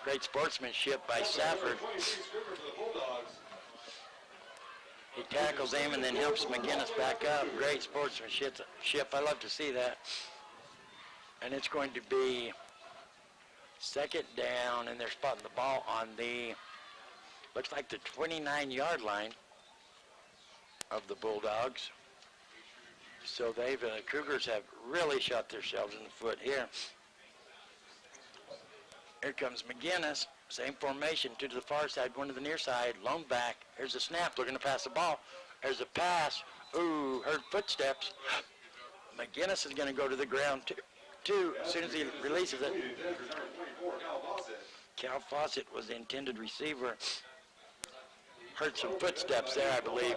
Great sportsmanship by Safford. He tackles him and then helps McGinnis back up. Great sportsmanship. I love to see that. And it's going to be second down, and they're spotting the ball on the, looks like the 29-yard line of the Bulldogs. So they've, Cougars have really shot themselves in the foot here. Here comes McGinnis, same formation, two to the far side, one to the near side, lone back. Here's a snap, looking to pass the ball. There's a pass. Ooh, heard footsteps. McGinnis is going to go to the ground too as soon as he releases it. Cal Fawcett was the intended receiver. Heard some footsteps there, I believe.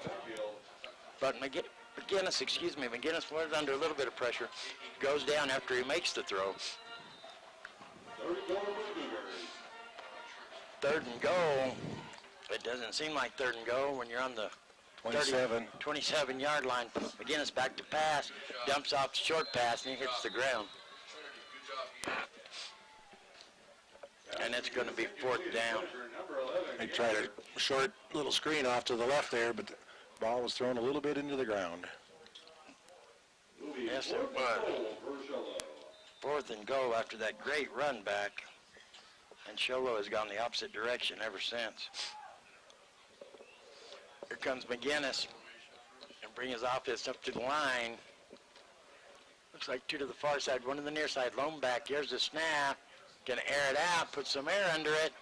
But McGinnis was under a little bit of pressure. Goes down after he makes the throw. Third and goal. It doesn't seem like third and goal when you're on the 27-yard line. McGinnis back to pass, dumps off the short pass, and he hits the ground. And it's going to be fourth down. They tried a short little screen off to the left there, but the ball was thrown a little bit into the ground. Yes, it was. Fourth and goal after that great run back. And Sholo has gone the opposite direction ever since. Here comes McGinnis and bring his offense up to the line. Looks like two to the far side, one to the near side, lone back. Here's the snap. Gonna air it out, put some air under it.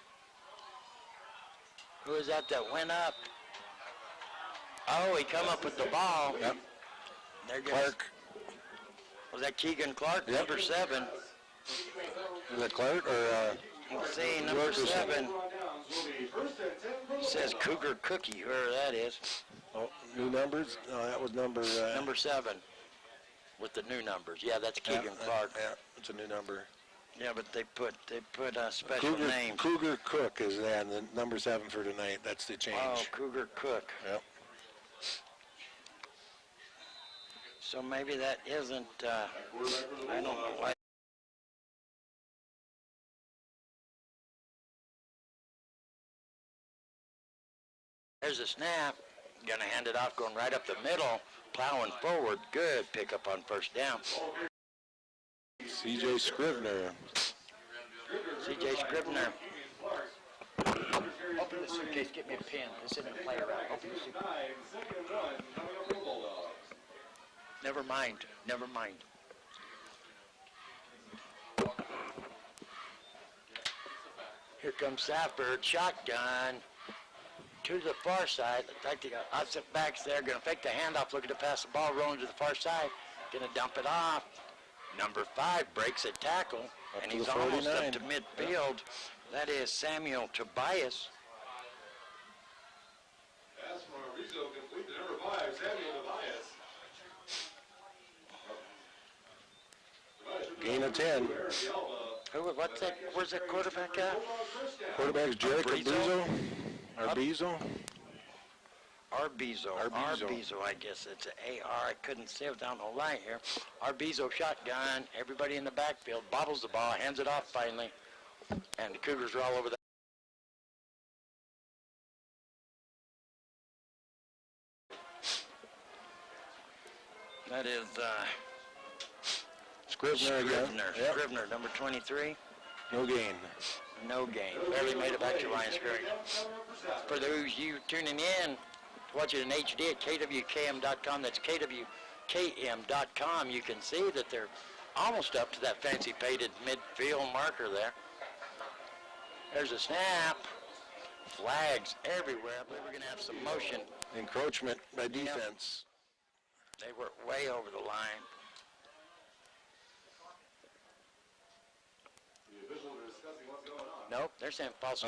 Who is that went up? Oh, he come up with the ball. Yep. There goes Clark. Was that Keegan Clark? Yep. Number 7. Is that Clark or? Let's see, number 7. Says Cougar Cookie, whoever that is. Oh, new numbers? No, that was number... Number 7 with the new numbers. Yeah, that's Keegan Clark. Yeah, it's a new number. Yeah, but they put a special name. Cougar Cook is then the number 7 for tonight. That's the change. Oh, Cougar Cook. Yep. So maybe that isn't, I don't know why. There's a snap. Gonna hand it off, going right up the middle, plowing forward. Good pickup on first down. C.J. Scrivener. C.J. Scrivener. Open the suitcase, get me a pen. This isn't a play around. Open the suitcase. Never mind. Here comes Safford, shotgun. To the far side. Looks like the opposite back's there. Going to fake the handoff, looking to pass the ball, rolling to the far side. Going to dump it off. Number 5 breaks a tackle, and he's almost up to midfield. That is Samuel Tobias. Pass from Rizzo complete to number 5, Samuel Tobias. Gain of 10. What's that? Where's that quarterback at? Quarterback's Jared Arbizo. Arbizo, I guess it's an A-R. I couldn't see it down the line here. Arbizo shotgun. Everybody in the backfield bobbles the ball, hands it off finally, and the Cougars are all over that. That is Scrivener, number 23. No gain. No gain. Barely made it back to line of scrimmage. For those you tuning in, watch it in HD at kwkm.com. That's kwkm.com. You can see that they're almost up to that fancy painted midfield marker there. There's a snap. Flags everywhere. I believe we're going to have some motion. Encroachment by defense. They were way over the line. Nope, they're saying false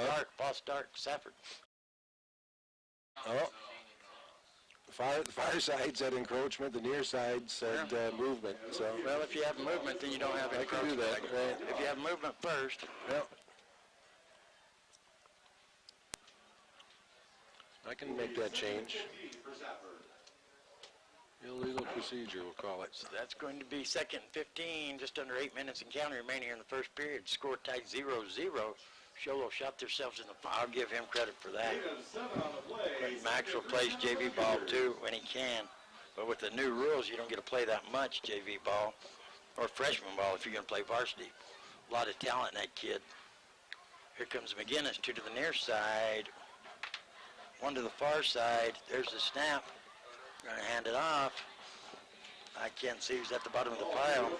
start, Safford. Oh, the far side said encroachment, the near side said movement. So, well, if you have movement, then you don't have encroachment. I can do that. Right. If you have movement first. Yep. I can make that change. Illegal procedure, we'll call it. So that's going to be second and 15, just under 8 minutes and counting remaining here in the first period. Score tied 0-0. Sholo shot themselves in the foot. I'll give him credit for that. 7 on the play. But Maxwell plays JV ball too when he can. But with the new rules, you don't get to play that much JV ball or freshman ball if you're going to play varsity. A lot of talent in that kid. Here comes McGinnis, 2 to the near side, 1 to the far side. There's the snap. Going to hand it off. I can't see who's at the bottom of the pile. Number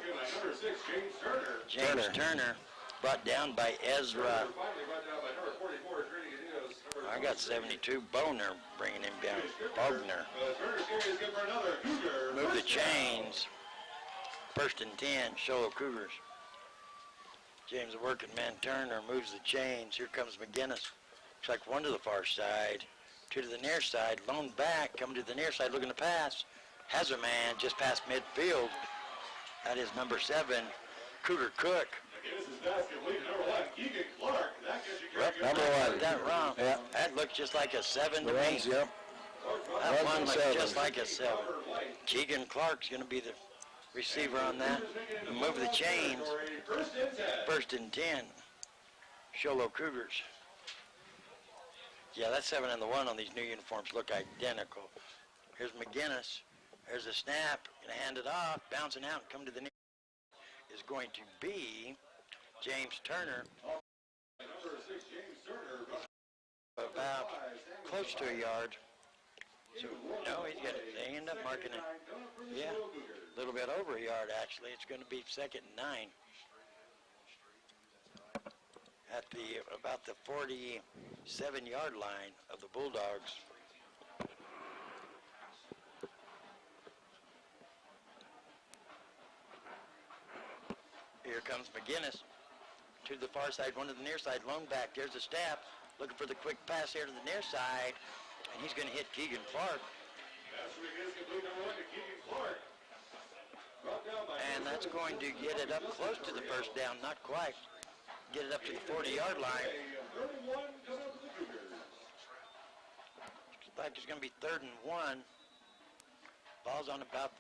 6, James Turner. James Turner, brought down by Ezra. Finally brought down by number 44, Trinity Gadinos. I got 72. Boner bringing him down. Bogner. Turner's carry is good for another Cougar. Move the First down. chains. First and 10, Sholo Cougars. James, the working man, Turner, moves the chains. Here comes McGinnis. Looks like 1 to the far side, 2 to the near side. Lone back, coming to the near side, looking to pass. Has a man just past midfield. That is number 7, Cougar Cook. McGinnis is basket lead, number 1, Keegan Clark. That gets you Well, carry. number I 1. got that wrong. Yeah. That looks just like a 7 to The me. runs, yep. That Runs one and looks 7. just like a 7. Keegan Clark's going to be the receiver on that. Move the chains. First and 10. First and 10, Sholo Cougars. Yeah, that 7 and the 1 on these new uniforms look identical. Here's McGinnis. There's a snap. Going to hand it off. Bouncing out and come to the near is going to be James Turner. Number 6, James Turner. About close to a yard. So, no, he's got it. They end up marking it. Yeah, a little bit over a yard, actually. It's going to be 2nd and 9. At about the 47-yard line of the Bulldogs. Here comes McGinnis. 2 to the far side, 1 to the near side. Lone back. There's the snap. Looking for the quick pass here to the near side. And he's going to hit Keegan Clark. That's McGinnis complete number 1 to Keegan Clark. Brought down by And that's going to get it up close to the first down. Not quite. Get it up to the 40-yard line. 31 coming up to the Cougars. Looks like it's going to be 3rd and 1. Ball's on about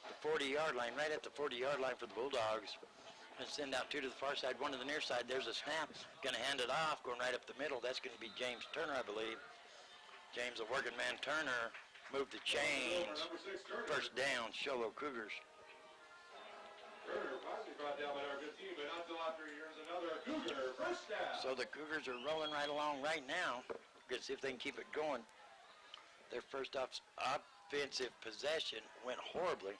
the 40-yard line, right at the 40-yard line for the Bulldogs. Going to send out 2 to the far side, 1 to the near side. There's a snap. Going to hand it off, going right up the middle. That's going to be James Turner, I believe. James, the working man, Turner, moved the chains. Number 6, Turner. First down, Sholo Cougars. Turner finally brought down by our good team, but not until after he earns another Cougar. First down. So the Cougars are rolling right along right now. Good to see if they can keep it going. Their first offensive possession went horribly.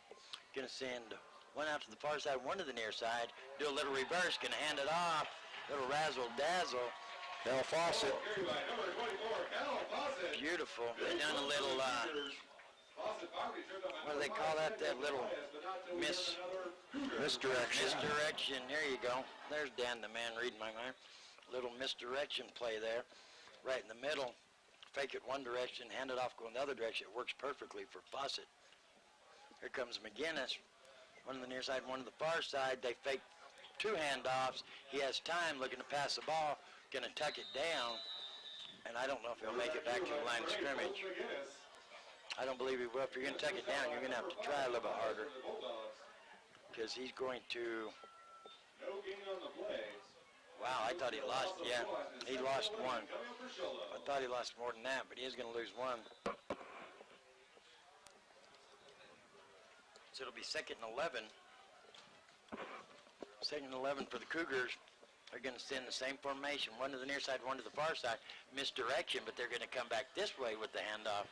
Going to send 1 out to the far side, 1 to the near side. Do a little reverse, going to hand it off. Little razzle-dazzle. Cal Fawcett. Carried by number 24, Cal Fawcett. Beautiful. They done a little, Fawcett finally turned up what do they call that? That little but not till we miss. earn another Cougar. Misdirection. Misdirection, there you go. There's Dan, the man reading my mind. Little misdirection play there, right in the middle. Fake it one direction, hand it off, go in the other direction. It works perfectly for Fawcett. Here comes McGinnis. 1 on the near side, 1 on the far side. They fake 2 handoffs. He has time looking to pass the ball, gonna tuck it down. And I don't know if he'll make it back to the line of scrimmage. I don't believe he will. If you're gonna tuck it down, you're gonna have to try a little bit harder. Because he's going to, No gain on the play. wow, I thought he lost, yeah, he lost 1. I thought he lost more than that, but he is going to lose 1. So it'll be 2nd and 11. 2nd and 11 for the Cougars. They're going to send the same formation, 1 to the near side, 1 to the far side. Misdirection, but they're going to come back this way with the handoff.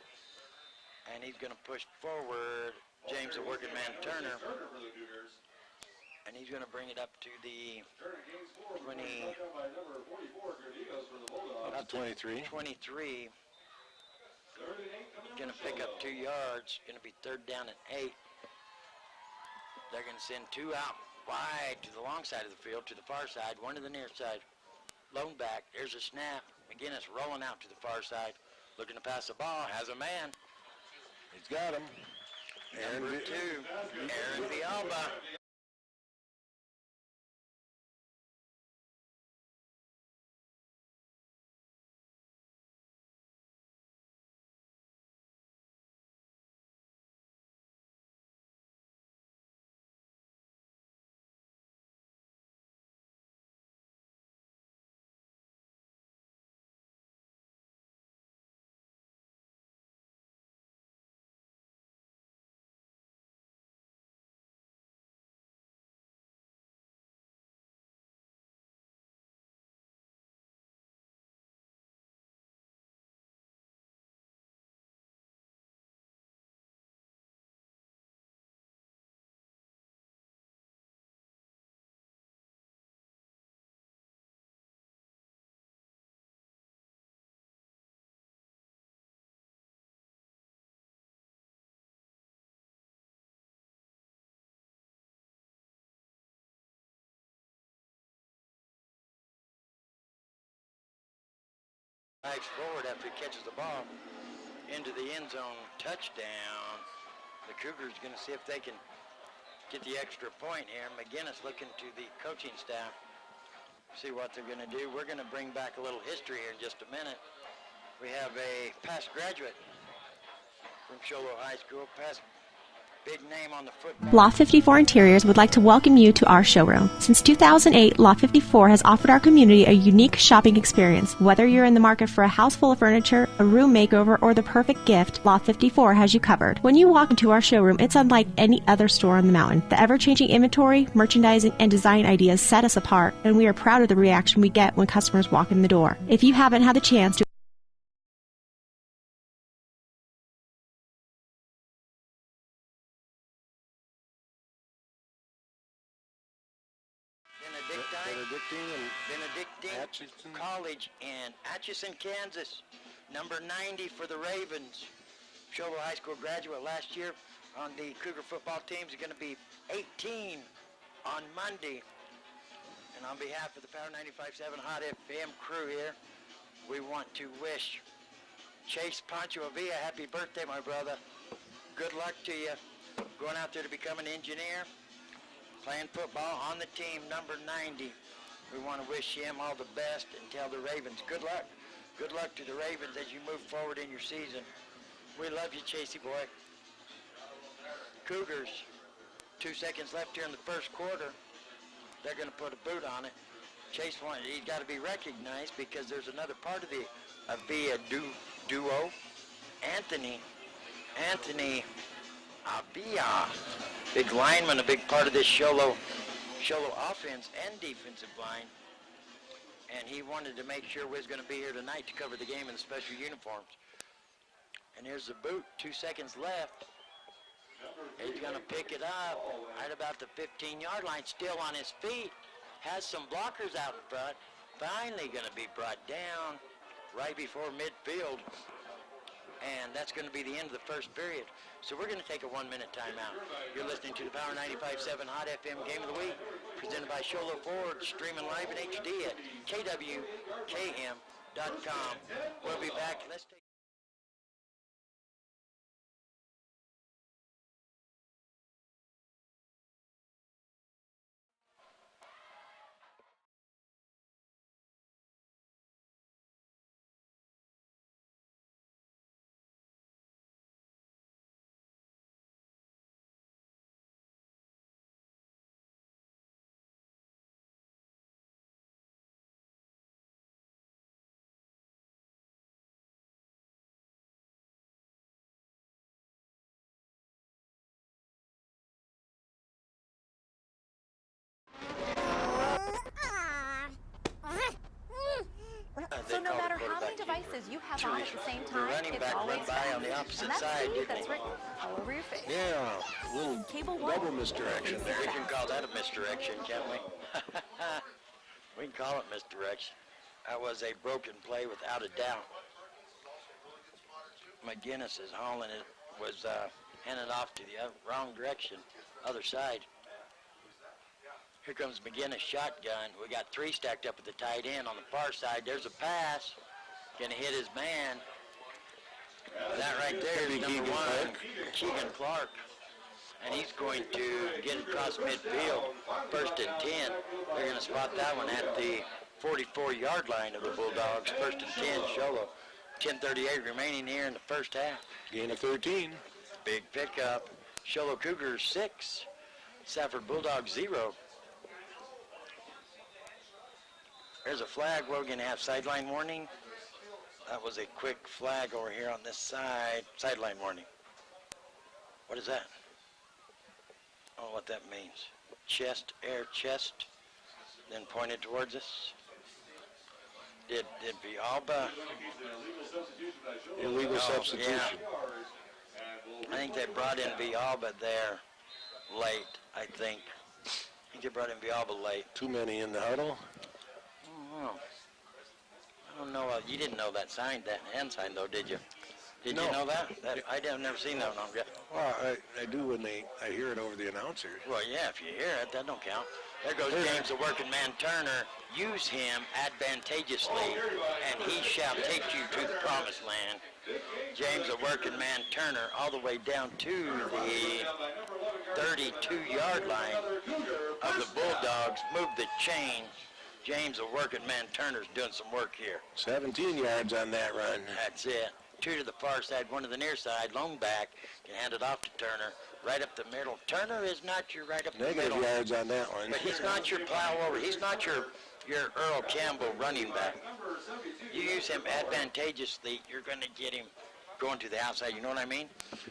And he's going to push forward James, the working man, Turner. Turner for the Cougars. And he's going to bring it up to the Turner gains 4. 20. Brought down by number 44, Gadinos for the Bulldogs. Up to 23. 23. 3rd and 8 coming up Going to for pick up Sholo. 2 yards. Going to be 3rd down and 8. They're going to send 2 out wide to the long side of the field, to the far side, 1 to the near side. Lone back. There's a snap. McGinnis rolling out to the far side, looking to pass the ball. Has a man. He's got him. Number 2, Aaron Vialba. Dives forward after he catches the ball into the end zone. Touchdown. The Cougars going to see if they can get the extra point here. McGinnis looking to the coaching staff, see what they're going to do. We're going to bring back a little history here in just a minute. We have a past graduate from Show Low High School, past big name on the football. Loft 54 Interiors would like to welcome you to our showroom. Since 2008, Loft 54 has offered our community a unique shopping experience. Whether you're in the market for a house full of furniture, a room makeover, or the perfect gift, Loft 54 has you covered. When you walk into our showroom, it's unlike any other store on the mountain. The ever-changing inventory, merchandising, and design ideas set us apart, and we are proud of the reaction we get when customers walk in the door. If you haven't had the chance to Benedictine College in Atchison, Kansas. Number 90 for the Ravens. Show Low High School graduate last year on the Cougar football teams. Is going to be 18 on Monday. And on behalf of the Power 95.7 Hot FM crew here, we want to wish Chase Pancho Avilla happy birthday, my brother. Good luck to you. Going out there to become an engineer, playing football on the team, number 90. We want to wish him all the best and tell the Ravens good luck. Good luck to the Ravens as you move forward in your season. We love you, Chasey boy. Cougars, 2 seconds left here in the first quarter. They're going to put a boot on it. Chase wanted, he's got to be recognized because there's another part of the Avilla duo. Anthony Avilla, big lineman, a big part of this Show Low offense and defensive line. And he wanted to make sure we was going to be here tonight to cover the game in the special uniforms. And here's the boot, 2 seconds left. He's going to pick it up right about the 15-yard line, still on his feet. Has some blockers out in front. Finally going to be brought down right before midfield. And that's going to be the end of the first period. So we're going to take a 1-minute timeout. You're listening to the Power 95.7 Hot FM Game of the Week, presented by Show Low Ford, streaming live in HD at kwkm.com. We'll be back. Let's take So no matter how many devices you have on at the same time, running it's back always run by on the opposite and that's side, speed didn't that's he? written all over your face. Yeah, a little Cable one. double misdirection there. We can call that a misdirection, can't we? We can call it misdirection. That was a broken play without a doubt. McGinnis is hauling it, was handed off to the wrong direction, other side. Here comes McGinnis shotgun. We got three stacked up at the tight end on the far side. There's a pass. Gonna hit his man. That right there is number one, Keegan Clark. And he's going to get across midfield, 1st and 10. They're gonna spot that one at the 44-yard line of the Bulldogs, 1st and 10, Show Low. 10:38 remaining here in the first half. Gain of 13. Big pickup. Show Low Cougars 6, Safford Bulldogs 0. There's a flag. We're going to have sideline warning. That was a quick flag over here on this side. Sideline warning. What is that? I don't know what that means. Chest, air, chest. Then pointed towards us. Did Villalba? Illegal substitution. Yeah. I think they brought in Villalba there late, I think. They brought in Villalba late. Too many in the huddle. I don't know. You didn't know that sign, that hand sign, though, did you? Did you know that? I've never seen that one yet. Well, I do when I hear it over the announcer. Well, yeah, if you hear it, that don't count. There goes James, the working man Turner. use him advantageously, and he shall take you to the promised land. James, a working man, Turner, all the way down to the 32-yard line of the Bulldogs. Move the chain. James, a working man, Turner's doing some work here. 17 yards on that run. That's it. 2 to the far side, 1 to the near side. Lone back. Can hand it off to Turner. Right up the middle. Turner is not your right up the middle. Negative yards on that one. But he's not your plow over. He's not your Earl Campbell running back. You use him advantageously, you're going to get him going to the outside. You know what I mean?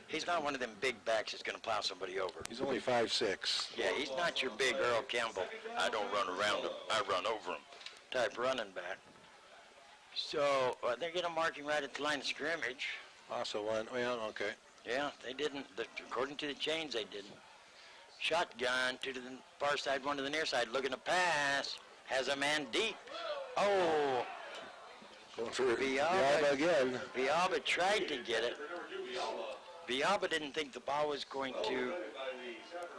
He's not one of them big backs that's going to plow somebody over. He's only 5'6". Yeah, he's not your big Earl Campbell. I don't run around him. I run over him type running back. So they're going to mark him right at the line of scrimmage. Also one. Well, okay. Yeah, they didn't. According to the chains, they didn't. Shotgun, 2 to the far side, 1 to the near side. Looking to pass. Has a man deep. Oh. Going for Villalba Villalba again. Villalba tried to get it. Villalba didn't think the ball was going to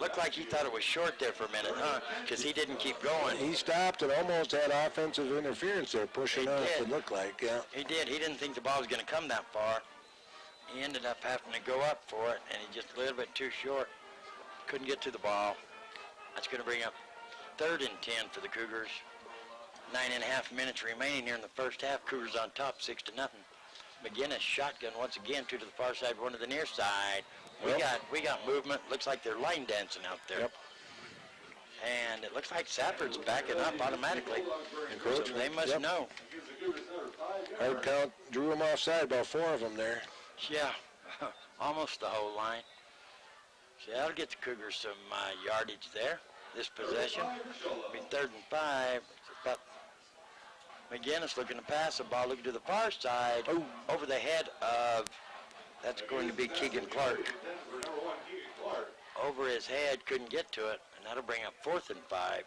look like he thought it was short there for a minute, huh? Because he didn't keep going. He stopped and almost had offensive interference there, pushing up, did. it looked like, yeah. He did. He didn't think the ball was going to come that far. He ended up having to go up for it, and he just a little bit too short. Couldn't get to the ball. That's going to bring up 3rd and 10 for the Cougars. 9.5 minutes remaining here in the first half. Cougars on top, 6-0. McGinnis shotgun once again, 2 to the far side, 1 to the near side. We got movement. Looks like they're line dancing out there. Yep. And it looks like Safford's backing up automatically. So they must know. Hard count, drew him offside, about 4 of them there. Yeah, almost the whole line. So that'll get the Cougars some yardage there. This possession will be 3rd and 5. But McGinnis looking to pass the ball, looking to the far side, over the head of, that's going to be Keegan Clark. Over his head, couldn't get to it, and that'll bring up 4th and 5.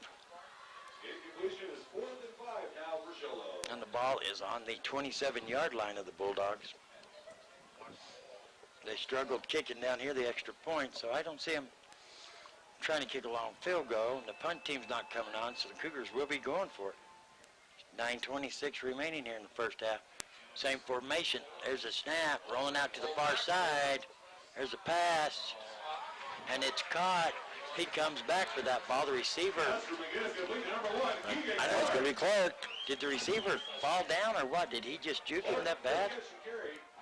And the ball is on the 27-yard line of the Bulldogs. They struggled kicking down here the extra point, so I don't see them trying to kick a long field goal. The punt team's not coming on, so the Cougars will be going for it. 9:26 remaining here in the first half. Same formation. There's a snap, rolling out to the far side. There's a pass, and it's caught. He comes back for that ball. The receiver, I know it's going to be Clark. Did the receiver fall down or what? Did he just juke him that bad?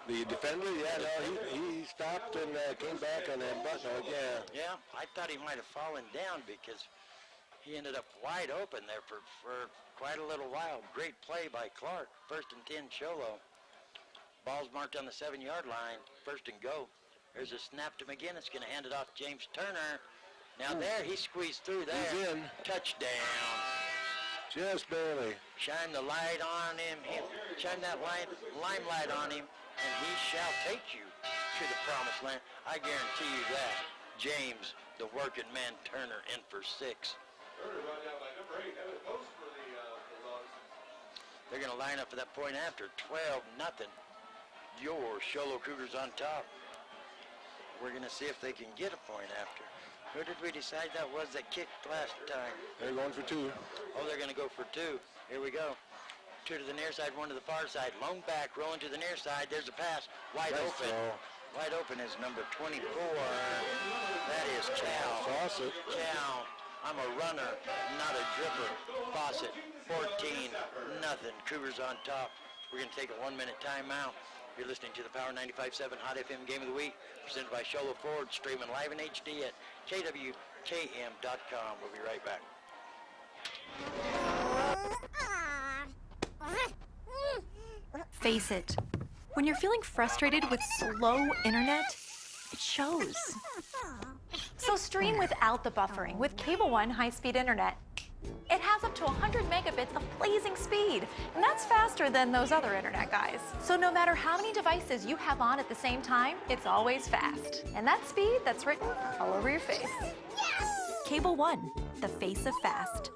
The defender, yeah, no, he stopped and came back on that button, yeah. Yeah, I thought he might have fallen down because he ended up wide open there for quite a little while. Great play by Clark. 1st and 10, Cholo. Ball's marked on the 7-yard line. 1st and go. There's a snap to McGinnis. Going to hand it off to James Turner. Now there, he squeezed through there. He's in. Touchdown. Just barely. Shine the light on him. Shine that limelight on him, and he shall take you to the promised land. I guarantee you that. James, the working man, Turner, in for 6. They're going to line up for that point after. 12-0. Your Cholo Cougars on top. We're going to see if they can get a point after. Who did we decide that was that kicked last time? They're going for 2. Oh, they're going to go for 2. Here we go. 2 to the near side, 1 to the far side. Lone back, rolling to the near side. There's a pass. Wide open. Wide open is number 24. That is Cal. Fawcett. Cal. I'm a runner, not a dripper. Fawcett, 14-0. Cougars on top. We're going to take a 1-minute timeout. You're listening to the Power 95.7 Hot FM Game of the Week, presented by Cholo Ford, streaming live in HD at kwkm.com. We'll be right back. Face it, when you're feeling frustrated with slow internet, it shows. So stream without the buffering with Cable One high-speed internet. It has up to 100 megabits of blazing speed, and that's faster than those other internet guys. So no matter how many devices you have on at the same time, it's always fast. And that speed, that's written all over your face. Cable One, the face of fast.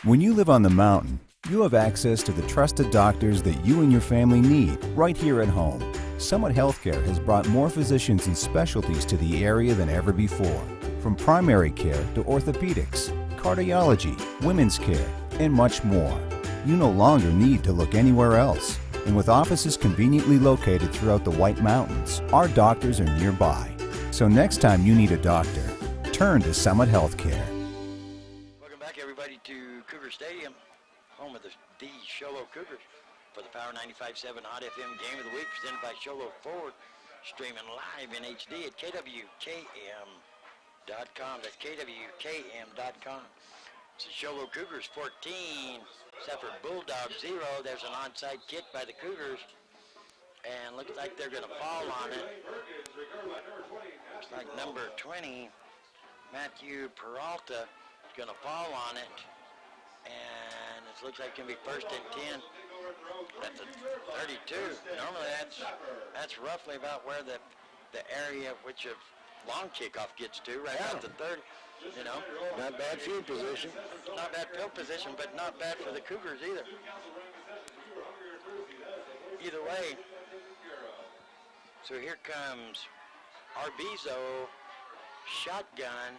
When you live on the mountain, you have access to the trusted doctors that you and your family need right here at home. Summit Healthcare has brought more physicians and specialties to the area than ever before. From primary care to orthopedics, cardiology, women's care, and much more. You no longer need to look anywhere else. And with offices conveniently located throughout the White Mountains, our doctors are nearby. So next time you need a doctor, turn to Summit Healthcare. Welcome back, everybody, to Cougar Stadium, home of the Sholo Cougars, for the Power 95.7 Hot FM Game of the Week, presented by Sholo Ford, streaming live in HD at KWKM.com. That's KWKM.com. It's the Sholo Cougars 14, Safford Bulldogs 0. There's an onside kick by the Cougars, and looks like they're going to fall on it. Looks like number 20, Matthew Peralta, is going to fall on it, and it looks like it's going to be first and 10. That's a 32. Normally that's roughly about where the area which a long kickoff gets to, right about the 30. You know, Not bad field position. not bad field position, but not bad for the Cougars either. Either way, so here comes Arbizo, shotgun.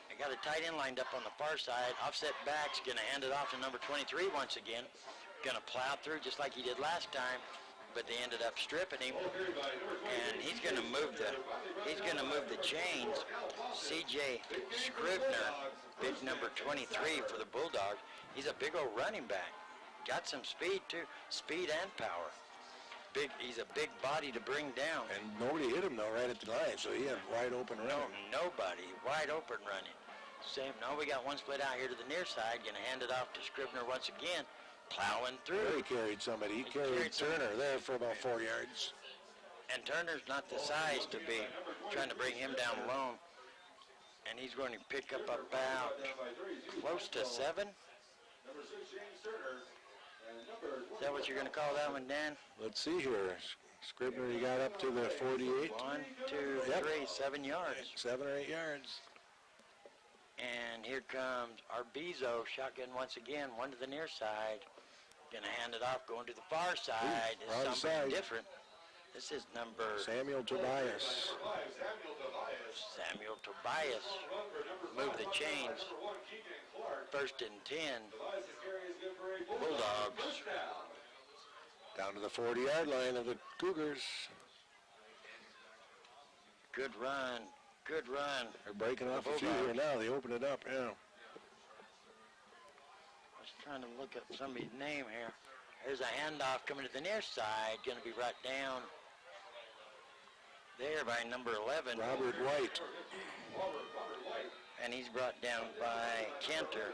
I got a tight end lined up on the far side. Offset back's going to hand it off to number 23 once again. Going to plow through just like he did last time, but they ended up stripping him, and he's going to move the chains. C.J. Scribner, big number 23 for the Bulldogs. He's a big old running back. Got some speed too, speed and power. He's a big body to bring down. And nobody hit him, though, right at the line, so he had wide open running. Nobody, wide open running. We got one split out here to the near side. Going to hand it off to Scribner once again, plowing through. He carried somebody. He carried Turner there for about 4 yards. And Turner's not the size to be trying to bring him down alone. And he's going to pick up about close to 7. Is that what you're going to call that one, Dan? Let's see here. Scribner, he got up to the 48. 1, 2, 3, 7 yards. 7 or 8 yards. And here comes Arbizo, shotgun once again, one to the near side. Going to hand it off, going to the far side. Wrong It's something side. different. This is number Samuel Tobias. Samuel Tobias. Move the chains. First and 10. Bulldogs. Down to the 40-yard line of the Cougars. Good run. Good run. They're breaking off a few Bulldogs. here now. They open it up, yeah. I was trying to look up somebody's name here. There's a handoff coming to the near side. Going to be right down there by number 11. Robert White. And he's brought down by Cantor.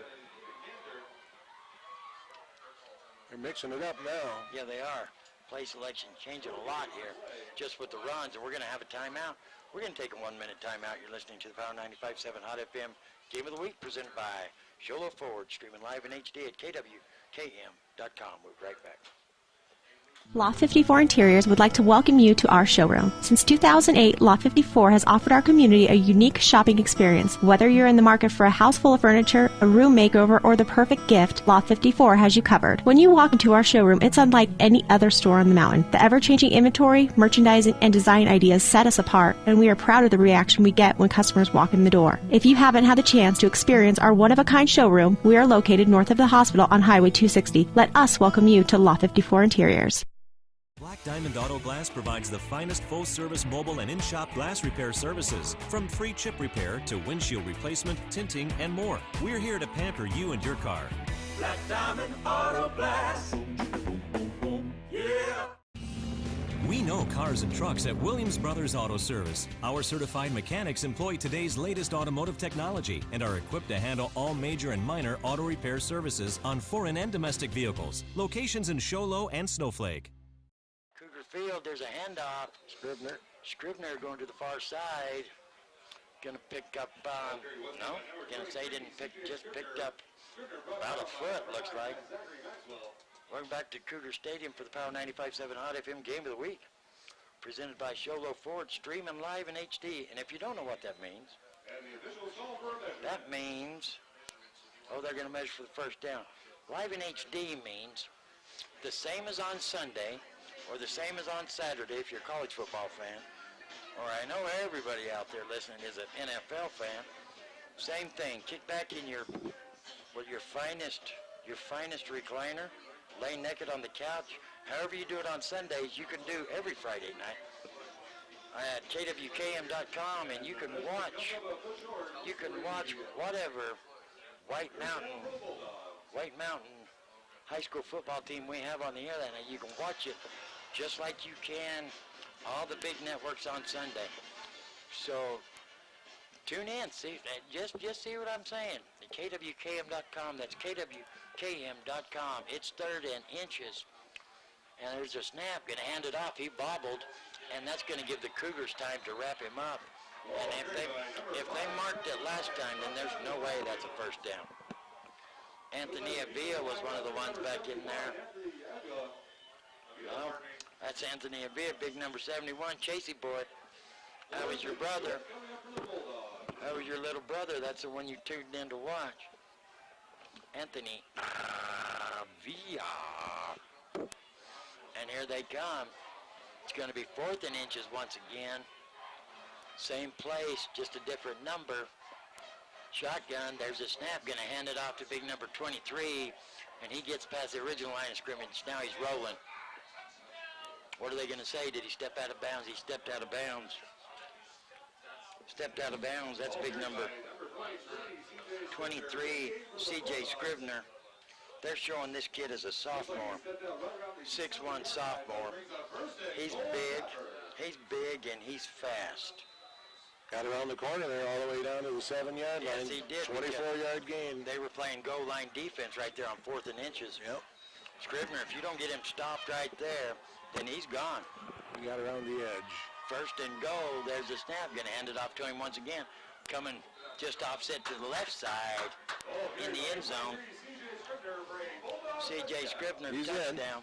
They're mixing it up now. Yeah, they are. Play selection changing a lot here just with the runs, and we're going to have a timeout. We're going to take a 1-minute timeout. You're listening to the Power 95.7 Hot FM Game of the Week presented by Sholo Ford, streaming live in HD at KWKM.com. We'll be right back. Loft 54 Interiors would like to welcome you to our showroom. Since 2008, Loft 54 has offered our community a unique shopping experience. Whether you're in the market for a house full of furniture, a room makeover, or the perfect gift, Loft 54 has you covered. When you walk into our showroom, it's unlike any other store on the mountain. The ever-changing inventory, merchandising, and design ideas set us apart, and we are proud of the reaction we get when customers walk in the door. If you haven't had the chance to experience our one-of-a-kind showroom, we are located north of the hospital on Highway 260. Let us welcome you to Loft 54 Interiors. Black Diamond Auto Glass provides the finest full-service mobile and in-shop glass repair services, from free chip repair to windshield replacement, tinting, and more. We're here to pamper you and your car. Black Diamond Auto Glass. Yeah. We know cars and trucks at Williams Brothers Auto Service. Our certified mechanics employ today's latest automotive technology and are equipped to handle all major and minor auto repair services on foreign and domestic vehicles. Locations in Sholo and Snowflake. Cougar Field, there's a handoff. Scribner going to the far side. Going to pick up, no, going to say he didn't just picked up about a foot, looks like. Welcome back to Cougar Stadium for the Power 95.7 Hot FM Game of the Week. Presented by Sholo Ford, streaming live in HD. And if you don't know what that means, they're going to measure for the first down. Live in HD means the same as on Sunday, or the same as on Saturday if you're a college football fan, or I know everybody out there listening is an NFL fan. Same thing. Kick back in your finest recliner. Lay naked on the couch. However you do it on Sundays, you can do every Friday night at kwkm.com, and you can watch whatever White Mountain high school football team we have on the air that night. You can watch it just like you can all the big networks on Sunday. So tune in, see, just see what I'm saying. kwkm.com, that's kwkm.com. It's 3rd and inches. And there's a snap, gonna hand it off. He bobbled, and that's gonna give the Cougars time to wrap him up. And if they marked it last time, then there's no way that's a first down. Anthony Avila was one of the ones back in there. Well, that's Anthony Avila, big number 71, Chasey boy. That was your brother. That was your little brother. That's the one you tuned in to watch. Anthony Avila. And here they come. It's going to be 4th and inches once again. Same place, just a different number. Shotgun, there's a snap, going to hand it off to big number 23, and he gets past the original line of scrimmage. Now he's rolling. What are they going to say? Did he step out of bounds? He stepped out of bounds. Stepped out of bounds. That's big number 23, C.J. Scrivener. They're showing this kid as a sophomore, 6'1" sophomore. He's big, and he's fast. Got around the corner there all the way down to the 7-yard line. Yes, he did. 24-yard gain. They were playing goal line defense right there on 4th and inches. Yep. Scrivener, if you don't get him stopped right there, then he's gone. He got around the edge. 1st and goal, there's a snap, gonna hand it off to him once again. Coming just offset to the left side in the end zone. C.J. Scrivener, He's touchdown.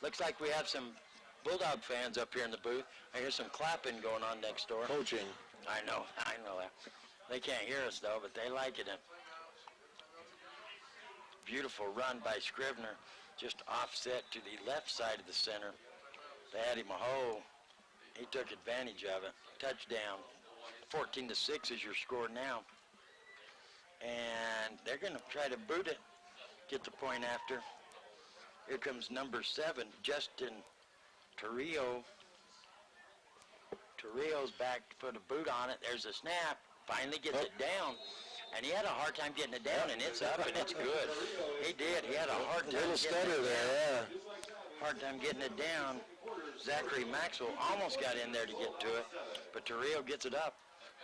Looks like we have some Bulldog fans up here in the booth. I hear some clapping going on next door. Coaching. I know that. They can't hear us though, but they like it. Beautiful run by Scrivener, just offset to the left side of the center. They had him a hole. He took advantage of it. Touchdown. 14-6 is your score now. And they're going to try to boot it, get the point after. Here comes number 7, Justin Torrio. Torrio's back to put a boot on it. There's a snap. Finally gets it down. And he had a hard time getting it down, and it's up, and it's good. He did. He had a hard time getting it down. Hard time getting it down. Zachary Maxwell almost got in there to get to it, but Torrio gets it up.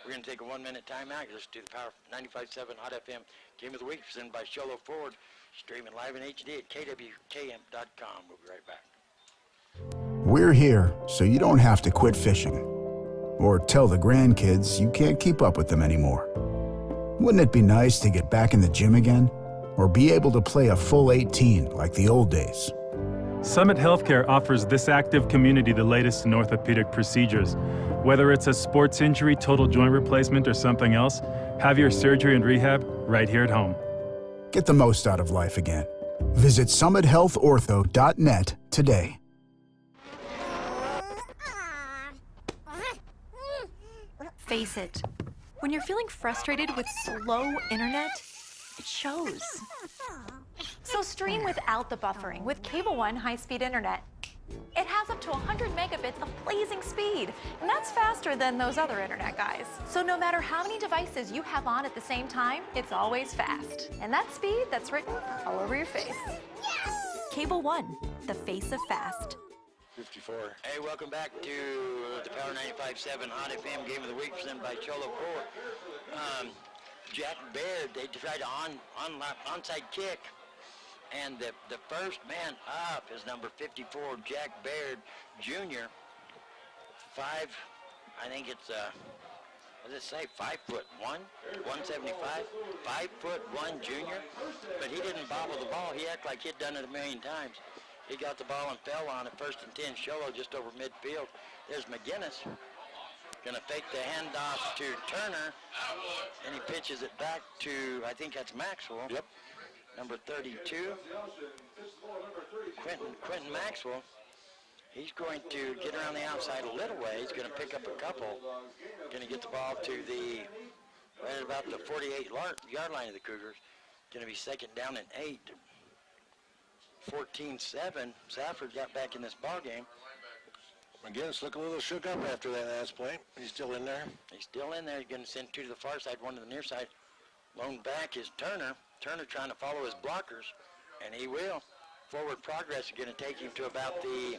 We're going to take a 1-minute timeout. Let's do the Power 95.7 Hot FM Game of the Week presented by Sholo Ford. Streaming live in HD at kwkm.com. We'll be right back. We're here so you don't have to quit fishing or tell the grandkids you can't keep up with them anymore. Wouldn't it be nice to get back in the gym again or be able to play a full 18 like the old days? Summit Healthcare offers this active community the latest in orthopedic procedures. Whether it's a sports injury, total joint replacement, or something else, have your surgery and rehab right here at home. Get the most out of life again. Visit summithealthortho.net today. Face it, when you're feeling frustrated with slow internet, it shows. So stream without the buffering with Cable One high-speed internet. It has up to 100 megabits of blazing speed, and that's faster than those other internet guys. So no matter how many devices you have on at the same time, it's always fast. And that speed, that's written all over your face. Cable One, the face of fast. 54. Hey, welcome back to the Power 95.7 Hot FM Game of the Week presented by Cholo Ford. Jack Baird, they tried an onside kick, and the first man up is number 54, Jack Baird Jr. 5, I think it's, what does it say, 5'1", 175, 5'1" junior, but he didn't bobble the ball. He acted like he'd done it a million times. He got the ball and fell on it, 1st and 10, Sholo just over midfield. There's McGinnis. Gonna fake the handoff to Turner, and he pitches it back to, I think that's Maxwell. Yep. Number 32, Quentin Maxwell. He's going to get around the outside a little way. He's gonna pick up a couple. Gonna get the ball to the right at about the 48-yard line of the Cougars. Going to be second down and 8. 14-7. Safford got back in this ball game. McGinnis look a little shook up after that last play. He's still in there. He's still in there. He's going to send 2 to the far side, 1 to the near side. Lone back is Turner. Turner trying to follow his blockers, and he will. Forward progress is going to take him to about the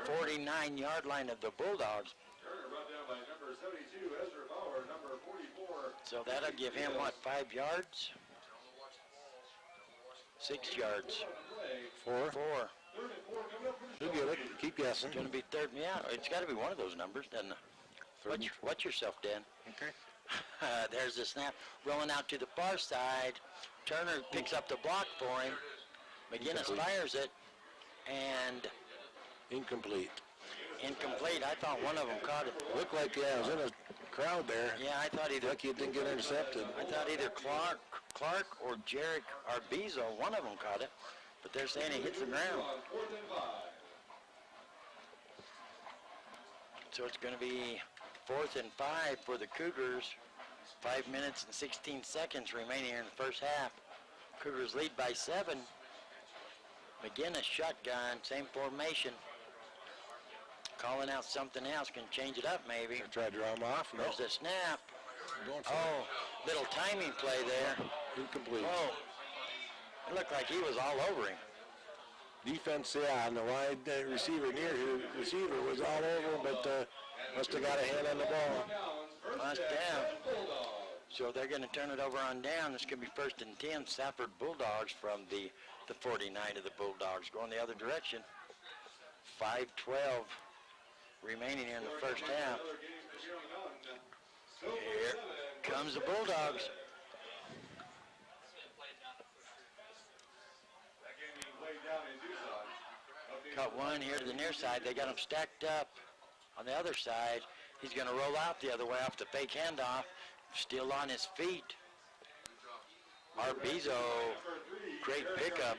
49-yard line of the Bulldogs. Turner brought down by number 72, Ezra Bauer, number 44. So that'll give him, what, 5 yards? 6 yards. 4. 4. He'll get it. Keep guessing. It's going to be third. Yeah, it's got to be one of those numbers, doesn't it? Watch yourself, Dan. Okay. There's the snap. Rolling out to the far side. Turner picks up the block for him. McGinnis fires it. And Incomplete. incomplete. I thought one of them caught it. Looked like, I was in a crowd there. Yeah, I thought either. Lucky it didn't get intercepted. I thought either Clark or Jarek Arbizo, one of them caught it. But they're saying it hits the ground. So it's going to be 4th and 5 for the Cougars. 5 minutes and 16 seconds remaining here in the first half. Cougars lead by 7. McGinnis shotgun, same formation. Calling out something else, can change it up maybe. Try to draw him off. No. There's the snap. Going for Oh, little timing play there. Incomplete. Oh, it looked like he was all over him. Defense, yeah, on the wide receiver near here. Receiver was all over him, but must have got a hand on the ball. Last down. So they're going to turn it over on down. This could be 1st and 10. Safford Bulldogs from the 49 of the Bulldogs going the other direction. 5:12 remaining here in the first half. Here comes the Bulldogs. Cut one here to the near side. They got him stacked up on the other side. He's going to roll out the other way off the fake handoff. Still on his feet. Arbizo, great pickup.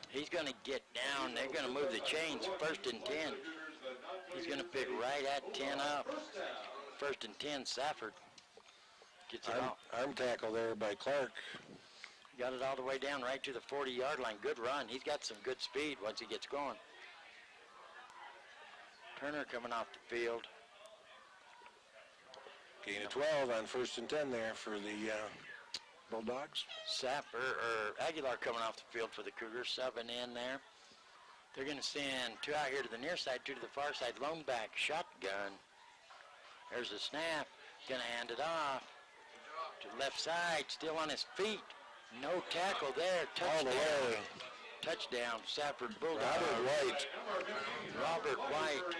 He's going to get down. They're going to move the chains. 1st and 10. He's going to pick right at 10 up. 1st and 10, Safford. Gets it out. Arm tackle there by Clark. Got it all the way down right to the 40-yard line. Good run. He's got some good speed once he gets going. Turner coming off the field. Gain of 12 on 1st and 10 there for the Bulldogs. Aguilar coming off the field for the Cougars, subbing in there. They're going to send 2 out here to the near side, 2 to the far side. Lone back, shotgun. There's the snap. Going to hand it off to the left side, still on his feet. No tackle there. Touchdown. All the way. Touchdown, Safford Bulldogs. Robert White.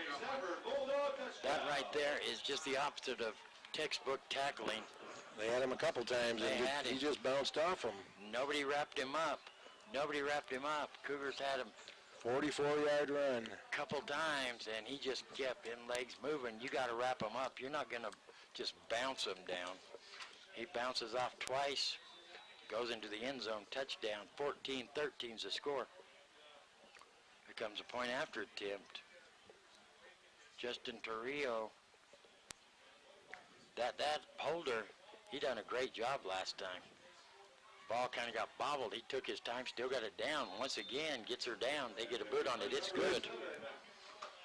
That right there is just the opposite of textbook tackling. They had him a couple times, and he just bounced off him. Nobody wrapped him up. Cougars had him 44-yard run. a couple times, and he just kept his legs moving. You got to wrap him up. You're not going to just bounce him down. He bounces off twice, goes into the end zone, touchdown. 14-13 is the score. Here comes a point after attempt. Justin Torrio. That holder, he done a great job last time. Ball kind of got bobbled. He took his time, still got it down. Once again, gets her down. They get a boot on it. It's good.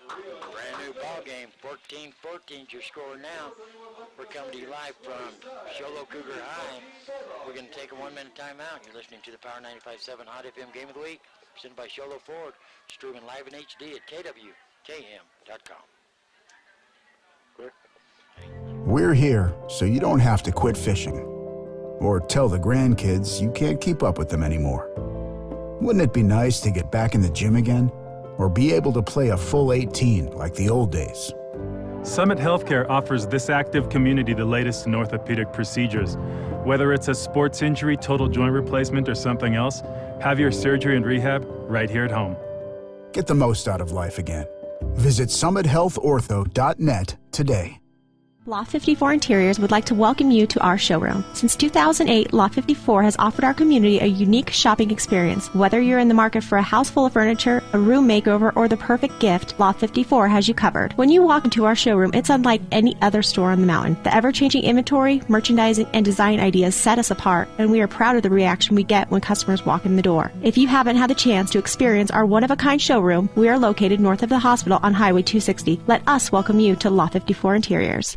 Brand new ball game. 14-14 is your score now. We're coming to you live from Sholo Cougar High. We're going to take a 1-minute timeout. You're listening to the Power 95.7 Hot FM Game of the Week, presented by Sholo Ford, streaming live in HD at kwkm.com. We're here so you don't have to quit fishing or tell the grandkids you can't keep up with them anymore. Wouldn't it be nice to get back in the gym again or be able to play a full 18 like the old days? Summit Healthcare offers this active community the latest in orthopedic procedures. Whether it's a sports injury, total joint replacement, or something else, have your surgery and rehab right here at home. Get the most out of life again. Visit summithealthortho.net today. Loft 54 Interiors would like to welcome you to our showroom. Since 2008, Loft 54 has offered our community a unique shopping experience. Whether you're in the market for a house full of furniture, a room makeover, or the perfect gift, Loft 54 has you covered. When you walk into our showroom, it's unlike any other store on the mountain. The ever-changing inventory, merchandising, and design ideas set us apart, and we are proud of the reaction we get when customers walk in the door. If you haven't had the chance to experience our one-of-a-kind showroom, we are located north of the hospital on Highway 260. Let us welcome you to Loft 54 Interiors.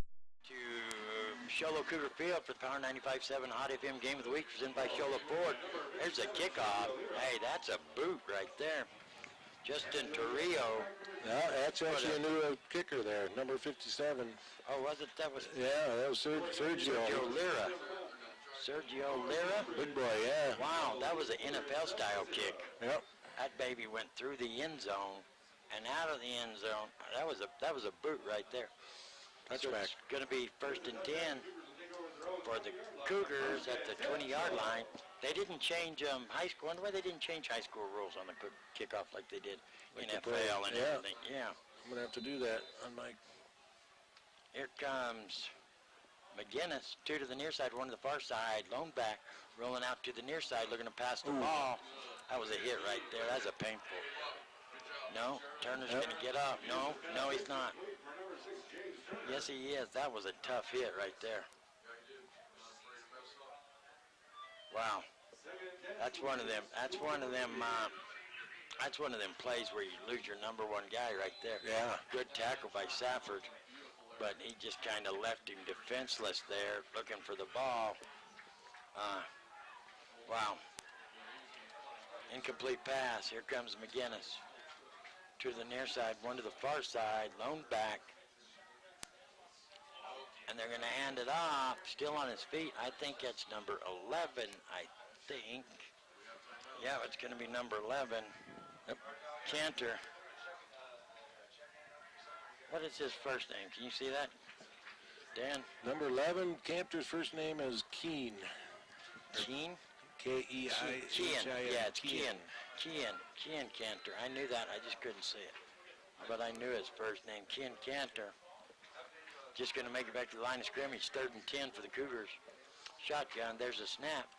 Sholo Cougar Field for the Power 95.7 Hot FM Game of the Week presented by Sholo Ford. There's a kickoff. Hey, that's a boot right there. Justin Torrio. Yeah, that's actually a new kicker there, number 57. Oh, was it? That was... Yeah, that was Sergio. Sergio Lira. Sergio Lira? Big boy, yeah. Wow, that was an NFL-style kick. Yep. That baby went through the end zone and out of the end zone. That was a boot right there. So it's going to be 1st and 10 for the Cougars at the 20-yard line. They didn't change high school. I wonder why they didn't change high school rules on the kickoff like they did like NFL and everything. Yeah. I'm going to have to do that on my... Here comes McGinnis, 2 to the near side, 1 to the far side. Lone back, rolling out to the near side, looking to pass the ball. That was a hit right there. That's a painful. No, Turner's going to get up. No, he's not. Yes, he is. That was a tough hit right there. Wow. That's one of them plays where you lose your number one guy right there. Yeah. Good tackle by Safford, but he just kind of left him defenseless there, looking for the ball. Wow. Incomplete pass. Here comes McGinnis. To the near side, 1 to the far side, lone back. And they're going to hand it off, still on his feet. I think that's number 11, I think. Yeah, it's going to be number 11. Yep. Cantor. What is his first name? Can you see that? Dan? Number 11, Cantor's first name is Keen. Keen? K-E-I-H-I-N. Yeah, it's Keen. Keen Cantor. I knew that. I just couldn't see it. But I knew his first name, Keen Cantor. Just going to make it back to the line of scrimmage. 3rd and 10 for the Cougars. Shotgun. There's a snap.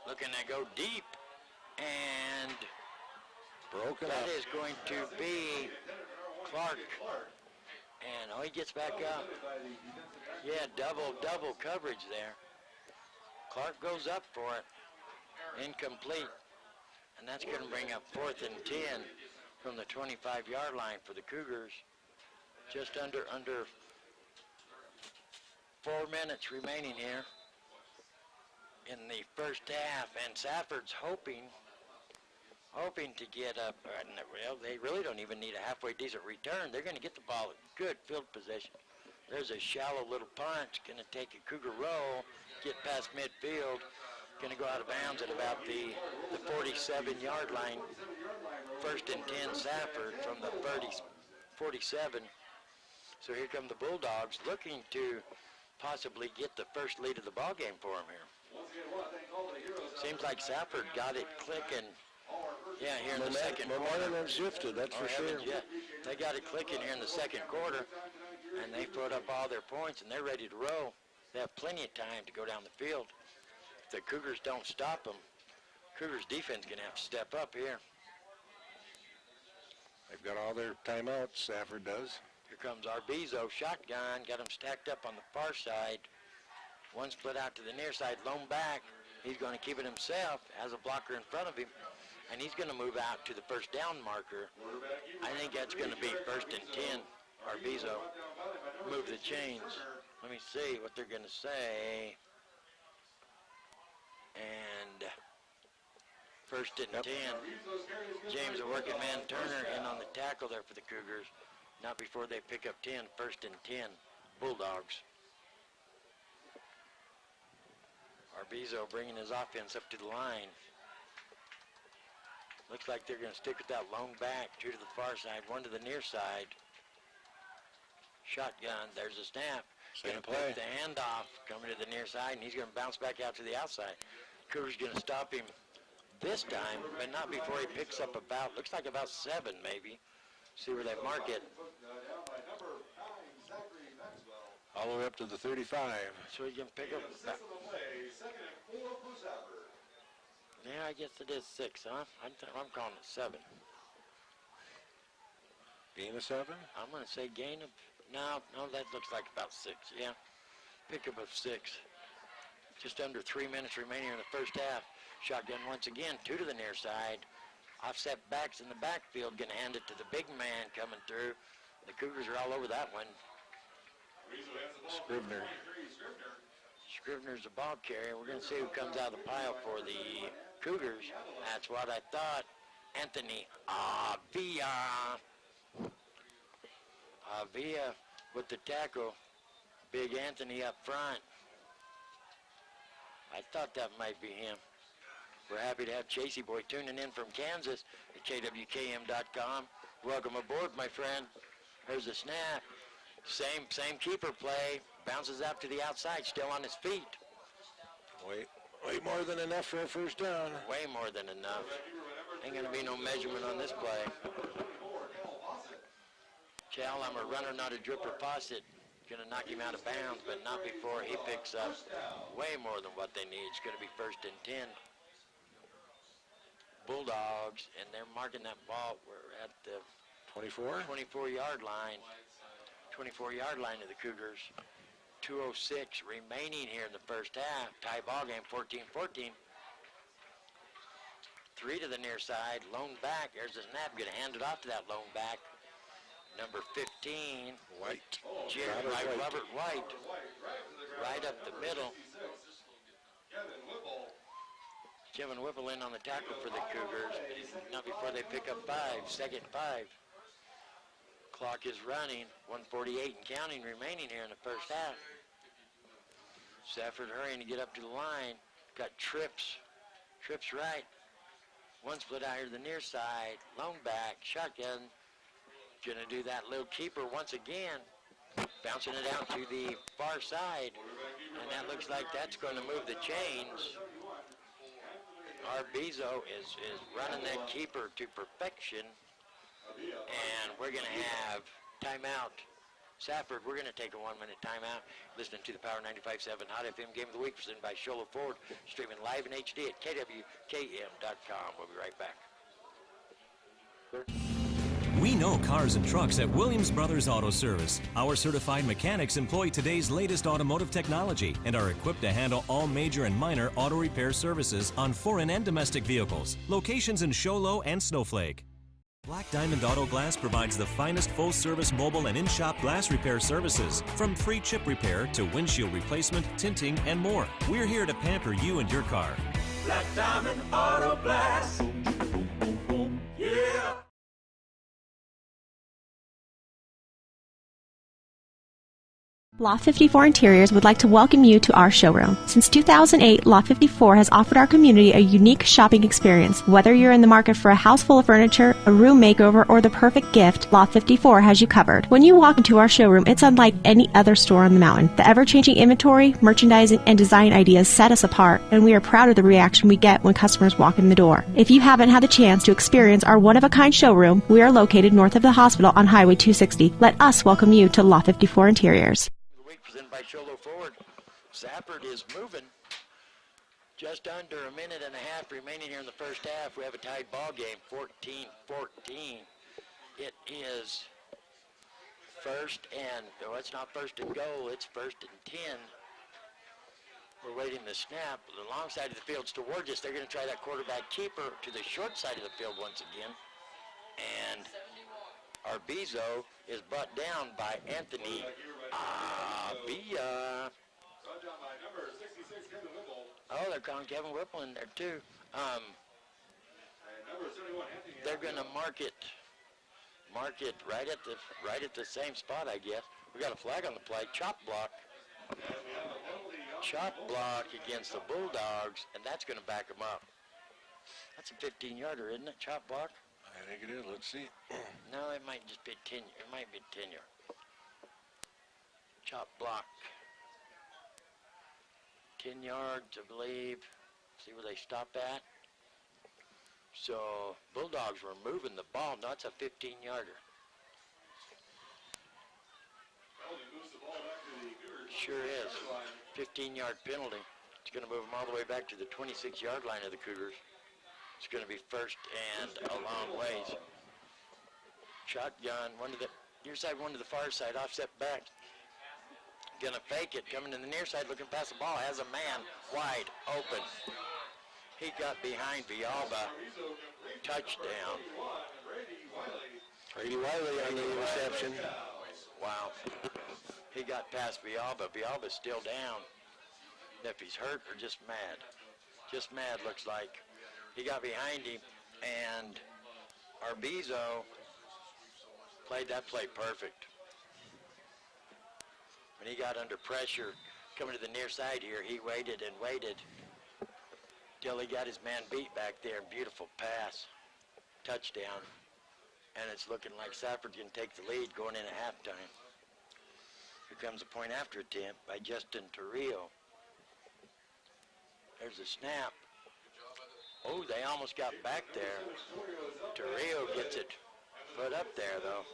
Looking to go deep. And broken that up. is going to be Clark. And he gets back up. Yeah, double coverage there. Clark goes up for it. Incomplete. And that's going to bring up 4th and 10 from the 25-yard line for the Cougars. Just under 4 minutes remaining here in the first half, and Safford's hoping to get up. Well, they really don't even need a halfway decent return. They're going to get the ball at good field position. There's a shallow little punch, going to take a Cougar roll, get past midfield, going to go out of bounds at about the 47-yard line. 1st and 10 Safford from the 47. So here come the Bulldogs looking to possibly get the first lead of the ball game for them here. Seems like Safford got it clicking. Yeah, here in the second quarter. Momentum shifted, that's for sure. Yeah, they got it clicking here in the second quarter, and they put up all their points, and they're ready to roll. They have plenty of time to go down the field. If the Cougars don't stop them, Cougars defense going to have to step up here. They've got all their timeouts, Safford does. Here comes Arbizo, shotgun, got them stacked up on the far side. One split out to the near side, lone back. He's going to keep it himself, has a blocker in front of him, and he's going to move out to the first down marker. I think that's going to be 1st and 10. Arbizo move the chains. Let me see what they're going to say. And 1st and 10. James, a working man, Turner in on the tackle there for the Cougars. Not before they pick up 10, 1st and 10, Bulldogs. Arbizo bringing his offense up to the line. Looks like they're going to stick with that lone back, 2 to the far side, 1 to the near side. Shotgun, there's a snap. Going to put the handoff, coming to the near side, and he's going to bounce back out to the outside. Cougars going to stop him this time, but not before he picks up about, looks like about 7 maybe. See where they mark it. All the way up to the 35. So he can pick up. Yeah, I guess it is 6, huh? I'm calling it 7. Gain of 7? I'm going to say gain of, no, that looks like about 6, yeah. Pickup of 6. Just under 3 minutes remaining in the first half. Shotgun once again, 2 to the near side. Offset backs in the backfield, going to hand it to the big man coming through. The Cougars are all over that one. Scrivener. Scrivener's the ball carrier. We're going to see who comes out of the pile for the Cougars. That's what I thought. Anthony Avia. Avia with the tackle. Big Anthony up front. I thought that might be him. We're happy to have Chasey Boy tuning in from Kansas at kwkm.com. Welcome aboard, my friend. There's a snap. Same keeper play. Bounces out to the outside, still on his feet. Way more than enough for a first down. Way more than enough. Ain't going to be no measurement on this play. Cal, I'm a runner, not a dripper faucet. Going to knock him out of bounds, but not before he picks up way more than what they need. It's going to be 1st and 10. Bulldogs, and they're marking that ball. We're at the 24-yard line. 24-yard line of the Cougars. 2:06 remaining here in the first half. Tie ball game, 14-14. 3 to the near side, lone back. There's the snap. Going to hand it off to that lone back. Number 15. White. Robert White. Right up the middle. Kevin Whipple in on the tackle for the Cougars. Not before they pick up 5. 2nd 5. Clock is running. 1:48 and counting remaining here in the first half. Safford hurrying to get up to the line. Got trips. Trips right. One split out here to the near side. Lone back. Shotgun. Gonna do that little keeper once again. Bouncing it out to the far side. And that looks like that's going to move the chains. Arbizo is running that keeper to perfection. And we're going to have timeout. Safford, we're going to take a 1-minute timeout. Listening to the Power 95.7 Hot FM Game of the Week presented by Shola Ford. Streaming live in HD at kwkm.com. We'll be right back. We know cars and trucks at Williams Brothers Auto Service. Our certified mechanics employ today's latest automotive technology and are equipped to handle all major and minor auto repair services on foreign and domestic vehicles. Locations in Sholo and Snowflake. Black Diamond Auto Glass provides the finest full-service mobile and in-shop glass repair services, from free chip repair to windshield replacement, tinting, and more. We're here to pamper you and your car. Black Diamond Auto Glass. Yeah. Loft 54 Interiors would like to welcome you to our showroom. Since 2008, Loft 54 has offered our community a unique shopping experience. Whether you're in the market for a house full of furniture, a room makeover, or the perfect gift, Loft 54 has you covered. When you walk into our showroom, it's unlike any other store on the mountain. The ever-changing inventory, merchandising, and design ideas set us apart, and we are proud of the reaction we get when customers walk in the door. If you haven't had the chance to experience our one-of-a-kind showroom, we are located north of the hospital on Highway 260. Let us welcome you to Loft 54 Interiors. Presented by Sholo Ford. Safford is moving. Just under a minute and a half remaining here in the first half. We have a tied ball game, 14-14. It is 1st and, no, it's not 1st and goal, it's 1st and 10. We're waiting the snap. The long side of the field's towards us. They're going to try that quarterback keeper to the short side of the field once again. And Arbizo is brought down by Anthony Avia. Oh, they're calling Kevin Whipple in there too. They're going to mark it right at the same spot, I guess. We got a flag on the play. Chop block against the Bulldogs, and that's going to back them up. That's a 15-yarder, isn't it? Chop block. I think it is. Let's see. No, it might just be 10. It might be 10-yard. Chop block. 10 yards, I believe. See where they stop at. So Bulldogs were moving the ball. No, it's a 15-yarder. Sure is. 15-yard penalty. It's going to move them all the way back to the 26-yard line of the Cougars. It's going to be first and a long ways. Shotgun, one to the near side, one to the far side, offset back. Gonna fake it, coming to the near side, looking past the ball, has a man wide open. He got behind Villalba. Touchdown. Brady Wiley on the interception. Wow. He got past Villalba. Villalba's still down. If he's hurt or just mad. Just mad, looks like. He got behind him, and Arbizo played that play perfect. When he got under pressure, coming to the near side here, he waited and waited till he got his man beat back there. Beautiful pass. Touchdown. And it's looking like Safford can take the lead going into halftime. Here comes a point after attempt by Justin Torrio. There's a snap. Oh, they almost got back there. Torrio gets it put up there, though.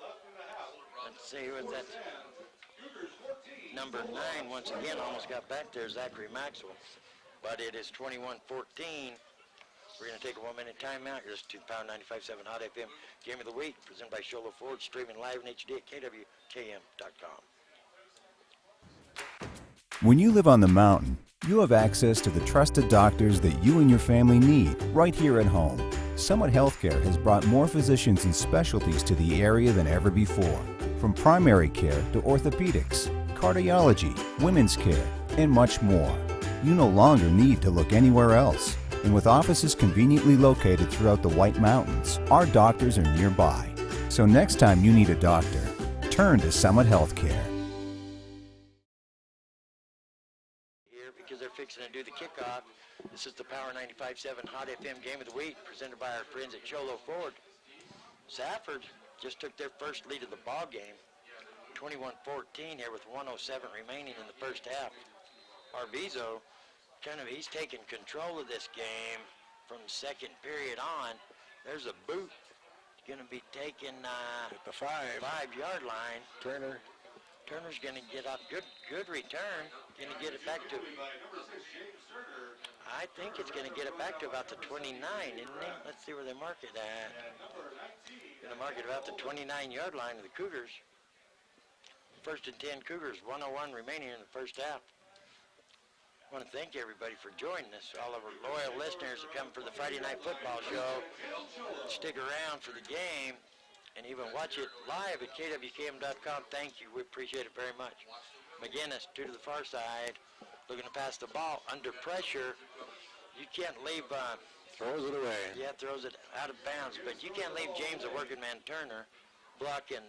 Let's see who that. Number 9, once again, almost got back there, Zachary Maxwell. But it is 21-14. We're going to take a 1-minute timeout. You're listening to Power 95.7 Hot FM Game of the Week, presented by Sholo Ford, streaming live in HD at kwkm.com. When you live on the mountain, you have access to the trusted doctors that you and your family need right here at home. Summit Healthcare has brought more physicians and specialties to the area than ever before. From primary care to orthopedics, cardiology, women's care, and much more. You no longer need to look anywhere else. And with offices conveniently located throughout the White Mountains, our doctors are nearby. So next time you need a doctor, turn to Summit Healthcare. Here because they're fixing to do the kickoff. This is the Power 95.7 Hot FM Game of the Week, presented by our friends at Sholo Ford. Safford just took their first lead of the ball game, 21-14 here with 1:07 remaining in the first half. Arbizo, he's taking control of this game from the second period on. There's a boot. Going to be taken at the 5-yard line. Turner's going to get up. Good return. Going to get it back to. I think it's going to get it back to about the 29, isn't it? Let's see where they mark it at. Going to mark it about the 29-yard line of the Cougars. First and 10 Cougars, 1:01 remaining in the first half. I want to thank everybody for joining us. All of our loyal listeners that come for the Friday Night Football show. Stick around for the game and even watch it live at kwkm.com. Thank you. We appreciate it very much. McGinnis, 2 to the far side, looking to pass the ball under pressure. You can't leave... throws it away. Yeah, throws it out of bounds. But you can't leave James, a working man Turner, blocking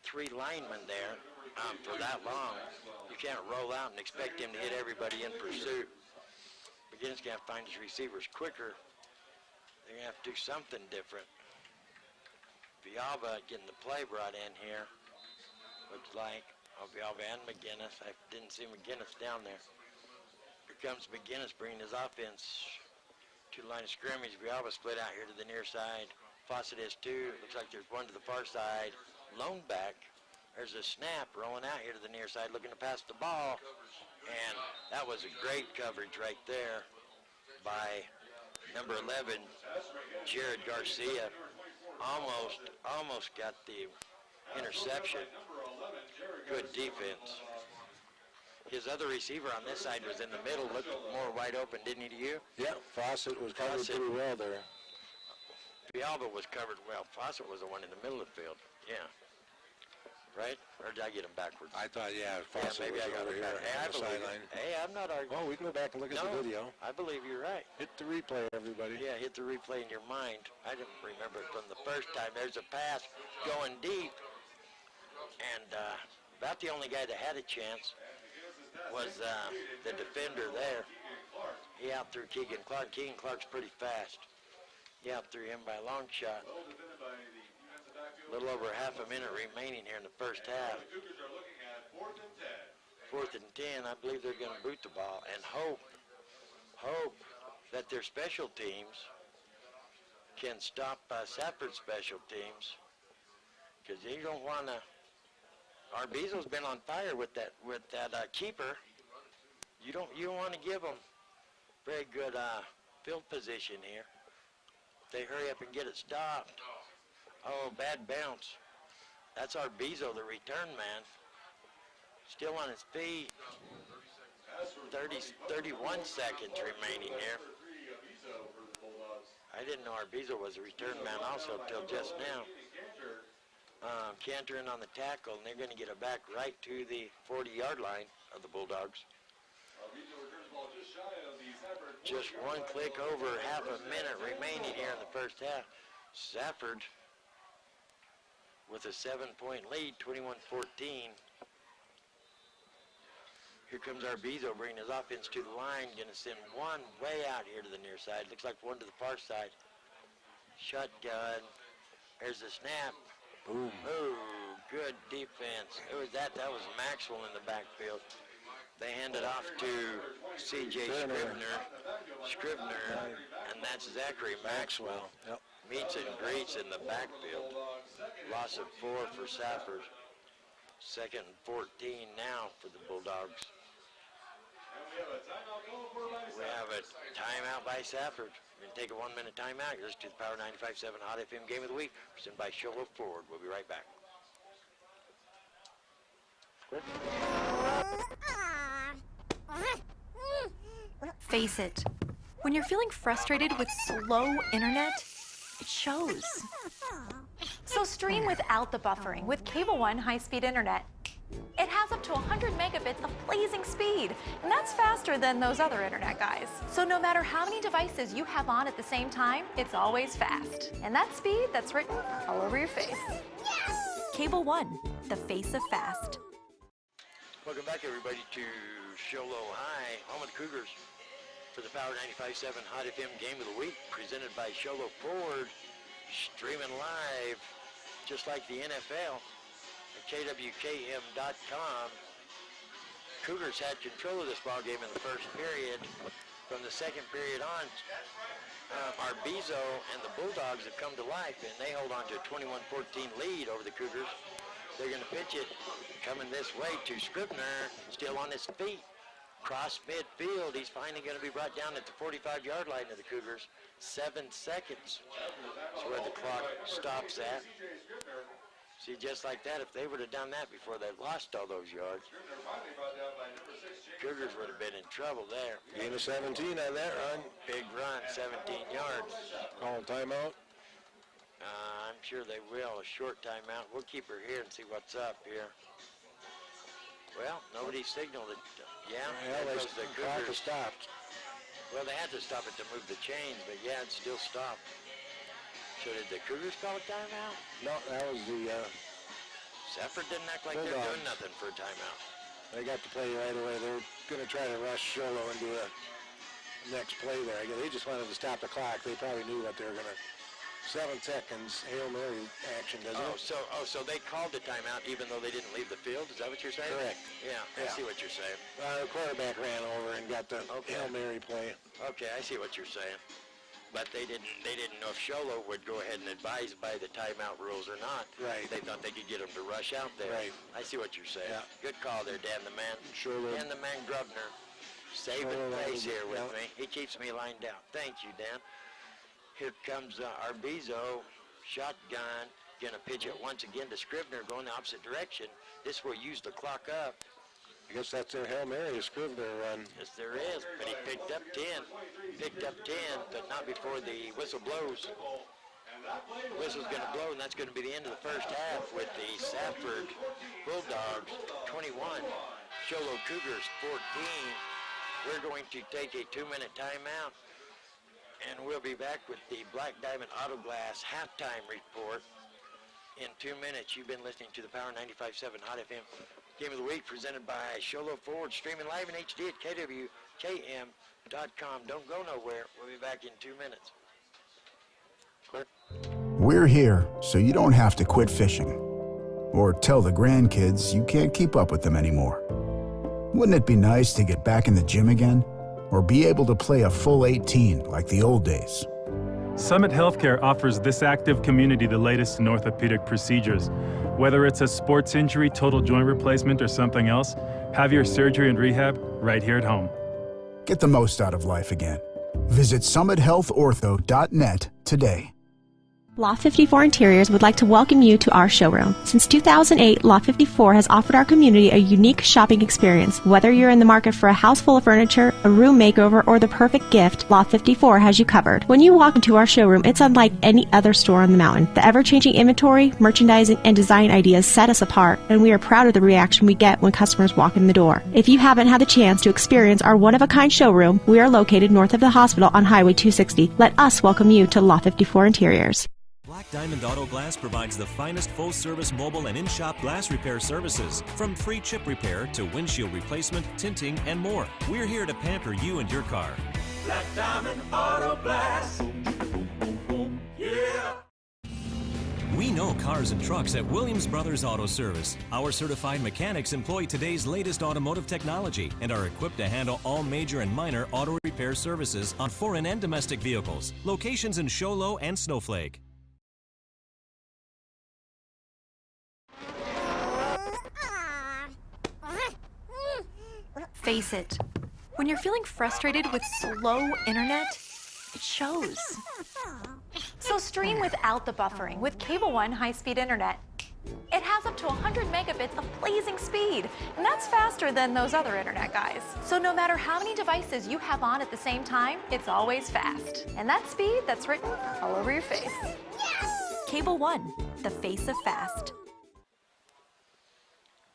3 linemen there for that long. You can't roll out and expect him to hit everybody in pursuit. McGinnis going to have to find his receivers quicker. They're going to have to do something different. Villalba getting the play brought in here. Looks like Villalba and McGinnis. I didn't see McGinnis down there. Here comes McGinnis bringing his offense to the line of scrimmage. Villalba split out here to the near side. Fawcett is 2. Looks like there's 1 to the far side. Lone back. There's a snap rolling out here to the near side, looking to pass the ball. And that was a great coverage right there by number 11, Jared Garcia. Almost got the interception. Good defense. His other receiver on this side was in the middle, looked more wide open, didn't he to you? Yeah, Fawcett was covered pretty well there. Villalba was covered well. Fawcett was the one in the middle of the field. Yeah. Right? Or did I get him backwards? I thought, Fawcett was over here on the sideline. Hey, I'm not arguing. Oh, we can go back and look at the video. I believe you're right. Hit the replay, everybody. Yeah, hit the replay in your mind. I didn't remember it from the first time. There's a pass going deep. And about the only guy that had a chance was the defender there. He out threw Keegan Clark. Keegan Clark's pretty fast. He out threw him by a long shot. A little over half a minute remaining here in the first half. 4th and 10. I believe they're going to boot the ball and hope that their special teams can stop Safford special teams, because you don't want to. Arbizo's been on fire with that keeper. You don't want to give them very good field position here. They hurry up and get it stopped. Oh, bad bounce. That's Arbizo, the return man. Still on his feet. 31 seconds remaining here. I didn't know Arbizo was a return man also until just now. Cantor in on the tackle, and they're going to get it back right to the 40-yard line of the Bulldogs. Just one click over, half a minute remaining here in the first half. Safford with a 7-point lead, 21-14. Here comes Arbizo bringing his offense to the line, going to send one way out here to the near side. Looks like one to the far side. Shotgun. There's the snap. Boom. Oh, good defense. That was Maxwell in the backfield. They hand it off to C.J. Scribner, and that's Zachary Maxwell. Yep. Meets and greets in the backfield. Loss of 4 for Safford. 2nd and 14 now for the Bulldogs. We have a timeout by Safford. We're going to take a 1-minute timeout. You're listening to the Power 95.7 Hot FM Game of the Week, presented by Sholo Ford. We'll be right back. Face it, when you're feeling frustrated with slow internet, it shows. So stream without the buffering with Cable One high-speed internet. It has up to 100 megabits of blazing speed, and that's faster than those other internet guys. So no matter how many devices you have on at the same time, it's always fast. And that speed, that's written all over your face. Cable One, the face of fast. Welcome back, everybody, to Sholo High, home of the Cougars, for the Power 95.7 Hot FM Game of the Week, presented by Sholo Ford, streaming live, just like the NFL. KWKM.com. Cougars had control of this ball game in the first period. From the second period on, Arbizo and the Bulldogs have come to life, and they hold on to a 21-14 lead over the Cougars. They're going to pitch it coming this way to Scribner, still on his feet. Cross midfield. He's finally going to be brought down at the 45-yard line of the Cougars. 7 seconds is where the clock stops at. See, just like that, if they would have done that before they lost all those yards, Cougars would have been in trouble there. Gain of 17 on that run. Big run, 17 yards. Call timeout. I'm sure they will. A short timeout. We'll keep her here and see what's up here. Well, nobody signaled it. Yeah, the the clock Cougars was stopped. Well, they had to stop it to move the chains, but yeah, it still stopped. So did the Cougars call a timeout? No, that was the Safford didn't act like Bulldogs. they're doing nothing for a timeout. They got the play right away. They're going to try to rush Sholo into the next play there. I guess they just wanted to stop the clock. They probably knew what they were going to. 7 seconds, Hail Mary action, doesn't it? So they called the timeout even though they didn't leave the field? Is that what you're saying? Correct. Yeah, I see what you're saying. The quarterback ran over and got the Hail Mary play. Okay, I see what you're saying. But they didn't know if Sholo would go ahead and advise by the timeout rules or not. Right. They thought they could get them to rush out there. Right. I see what you're saying. Yeah. Good call there, Dan the Man. Sure. Dan the Man Grubner saving face here with me. He keeps me lined out. Thank you, Dan. Here comes Arbizo, shotgun, gonna pitch it once again to Scribner, going the opposite direction. This will use the clock up. I guess that's their Hail Mary, Scribner run. Yes, there is, but he picked up 10. Picked up 10, but not before the whistle blows. The whistle's gonna blow, and that's gonna be the end of the first half with the Safford Bulldogs 21, Sholo Cougars 14. We're going to take a 2-minute timeout, and we'll be back with the Black Diamond Auto Glass halftime report in 2 minutes. You've been listening to the Power 95.7 Hot FM Game of the Week, presented by Sholo Ford, streaming live in HD at KWKM.com. Don't go nowhere. We'll be back in 2 minutes. We're here so you don't have to quit fishing or tell the grandkids you can't keep up with them anymore. Wouldn't it be nice to get back in the gym again or be able to play a full 18 like the old days? Summit Healthcare offers this active community the latest in orthopedic procedures. Whether it's a sports injury, total joint replacement, or something else, have your surgery and rehab right here at home. Get the most out of life again. Visit summithealthortho.net today. Lot 54 Interiors would like to welcome you to our showroom. Since 2008, Lot 54 has offered our community a unique shopping experience. Whether you're in the market for a house full of furniture, a room makeover, or the perfect gift, Lot 54 has you covered. When you walk into our showroom, it's unlike any other store on the mountain. The ever-changing inventory, merchandising, and design ideas set us apart, and we are proud of the reaction we get when customers walk in the door. If you haven't had the chance to experience our one-of-a-kind showroom, we are located north of the hospital on Highway 260. Let us welcome you to Lot 54 Interiors. Black Diamond Auto Glass provides the finest full-service mobile and in-shop glass repair services, from free chip repair to windshield replacement, tinting, and more. We're here to pamper you and your car. Black Diamond Auto Glass. Yeah. We know cars and trucks at Williams Brothers Auto Service. Our certified mechanics employ today's latest automotive technology and are equipped to handle all major and minor auto repair services on foreign and domestic vehicles. Locations in Show Low and Snowflake. Face it, when you're feeling frustrated with slow internet, it shows. So stream without the buffering with Cable One high-speed internet. It has up to 100 megabits of blazing speed, and that's faster than those other internet guys. So no matter how many devices you have on at the same time, it's always fast. And that speed, that's written all over your face. Yes! Cable One, the face of fast.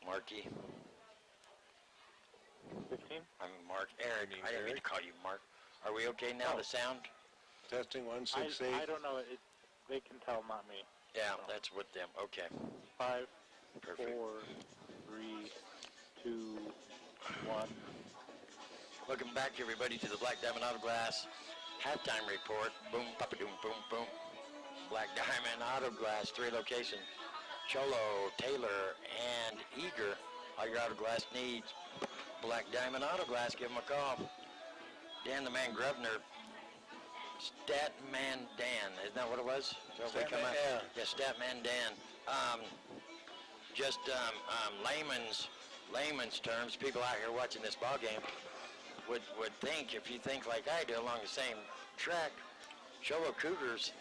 Marky. 15? I'm Mark. Eric. I didn't mean to call you Mark. Are we okay now, the sound? Testing 1, 6, 8. I don't know. They can tell, not me. Yeah, that's with them. Okay. 5, Perfect. 4, 3, 2, 1. Welcome back, everybody, to the Black Diamond Auto Glass halftime report. Boom, papa, doom, boom, boom. Black Diamond Auto Glass, 3 locations. Cholo, Taylor, and Eager. All your auto glass needs. Black Diamond Auto Glass, give them a call. Dan the Man Grubner, Statman Dan, isn't that what it was? Statman, yeah, Statman Dan. Layman's terms, people out here watching this ball game would think, if you think like I do along the same track, Showa Cougars,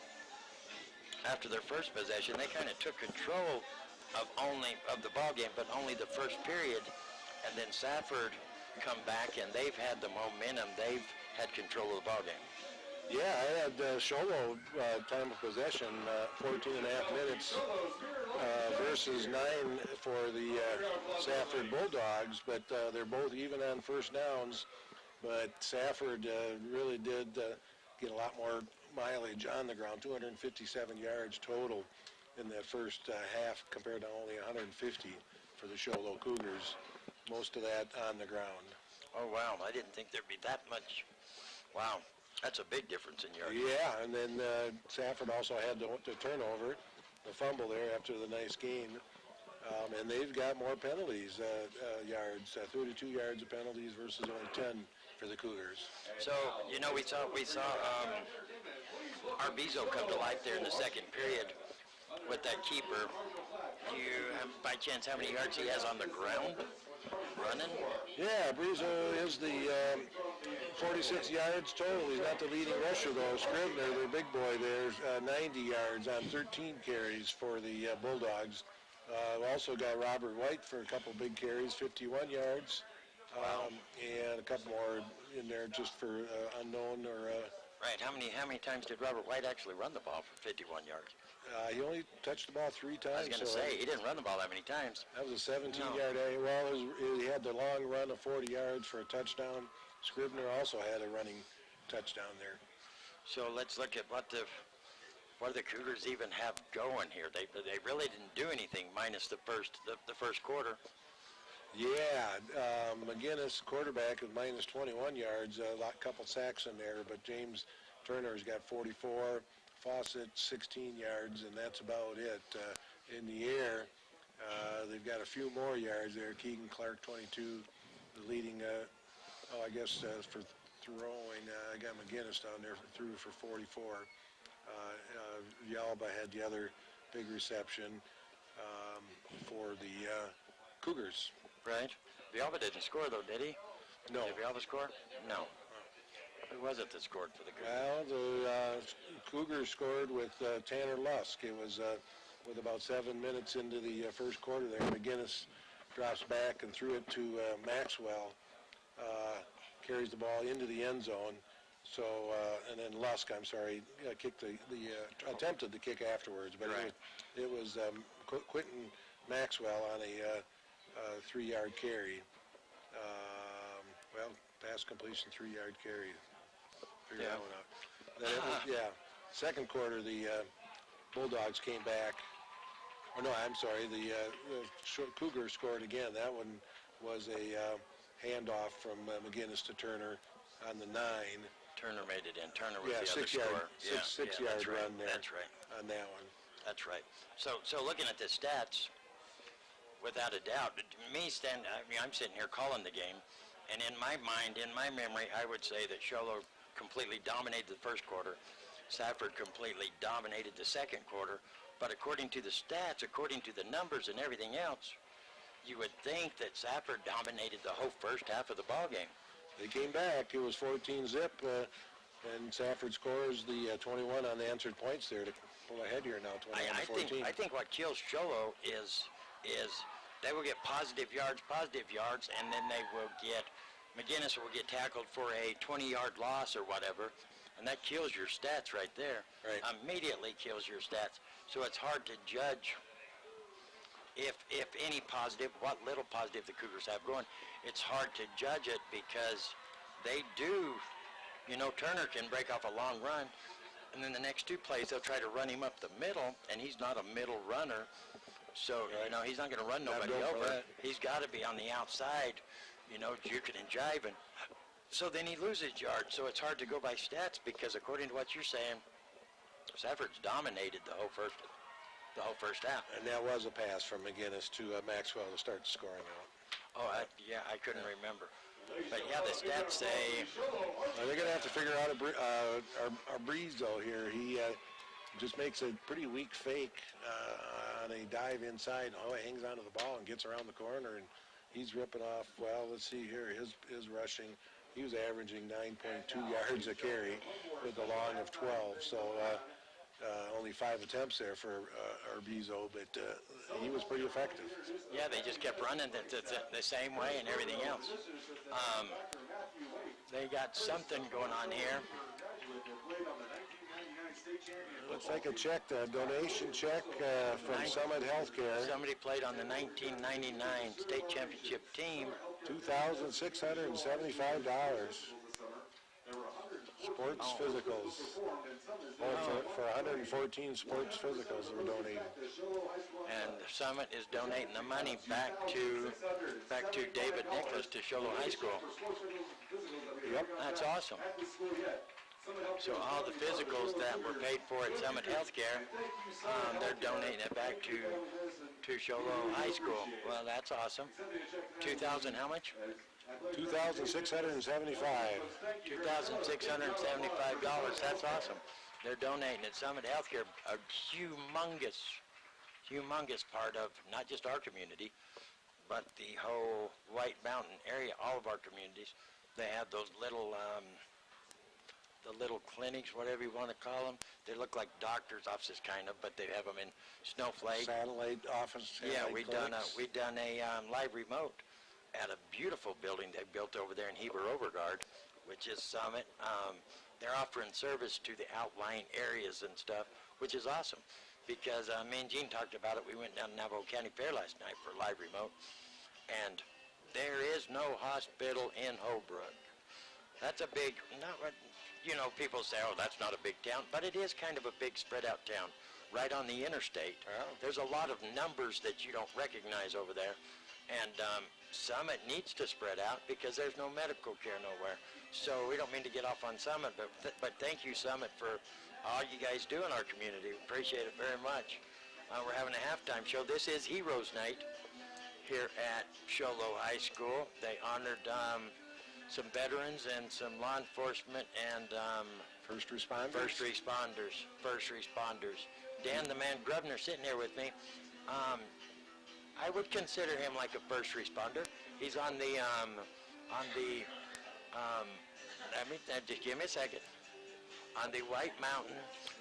after their first possession, they kind of took control of the ball game, but only the first period. And then Safford come back, and they've had the momentum. They've had control of the ball game. Yeah, I had Sholo time of possession, 14 and a half minutes versus 9 for the Safford Bulldogs, but they're both even on first downs. But Safford really did get a lot more mileage on the ground, 257 yards total in that first half compared to only 150 for the Sholo Cougars. Most of that on the ground. Oh, wow. I didn't think there'd be that much. Wow. That's a big difference in yards. Yeah, and then Safford also had the turnover, the fumble there after the nice gain. And they've got more penalties, yards, 32 yards of penalties versus only 10 for the Cougars. So, you know, we saw Arbizo come to life there in the second period with that keeper. Do you have, by chance, how many yards he has on the ground running? Yeah, Brizo is the 46 yards total. He's not the leading rusher, though. Scribner, their big boy there, 90 yards on 13 carries for the Bulldogs. Also got Robert White for a couple big carries, 51 yards. And a couple more in there just for unknown or... Right. How many times did Robert White actually run the ball for 51 yards? He only touched the ball 3 times. I was going to say, he didn't run the ball that many times. That was a 17-yard area. Well, he had the long run of 40 yards for a touchdown. Scribner also had a running touchdown there. So let's look at what the Cougars even have going here. They really didn't do anything minus the first quarter. Yeah, McGinnis, quarterback, with minus 21 yards, a couple sacks in there, but James Turner's got 44, Fawcett 16 yards, and that's about it. In the air, they've got a few more yards there. Keegan Clark, 22, the leading, for throwing. I got McGinnis down there threw for 44. Yalba had the other big reception. for the Cougars. Right. Villalba didn't score, though, did he? No. Did Villalba score? No. Who was it that scored for the Cougars? Well, the Cougars scored with Tanner Lusk. It was with about 7 minutes into the first quarter there. McGinnis drops back and threw it to Maxwell. Carries the ball into the end zone. So, and then Lusk, kicked attempted the kick afterwards, but Right. it was Quentin Maxwell on a 3-yard carry. Pass completion, 3-yard carry. Figure that one out. Then it was, second quarter, the Bulldogs came back. Oh, no, I'm sorry, the Cougars scored again. That one was a handoff from McGinnis to Turner on the 9. Turner made it in. Turner was the other 6-yard, scorer. six-yard that's right. run there. That's right. On that one. That's right. So looking at the stats, without a doubt, I'm sitting here calling the game, and in my mind, in my memory, I would say that Sholo completely dominated the first quarter. Safford completely dominated the second quarter. But according to the stats, according to the numbers and everything else, you would think that Safford dominated the whole first half of the ball game. They came back. It was 14-zip, and Safford scores the 21 unanswered points there to pull ahead here now, 21-14. I think what kills Sholo is they will get positive yards, and then they will get, McGinnis will get tackled for a 20-yard loss or whatever, and that kills your stats right there. Right. Immediately kills your stats. So it's hard to judge if any positive, what little positive the Cougars have going. It's hard to judge it because they do, Turner can break off a long run, and then the next 2 plays they'll try to run him up the middle, and he's not a middle runner. So, he's not going to run nobody over. He's got to be on the outside, juking and jiving. So then he loses yards. So it's hard to go by stats because according to what you're saying, Safford's dominated the whole first half. And that was a pass from McGinnis to Maxwell to start scoring out. Oh, I couldn't remember. But yeah, the stats say... They're going to have to figure out our Brizo here. He just makes a pretty weak fake on a dive inside. He hangs onto the ball and gets around the corner, and he's ripping off, let's see here, his rushing. He was averaging 9.2 yards a carry with a long of 12. So only 5 attempts there for Arbizo, but he was pretty effective. Yeah, they just kept running the same way and everything else. They got something going on here. Looks like a check, a donation check from Summit Healthcare. Somebody played on the 1999 state championship team. $2,675. Sports physicals. For 114 sports physicals were donated. And Summit is donating the money back to David Nicholas to Sholo High School. Yep. That's awesome. So all the physicals that were paid for at Summit Healthcare, they're donating it back to Sholo High School. Well, that's awesome. 2,000, how much? $2,675. $2,675. That's awesome. They're donating at Summit Healthcare, a humongous part of not just our community, but the whole White Mountain area, all of our communities. They have those little, the little clinics, whatever you want to call them. They look like doctor's offices, kind of, but they have them in Snowflake. Satellite office. Yeah, we've done a live remote at a beautiful building they built over there in Heber Overguard, which is Summit. They're offering service to the outlying areas and stuff, which is awesome. Because me and Gene talked about it. We went down to Navajo County Fair last night for a live remote, and there is no hospital in Holbrook. That's a big, people say, oh, that's not a big town, but it is kind of a big spread out town, right on the interstate. There's a lot of numbers that you don't recognize over there, and Summit needs to spread out because there's no medical care nowhere. So we don't mean to get off on Summit, but thank you, Summit, for all you guys do in our community. We appreciate it very much. We're having a halftime show. This is Heroes Night here at Sholo High School. They honored some veterans and some law enforcement and First responders. First responders. Dan, the man Grubner, sitting here with me. I would consider him like a first responder. He's on the, just give me a second. On the White Mountain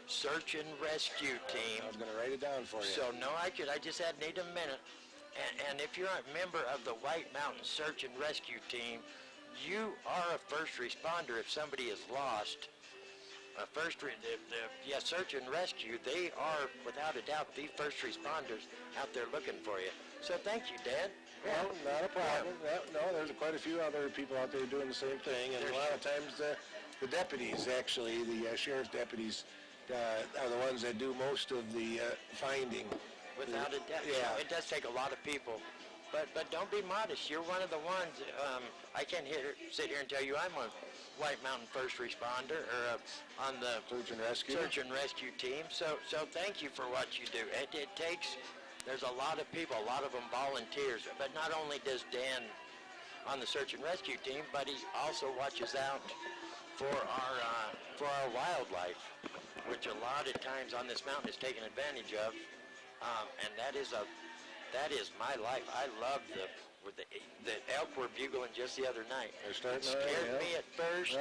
Search and Rescue Team. I was going to write it down for you. So no, I just need a minute. And if you're a member of the White Mountain Search and Rescue Team, you are a first responder if somebody is lost. Search and rescue, they are, without a doubt, the first responders out there looking for you. So thank you, Dad. Well, not a problem. No, there's quite a few other people out there doing the same thing, and a lot of times the deputies, actually, the sheriff's deputies, are the ones that do most of the finding. Without a doubt. Yeah. It does take a lot of people. But don't be modest. You're one of the ones. I can't sit here and tell you I'm a White Mountain first responder or on the Search and Rescue team. So thank you for what you do. It takes. There's a lot of people, a lot of them volunteers. But not only does Dan on the Search and Rescue team, but he also watches out for our wildlife, which a lot of times on this mountain is taken advantage of, and that is my life. I love the elk were bugling just the other night. It scared me at first.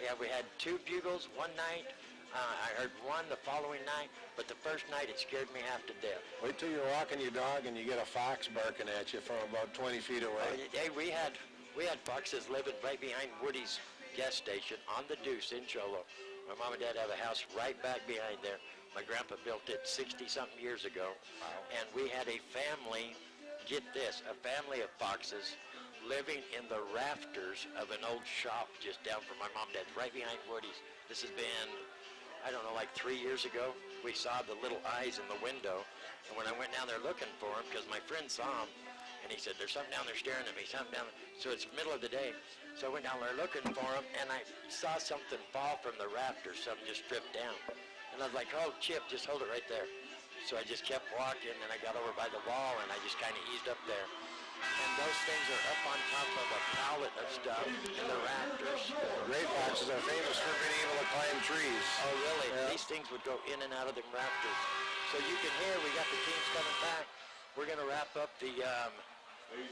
Yeah, we had 2 bugles one night. I heard one the following night, but the first night it scared me half to death. Wait till you're walking your dog and you get a fox barking at you from about 20 feet away. Hey, we had foxes living right behind Woody's gas station on the Deuce in Cholo. My mom and dad have a house right back behind there. My grandpa built it 60-something years ago. Wow. And we had a family, get this, a family of foxes living in the rafters of an old shop just down from my mom and dad's, right behind Woody's. This has been, I don't know, like 3 years ago. We saw the little eyes in the window. And when I went down there looking for them, because my friend saw them, and he said, there's something down there staring at me, something down there. So it's the middle of the day. So I went down there looking for them, and I saw something fall from the rafters, something just stripped down. And I was like, oh, Chip, just hold it right there. So I just kept walking, and I got over by the wall, and I just kind of eased up there. And those things are up on top of a pallet of stuff in the rafters. Gray foxes are famous for being able to climb trees. Oh, really? Yeah. These things would go in and out of the rafters. So you can hear we got the teams coming back. We're going to wrap up the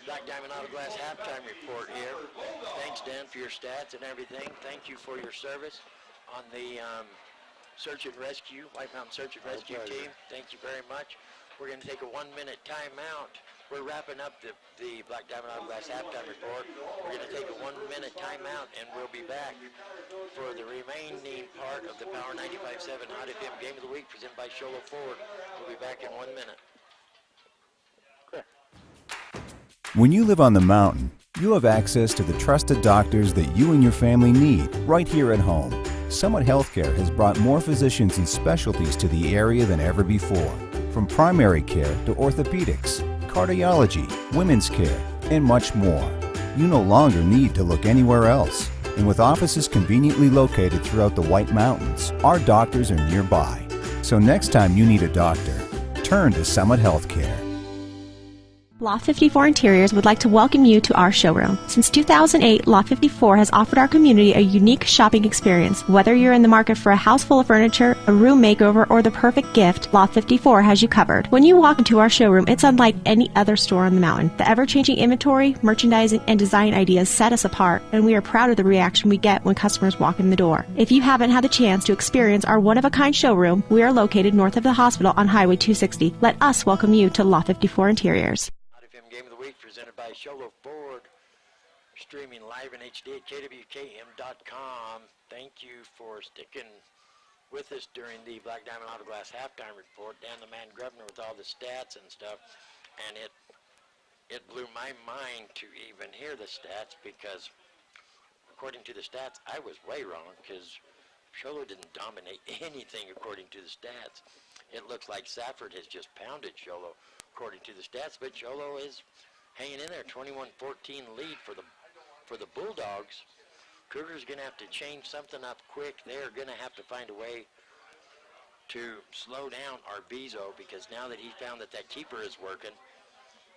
Black Diamond Auto Glass halftime report here. Thanks, Dan, for your stats and everything. Thank you for your service on the Search and Rescue, White Mountain Search and Rescue team. Thank you very much. We're going to take a 1-minute timeout. We're wrapping up the Black Diamond Auto Glass halftime report. We're going to take a 1-minute timeout, and we'll be back for the remaining part of the Power 95.7 Hot FM Game of the Week presented by Sholo Ford. We'll be back in 1 minute. When you live on the mountain, you have access to the trusted doctors that you and your family need right here at home. Summit Healthcare has brought more physicians and specialties to the area than ever before. From primary care to orthopedics, cardiology, women's care, and much more. You no longer need to look anywhere else. And with offices conveniently located throughout the White Mountains, our doctors are nearby. So next time you need a doctor, turn to Summit Healthcare. Loft 54 Interiors would like to welcome you to our showroom. Since 2008, Loft 54 has offered our community a unique shopping experience. Whether you're in the market for a house full of furniture, a room makeover, or the perfect gift, Loft 54 has you covered. When you walk into our showroom, it's unlike any other store on the mountain. The ever-changing inventory, merchandising, and design ideas set us apart, and we are proud of the reaction we get when customers walk in the door. If you haven't had the chance to experience our one-of-a-kind showroom, we are located north of the hospital on Highway 260. Let us welcome you to Loft 54 Interiors. Game of the Week presented by Sholo Ford, streaming live in HD at kwkm.com. Thank you for sticking with us during the Black Diamond Auto Glass halftime report. Dan the Man Grubner with all the stats and stuff, and it blew my mind to even hear the stats, because according to the stats I was way wrong, because Sholo didn't dominate anything according to the stats. It looks like Safford has just pounded Sholo according to the stats, but Cholo is hanging in there, 21-14 lead for the Bulldogs. Cougars going to have to change something up quick. They're going to have to find a way to slow down Arvizo, because now that he found that keeper is working,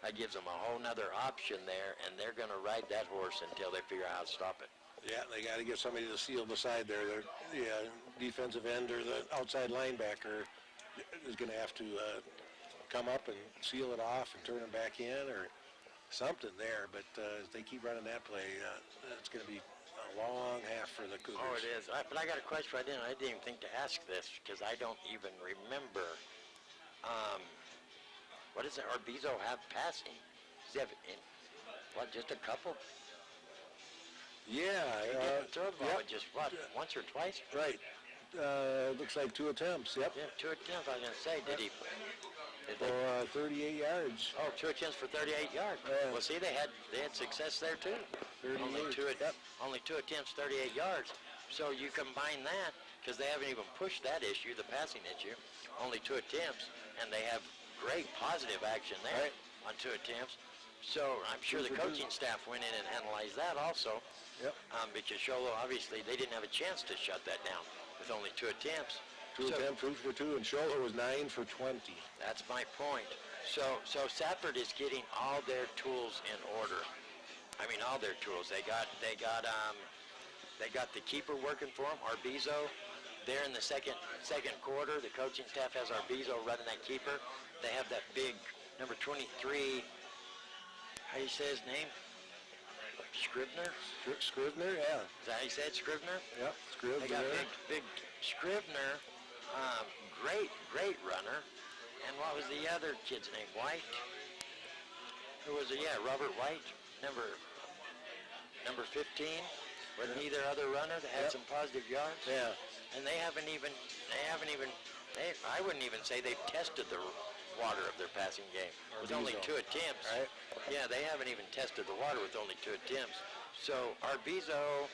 that gives them a whole nother option there, and they're going to ride that horse until they figure out how to stop it. Yeah, they got to get somebody to seal beside there. Their defensive end or the outside linebacker is going to have to come up and seal it off and turn them back in or something there. But if they keep running that play, it's going to be a long half for the Cougars. Oh, it is. But I got a question right in. I didn't even think to ask this because I don't even remember. What does Arbizo have passing? Does he have just a couple? Yeah. He didn't throw the ball, just once or twice? Right. Looks like 2 attempts. Yep. Yeah, 2 attempts. I was going to say, did he? For 38 yards. Oh, 2 attempts for 38 yards. Yeah. Well, see, they had success there too. 38. Only two attempts, 38 yards. So you combine that because they haven't even pushed that issue, the passing issue. Only 2 attempts, and they have great positive action there on 2 attempts. So I'm sure the coaching staff went in and analyzed that also. Yep. Because Sholo, obviously, they didn't have a chance to shut that down with only 2 attempts. 2 attempts, 2 for 2, and Scholler was 9 for 20. That's my point. So Safford is getting all their tools in order. I mean, all their tools. They got the keeper working for them, Arbizo. There in the second quarter, the coaching staff has Arbizo running that keeper. They have that big number 23. How do you say his name? Scrivener? Scrivener, yeah. Is that how you said, Scrivener? Yep, Scrivener. They got big Scrivener, great runner. And what was the other kid's name? White? Who was it? Yeah, Robert White, number 15. Wasn't he their other runner that had some positive yards? Yeah. And I wouldn't even say they've tested the water of their passing game with only 2 attempts. Right. Yeah, they haven't even tested the water with only 2 attempts. So Arbizo,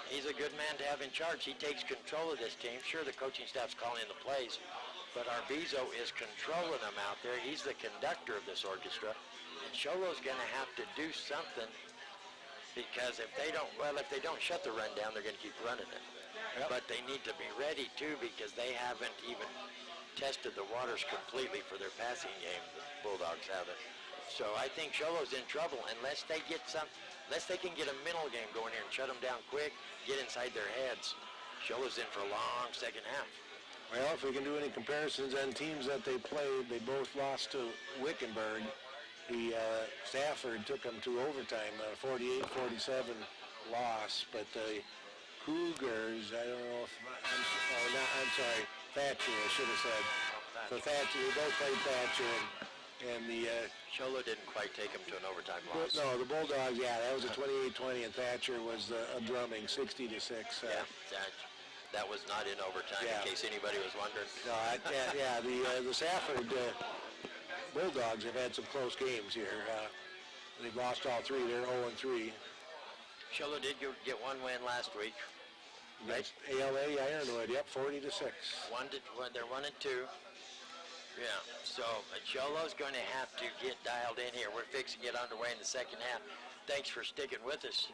he's a good man to have in charge. He takes control of this team. Sure, the coaching staff's calling in the plays, but Arbizo is controlling them out there. He's the conductor of this orchestra. And Sholo's going to have to do something because if they don't shut the run down, they're going to keep running it. Yep. But they need to be ready, too, because they haven't even tested the waters completely for their passing game. The Bulldogs haven't. So I think Sholo's in trouble unless they can get a mental game going here and shut them down quick, get inside their heads. Sholo's in for a long second half. Well, if we can do any comparisons on teams that they played, they both lost to Wickenburg. The Safford took them to overtime, 48-47 loss, but the Cougars, I don't know if, I'm sorry, Thatcher, I should have said. So Thatcher, they both played Thatcher, and the... Sholo didn't quite take them to an overtime loss. No, the Bulldogs, yeah, that was a 28-20, and Thatcher was a drumming, 60-6. Yeah, that was not in overtime, in case anybody was wondering. No, the Safford Bulldogs have had some close games here. They've lost all 3. They're 0-3. Sholo did get one win last week. Right? ALA Ironwood, yep, 40-6. They're 1-2. Yeah, so Sholo's going to have to get dialed in here. We're fixing to get underway in the second half. Thanks for sticking with us.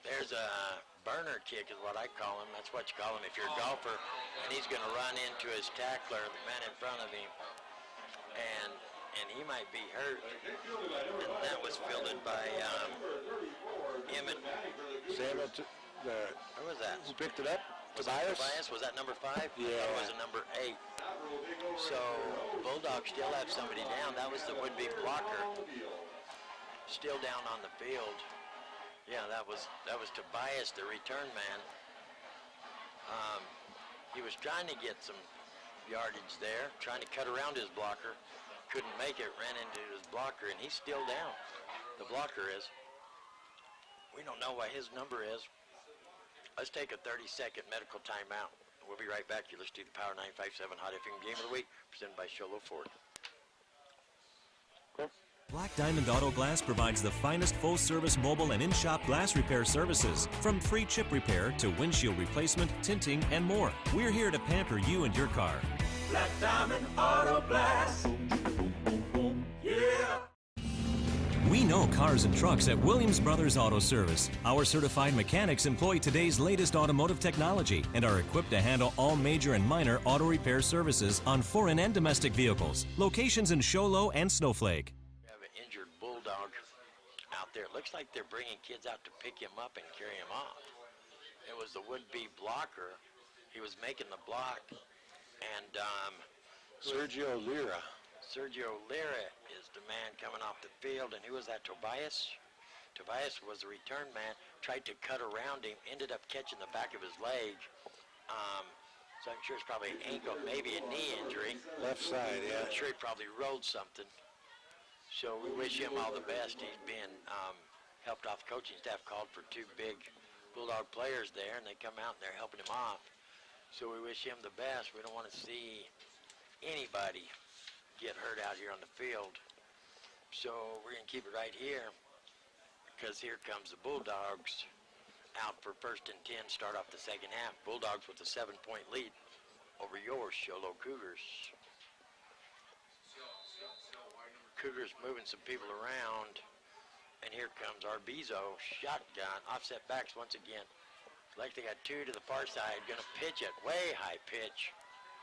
There's a burner kick is what I call him. That's what you call him if you're a golfer. And he's going to run into his tackler, the man in front of him. And he might be hurt. And that was fielded by Emmett. Samuel, who was that? Who picked it up? Tobias? Was that number 5? Yeah. That was a number 8. So the Bulldogs still have somebody down. That was the would-be blocker. Still down on the field. Yeah, that was Tobias, the return man. He was trying to get some yardage there, trying to cut around his blocker. Couldn't make it, ran into his blocker, and he's still down. The blocker is. We don't know what his number is. Let's take a 30-second medical timeout. We'll be right back. You're listening to Power 95.7 Hot FM Game of the Week, presented by Sholo Ford. Black Diamond Auto Glass provides the finest full-service mobile and in-shop glass repair services. From free chip repair to windshield replacement, tinting, and more. We're here to pamper you and your car. Black Diamond Auto Glass. Yeah. We know cars and trucks at Williams Brothers Auto Service. Our certified mechanics employ today's latest automotive technology and are equipped to handle all major and minor auto repair services on foreign and domestic vehicles. Locations in Sholo and Snowflake. We have an injured Bulldog out there. It looks like they're bringing kids out to pick him up and carry him off. It was the would-be blocker. He was making the block, and Sergio Lira. Sergio Lira is the man coming off the field, and who was that, Tobias? Tobias was the return man, tried to cut around him, ended up catching the back of his leg. So I'm sure it's probably an ankle, maybe a knee injury. Left side, yeah. I'm sure he probably rolled something. So we wish him all the best. He's being helped off the coaching staff, called for 2 big Bulldog players there, and they come out and they're helping him off. So we wish him the best. We don't want to see anybody get hurt out here on the field. So we're going to keep it right here, because here comes the Bulldogs out for 1st and 10, start off the second half. Bulldogs with a 7-point lead over your Sholo Cougars. Cougars moving some people around, and here comes Arbizo, shotgun, offset backs once again. Like they got 2 to the far side, gonna pitch it, way high pitch.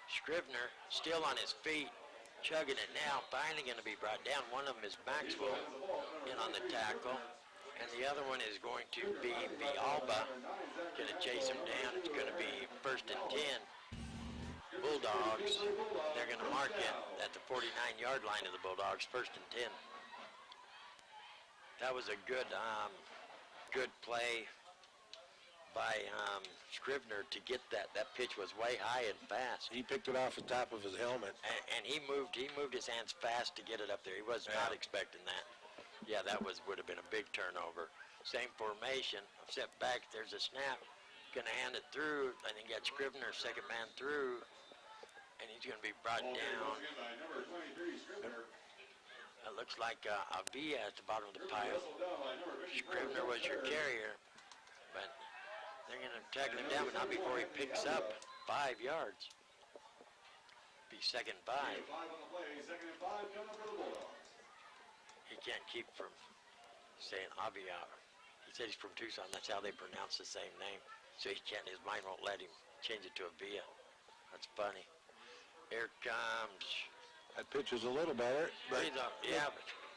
Scrivener still on his feet, chugging it now, finally gonna be brought down. One of them is Maxwell in on the tackle, and the other one is going to be Alba, gonna chase him down. It's gonna be 1st and 10. Bulldogs, they're gonna mark it at the 49-yard line of the Bulldogs, 1st and 10. That was a good play by Scrivener to get that. That pitch was way high and fast. He picked it off the top of his helmet. And he moved his hands fast to get it up there. He was not expecting that. Yeah, that would have been a big turnover. Same formation, step back, there's a snap. Gonna hand it through. I think got Scrivener, second man through, and he's gonna be brought down. It looks like Avia at the bottom of the pile. Scrivener was your carrier, but they're gonna tackle him down, but not before he picks up 5 yards. Be 2nd and 5. He can't keep from saying Avia. He said he's from Tucson. That's how they pronounce the same name. So he can't, his mind won't let him change it to Avia. That's funny. Here comes. That pitch was a little better, but yeah,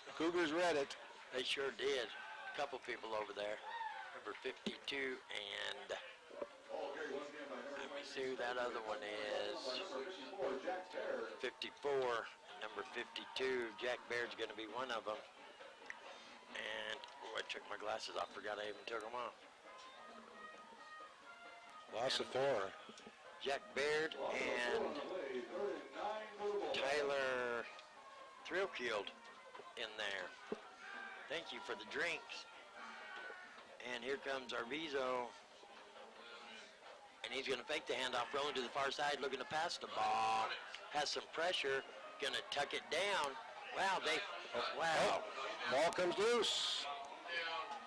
the Cougars read it. They sure did. A couple people over there. Number 52 and let me see who that other one is. 54, number 52. Jack Baird's going to be one of them. And I took my glasses off. Forgot I even took them off. Loss of 4. Jack Baird and Tyler Thrillkield in there. Thank you for the drinks. And here comes Arvizo. And he's going to fake the handoff, rolling to the far side, looking to pass the ball. Has some pressure, going to tuck it down. Wow, wow. Ball comes loose.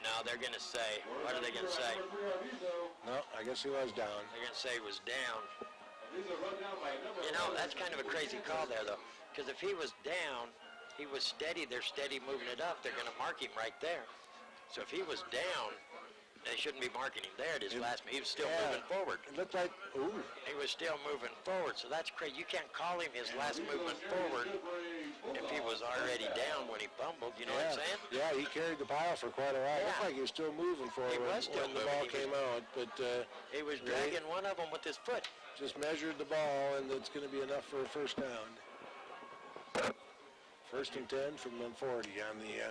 No, they're going to say, what are they going to say? No, I guess he was down. They're going to say he was down. You know, that's kind of a crazy call there, though, because if he was down, he was steady. They're steady moving it up. They're going to mark him right there. So if he was down, they shouldn't be marking him there at his last. He was still moving forward. It looked like, ooh. He was still moving forward, so that's crazy. You can't call him his last movement forward if he was already down when he bumbled. You know what I'm saying? Yeah, he carried the pile for quite a while. It looked like he was still moving forward when the ball came out. But he was dragging one of them with his foot. Just measured the ball, and it's going to be enough for a first down. 1st and 10 from 40 on the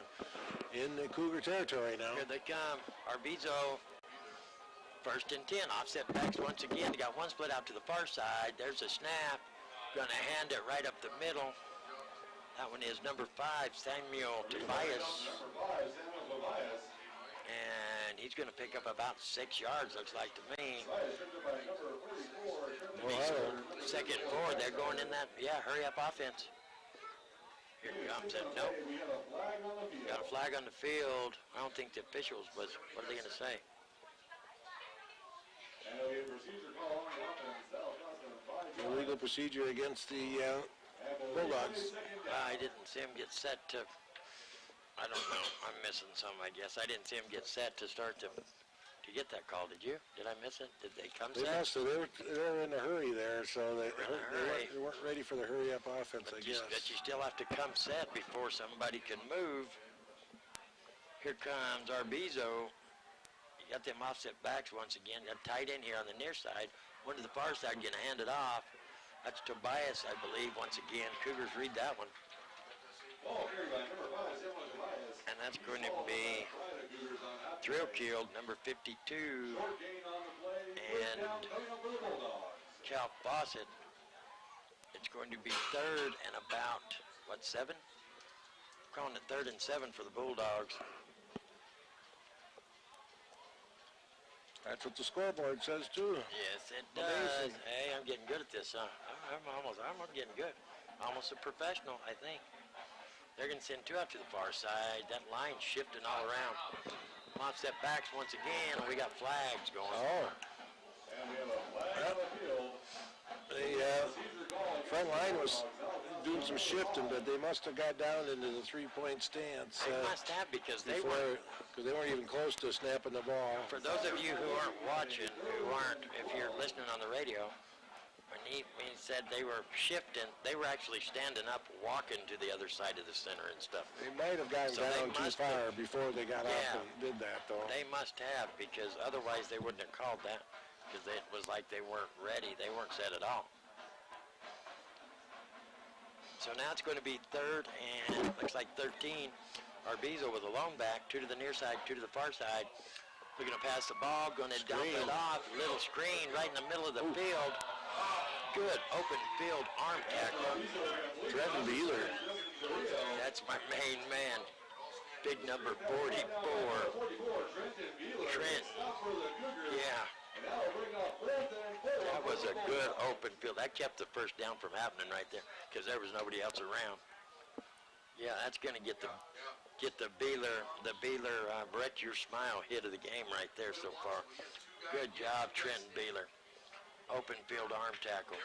in the Cougar territory now. Here they come. Arbizo, 1st and 10. Offset backs once again. They got one split out to the far side. There's a snap. Gonna hand it right up the middle. That one is number 5, Samuel Tobias. And he's gonna pick up about 6 yards, looks like to me. Second and 4. They're going in that, hurry up offense. Here comes it. Nope. Got a flag on the field. I don't think the officials was. What are they going to say? Illegal procedure against the Bulldogs. I didn't see him get set to. I don't know. I'm missing some, I guess. I didn't see him get set to start to get that call. Did you? Did I miss it? Did they come set? Yeah, so they were in a hurry there, so they weren't ready for the hurry-up offense, I guess. But you still have to come set before somebody can move. Here comes Arbizo. You got them offset backs once again. Got tight in here on the near side. One to the far side, going to hand it off. That's Tobias, I believe, once again. Cougars read that one. And that's going to be Thrill Killed, number 52. And Cal Fawcett. It's going to be third and about, what, 7? Calling it 3rd and 7 for the Bulldogs. That's what the scoreboard says, too. Yes, it does. Hey, I'm getting good at this, huh? I'm getting good. Almost a professional, I think. They're going to send 2 out to the far side. That line's shifting all around. Offset backs once again, and we got flags going. Oh. The front line was doing some shifting, but they must have got down into the three-point stance. They must have, because they weren't even close to snapping the ball. For those of you who aren't watching, if you're listening on the radio, when he said they were shifting, they were actually standing up, walking to the other side of the center and stuff. They might have gotten down too far before they got up and did that, though. They must have, because otherwise they wouldn't have called that, because it was like they weren't ready. They weren't set at all. So now it's going to be 3rd and looks like 13. Arbizo with a long back, 2 to the near side, 2 to the far side. Looking to pass the ball, going to dump it off. Little screen right in the middle of the field. Good open field arm tackle. Trevin Beeler. That's my main man. Big number 44. Trent. Yeah. That was a good open field. That kept the first down from happening right there, because there was nobody else around. Yeah, that's going to get the Beeler Brett Your Smile hit of the game right there so far. Good job, Trent Beeler. Open field arm tackle.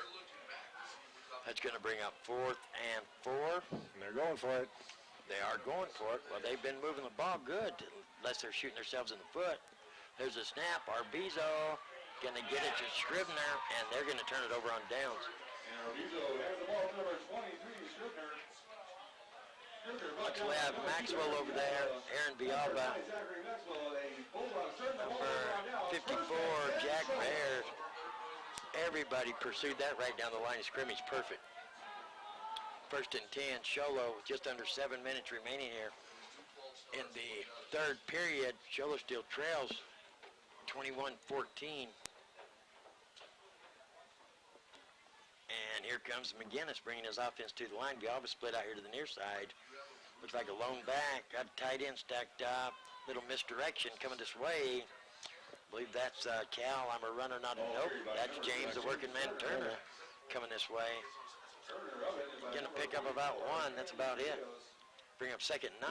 That's going to bring up 4th and 4. And they're going for it. They are going for it. Well, they've been moving the ball good, unless they're shooting themselves in the foot. There's a snap. Arbizo going to get it to Scribner, and they're going to turn it over on downs. And Arbizo has the ball, number 23, Scribner. Looks we have Maxwell over there, Aaron Bialba, number 54, Jack Baird. Everybody pursued that right down the line of scrimmage, perfect. 1st and 10, Sholo with just under 7 minutes remaining here. In the 3rd period, Sholo still trails 21-14. And here comes McGinnis bringing his offense to the line. Galva split out here to the near side. Looks like a lone back. Got a tight end stacked up. Little misdirection coming this way. I believe that's Cal. I'm a runner, not a nope. That's James, the working man Turner, coming this way. Going to pick up about 1. That's about it. Bring up 2nd and 9.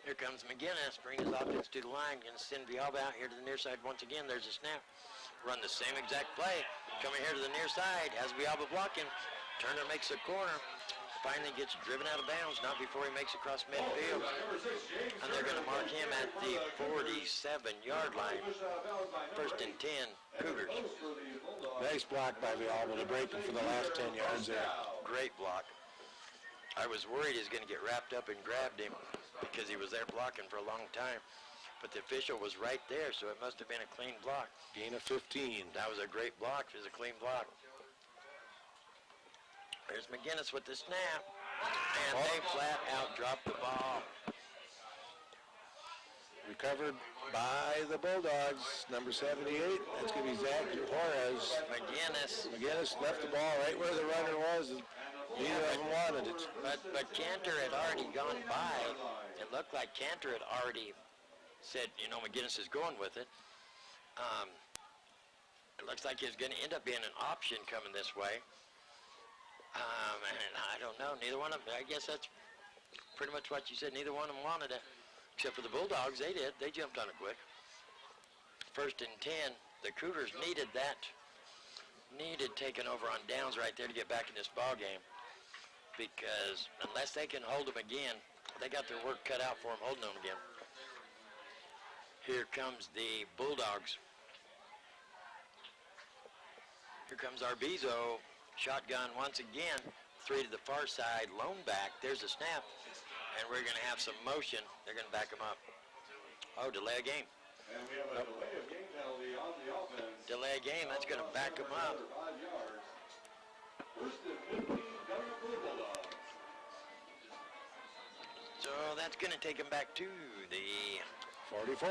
Here comes McGinnis, bringing his offense to the line. Going to send Vialba out here to the near side once again. There's a snap. Run the same exact play. Coming here to the near side. Has Vialba blocking. Turner makes a corner. Finally gets driven out of bounds, not before he makes across midfield. And they're going to mark him at the 47-yard line. 1st and 10, Cougars. Nice block by Vialba to break him for the last 10 yards there. Great block. I was worried he was going to get wrapped up and grabbed him because he was there blocking for a long time. But the official was right there, so it must have been a clean block. Gain of 15. That was a great block. It was a clean block. There's McGinnis with the snap. And they flat out dropped the ball. Recovered by the Bulldogs, number 78. That's going to be Zach Juarez. McGinnis left the ball right where the runner was. Neither of them wanted it. But Cantor had already gone by. It looked like Cantor had already said, you know, McGinnis is going with it. It looks like it's going to end up being an option coming this way. And I don't know. Neither one of them, I guess that's pretty much what you said. Neither one of them wanted it. Except for the Bulldogs, they did. They jumped on it quick. 1st and 10. The Cougars needed that. Needed taking over on downs right there to get back in this ball game. Because unless they can hold them again, they got their work cut out for them holding them again. Here comes the Bulldogs. Here comes Arbizo. Shotgun once again. 3 to the far side. Lone back. There's a snap. And we're going to have some motion. They're going to back them up. Oh, delay a game. And we have a delay of game penalty on the offense. Delay a game, that's going to back them up. 5 yards. First and 15, Safford Bulldogs. So that's going to take them back to the 44.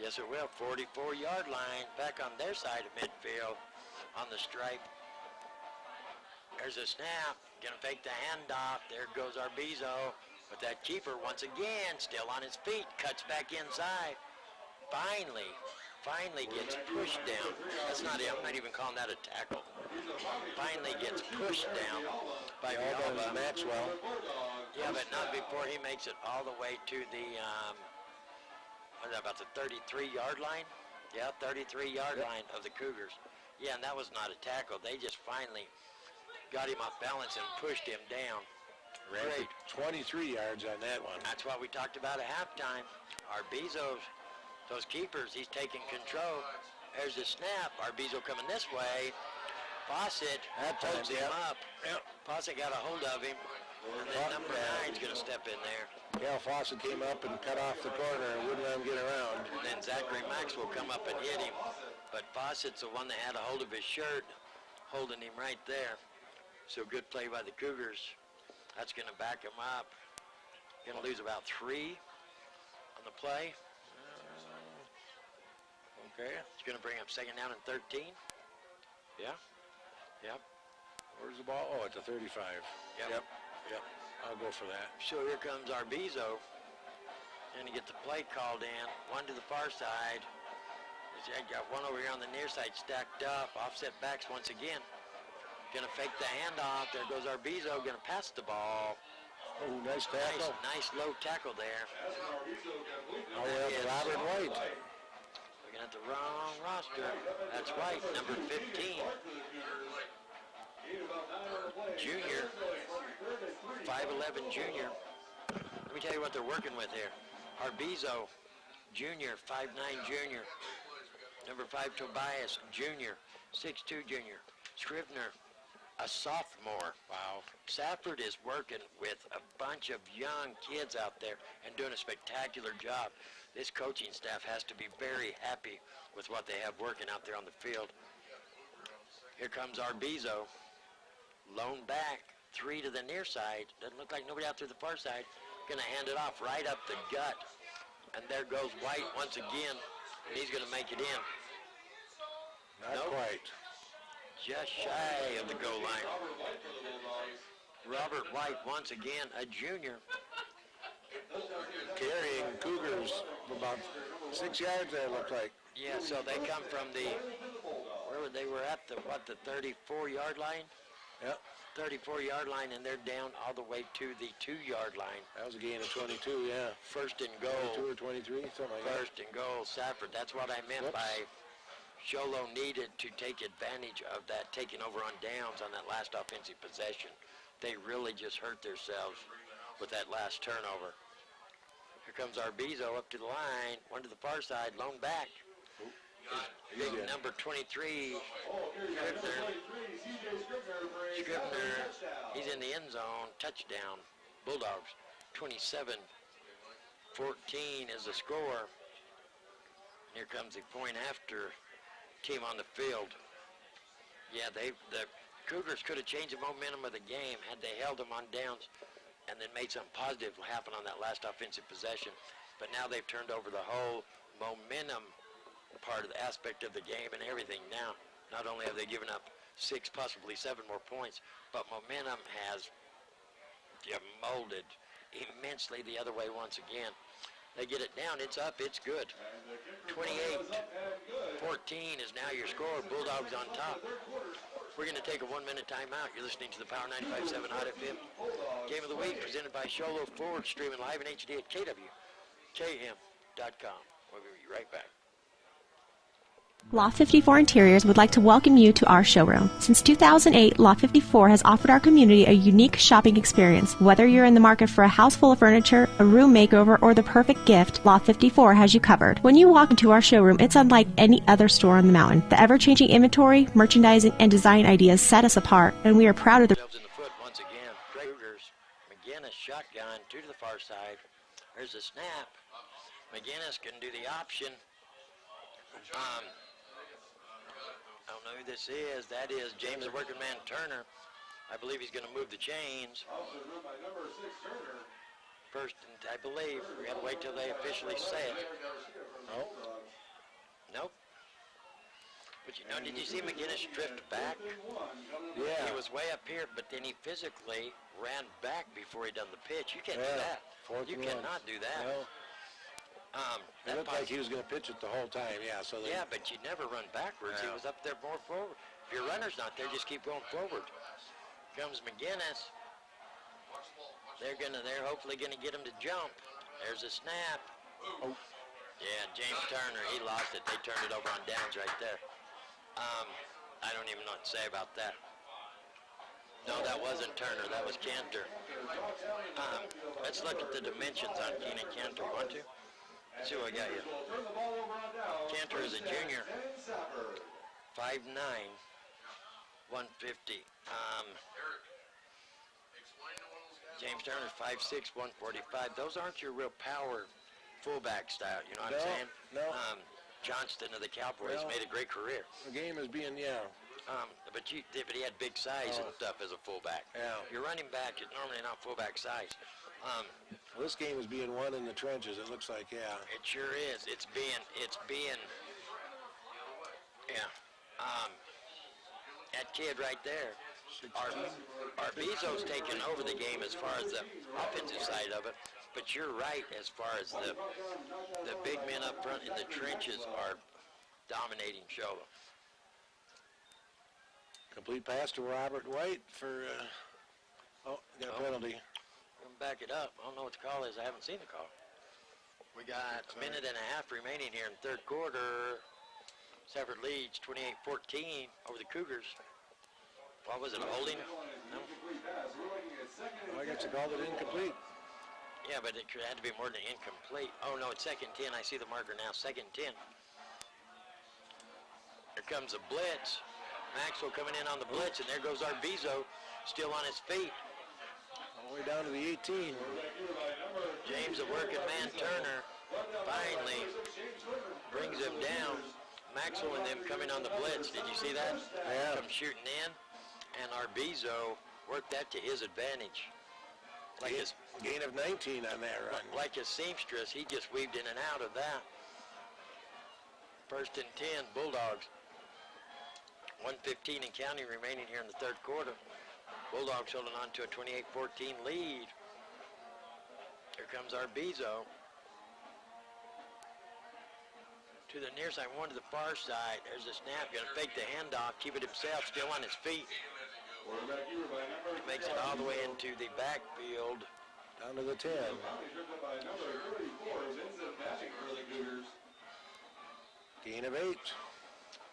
Yes, it will. 44-yard line, back on their side of midfield, on the stripe. There's a snap. Gonna fake the handoff. There goes Arbizo. But that keeper, once again, still on his feet, cuts back inside. Finally gets pushed down. That's not it. I'm not even calling that a tackle. Finally gets pushed down by Alba. Maxwell. Yeah, but not before he makes it all the way to the, what is that, about the 33-yard line? Yeah, 33-yard line of the Cougars. Yeah, and that was not a tackle. They just finally got him off balance and pushed him down. Ran for 23 yards on that one. That's what we talked about at halftime. Arbizo, those keepers, he's taking control. There's the snap. Arbizo coming this way. Fawcett holds him up. Yep. Fawcett got a hold of him. And then number 9's going to step in there. Cal Fawcett came up and cut off the corner and wouldn't let him get around. And then Zachary Maxwell come up and hit him. But Fawcett's the one that had a hold of his shirt, holding him right there. So good play by the Cougars. That's going to back him up. Going to lose about 3 on the play. Okay. It's going to bring up 2nd down and 13. Yeah. Yep. Where's the ball? Oh, it's a 35. Yep. I'll go for that. So here comes Arbizo. And he gets the play called in. One to the far side. He's got one over here on the near side stacked up. Offset backs once again. Gonna fake the handoff. There goes Arbizo. Gonna pass the ball. Oh, nice tackle. Nice low tackle there. Oh, yeah, Robert White. Looking at the wrong roster. That's White, number 15. Junior. 5'11 junior. Let me tell you what they're working with here. Arbizo, junior, 5'9 junior. Number 5, Tobias, junior, 6'2 junior. Scrivener, a sophomore. Wow. Safford is working with a bunch of young kids out there and doing a spectacular job. This coaching staff has to be very happy with what they have working out there on the field. Here comes Arbizo. Lone back, 3 to the near side. Doesn't look like nobody out to the far side. Gonna hand it off right up the gut. And there goes White once again. And he's gonna make it in. Not quite. Just shy of the goal line. Robert White, once again, a junior. Carrying Cougars about 6 yards there, it looked like. Yeah, so they come from the, they were at the 34-yard line? Yep. 34-yard line, and they're down all the way to the 2-yard line. That was a gain of 22, yeah. First and goal. 22 or 23, something like that. First and goal, Safford. That's what I meant by Sholo needed to take advantage of that taking over on downs on that last offensive possession. They really just hurt themselves with that last turnover. Here comes Arbizo up to the line, one to the far side, lone back. Big number 23, Scrivener, he's in the end zone, touchdown, Bulldogs. 27-14 is the score. Here comes the point after team on the field. Yeah, the Cougars could have changed the momentum of the game had they held them on downs and then made something positive happen on that last offensive possession. But now they've turned over the whole momentum part of the aspect of the game and everything now. Not only have they given up 6, possibly 7 more points, but momentum has molded immensely the other way once again. They get it down, it's up, it's good. 28-14 is now your score. Bulldogs on top. We're going to take a 1-minute timeout. You're listening to the Power 95.7 Hot FM Game of the Week presented by Sholo Ford, streaming live in HD at KWKM.com. We'll be right back. Lot 54 Interiors would like to welcome you to our showroom. Since 2008, Lot 54 has offered our community a unique shopping experience. Whether you're in the market for a house full of furniture, a room makeover, or the perfect gift, Lot 54 has you covered. When you walk into our showroom, it's unlike any other store on the mountain. The ever-changing inventory, merchandising, and design ideas set us apart, and we are proud of the... In the foot once again. Cougars, McGinnis, shotgun, 2 to the far side. There's a snap. McGinnis can do the option. I don't know who this is. That is James the Working Man Turner. I believe he's going to move the chains. First, I believe. We got to wait till they officially say it. Nope. Nope. But you know, did you see McGinnis drift back? Yeah. He was way up here, but then he physically ran back before he done the pitch. You can't do that. You cannot do that. No. It looked like he was going to pitch it the whole time, yeah. So yeah, but you never run backwards. He was up there more forward. If your runner's not there, just keep going forward. Comes McGinnis. They're hopefully gonna get him to jump. There's a snap. Oh. Yeah, James Turner, he lost it. They turned it over on downs right there. I don't even know what to say about that. No, that wasn't Turner. That was Cantor. Let's look at the dimensions on Keenan Cantor. Want to? Let's see what I got you. Cantor is a junior. 5'9", 150. James Turner, 5'6", 145. Those aren't your real power fullback style. You know what I'm saying? No. Johnston of the Cowboys made a great career. The game is being, but he had big size and stuff as a fullback. Yeah. Your running back is normally not fullback size. Well, this game is being won in the trenches. It looks like, yeah. It sure is. It's being. Yeah. That kid right there. Arbizo's taken over the game as far as the offensive side of it, but you're right as far as the big men up front in the trenches are dominating Shola. Complete pass to Robert White for, got a penalty. I'm back it up. I don't know what the call is. I haven't seen the call. We got a minute and a half remaining here in the third quarter. Safford leads 28-14 over the Cougars. What was it, a holding? No. I guess you called it incomplete. Yeah, but it had to be more than incomplete. Oh, no, it's 2nd 10. I see the marker now, 2nd 10. Here comes a blitz. Maxwell coming in on the blitz, and there goes Arbizo, still on his feet. All the way down to the 18. James, the Working Man Turner, finally brings him down. Maxwell and them coming on the blitz. Did you see that? Yeah. Come shooting in, and Arbizo worked that to his advantage. Like his gain of 19 on that run. Like a seamstress, he just weaved in and out of that. 1st and 10, Bulldogs. 1:15 and counting remaining here in the third quarter. Bulldogs holding on to a 28-14 lead. Here comes Arbizo. To the near side, one to the far side. There's a snap, gonna fake the handoff, keep it himself, still on his feet. Makes it all the way into the backfield. Down to the 10. Gain of 8.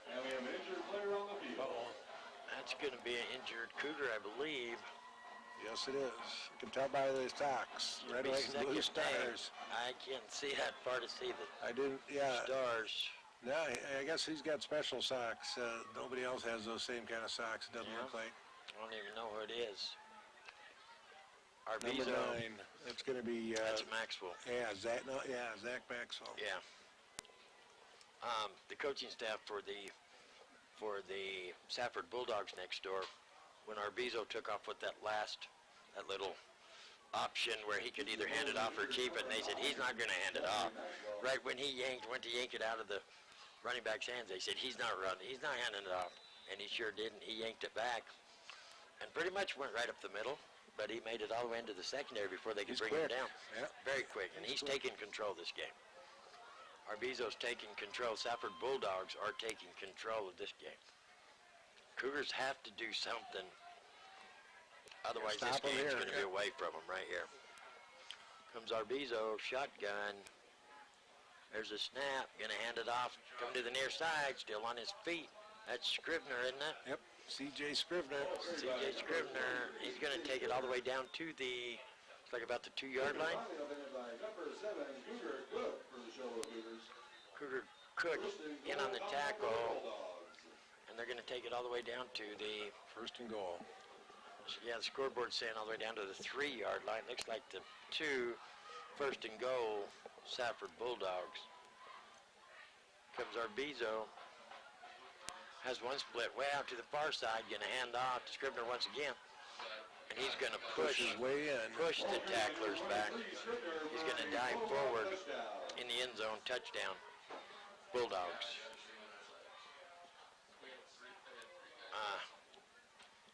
And we have an injured player on the field. Uh-oh. That's gonna be an injured Cougar, I believe. Yes, it is. You can tell by the socks. Red, white, and blue stars. I can't see that far to see the I didn't, yeah. stars. No, I guess he's got special socks. Nobody else has those same kind of socks, it doesn't look like. I don't even know who it is. Number Arbizo. 9. It's going to be... That's Maxwell. Yeah, Zach Maxwell. Yeah. The coaching staff for the Safford Bulldogs next door, when Arbizo took off with that little option where he could either hand it off or keep it, and they said he's not going to hand it off. Right when he went to yank it out of the running back's hands, they said he's not handing it off, and he sure didn't. He yanked it back, and pretty much went right up the middle, but he made it all the way into the secondary before they could bring him down. Yeah. Very quick, and he's taking control of this game. Arbizo's taking control. Safford Bulldogs are taking control of this game. Cougars have to do something. Otherwise, this game's going to be away from them right here. Comes Arbizo, shotgun. There's a snap. Going to hand it off. Come to the near side. Still on his feet. That's Scrivener, isn't it? Yep. C.J. Scrivener. C.J. Scrivener. He's going to take it all the way down to the, it's like about the 2-yard line. Cougar Cook in on the tackle. And they're going to take it all the way down to the 1st and goal. Yeah, the scoreboard's saying all the way down to the 3-yard line. Looks like the 2. First and goal, Safford Bulldogs. Comes Arbizo. Has one split way out to the far side, gonna hand off to Scribner once again. And he's gonna push Pushes way in. push the tacklers back. He's gonna dive forward in the end zone, touchdown. Bulldogs.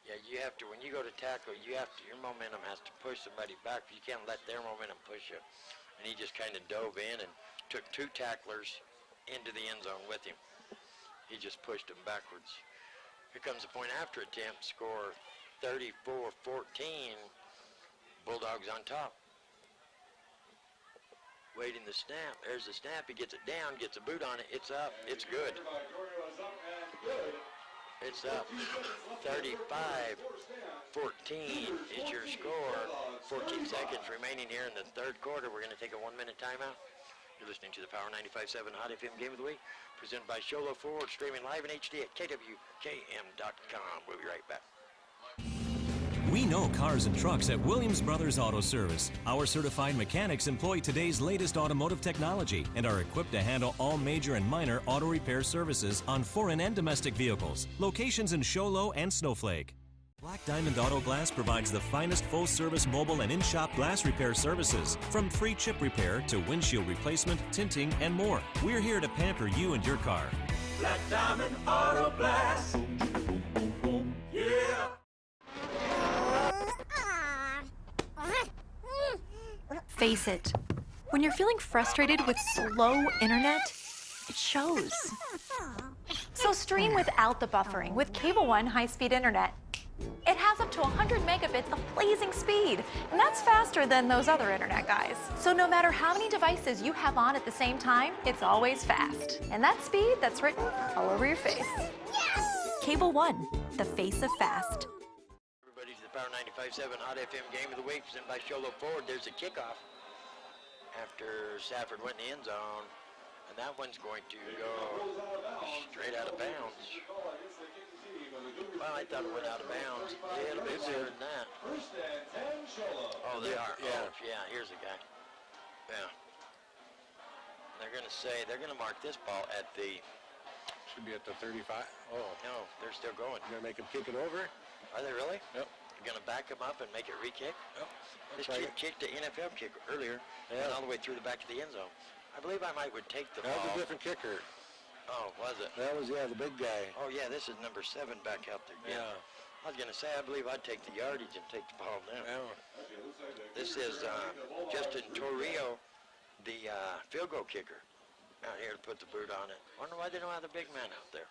Yeah, you have to, when you go to tackle, you have to, your momentum has to push somebody back. You can't let their momentum push you. And he just kind of dove in and took two tacklers into the end zone with him. He just pushed them backwards. Here comes the point after attempt, score 34-14. Bulldogs on top. Waiting the snap. There's the snap. He gets it down, gets a boot on it. It's up. It's good. It's up. 35-14 is your score. 14 seconds remaining here in the third quarter. We're going to take a 1-minute timeout. You're listening to the Power 95.7 Hot FM Game of the Week, presented by Sholo Ford, streaming live in HD at kwkm.com. We'll be right back. We know cars and trucks at Williams Brothers Auto Service. Our certified mechanics employ today's latest automotive technology and are equipped to handle all major and minor auto repair services on foreign and domestic vehicles. Locations in Sholo and Snowflake. Black Diamond Auto Glass provides the finest full-service mobile and in-shop glass repair services, from free chip repair to windshield replacement, tinting, and more. We're here to pamper you and your car. Black Diamond Auto Glass. Yeah. Face it, when you're feeling frustrated with slow internet, it shows. So stream without the buffering with Cable One high-speed internet. It has up to 100 megabits of blazing speed, and that's faster than those other internet guys. So no matter how many devices you have on at the same time, it's always fast. And that speed, that's written all over your face. Cable One, the face of fast. Everybody to the Power 95.7 Hot FM Game of the Week, presented by Sholo Ford. There's a kickoff after Safford went in the end zone, and that one's going to go straight out of bounds. Well, I thought it went out of bounds. Yeah, it'll be better than that. Oh, they are. Yeah. Oh, yeah, here's a guy. Yeah. They're going to say, they're going to mark this ball at the... Should be at the 35. Oh. No, they're still going. You're going to make him kick it over? Are they really? Yep. You're going to back him up and make it re-kick? Yep. This kid kicked the NFL kick earlier and all the way through the back of the end zone. I believe I would take the ball. That was a different kicker. Oh, was it? That was, yeah, the big guy. Oh, yeah, this is number 7 back out there again. Yeah. I was going to say, I believe I'd take the yardage and take the ball down. Yeah. This is Justin Torrio, the field goal kicker, out here to put the boot on it. Wonder why they don't have the big man out there.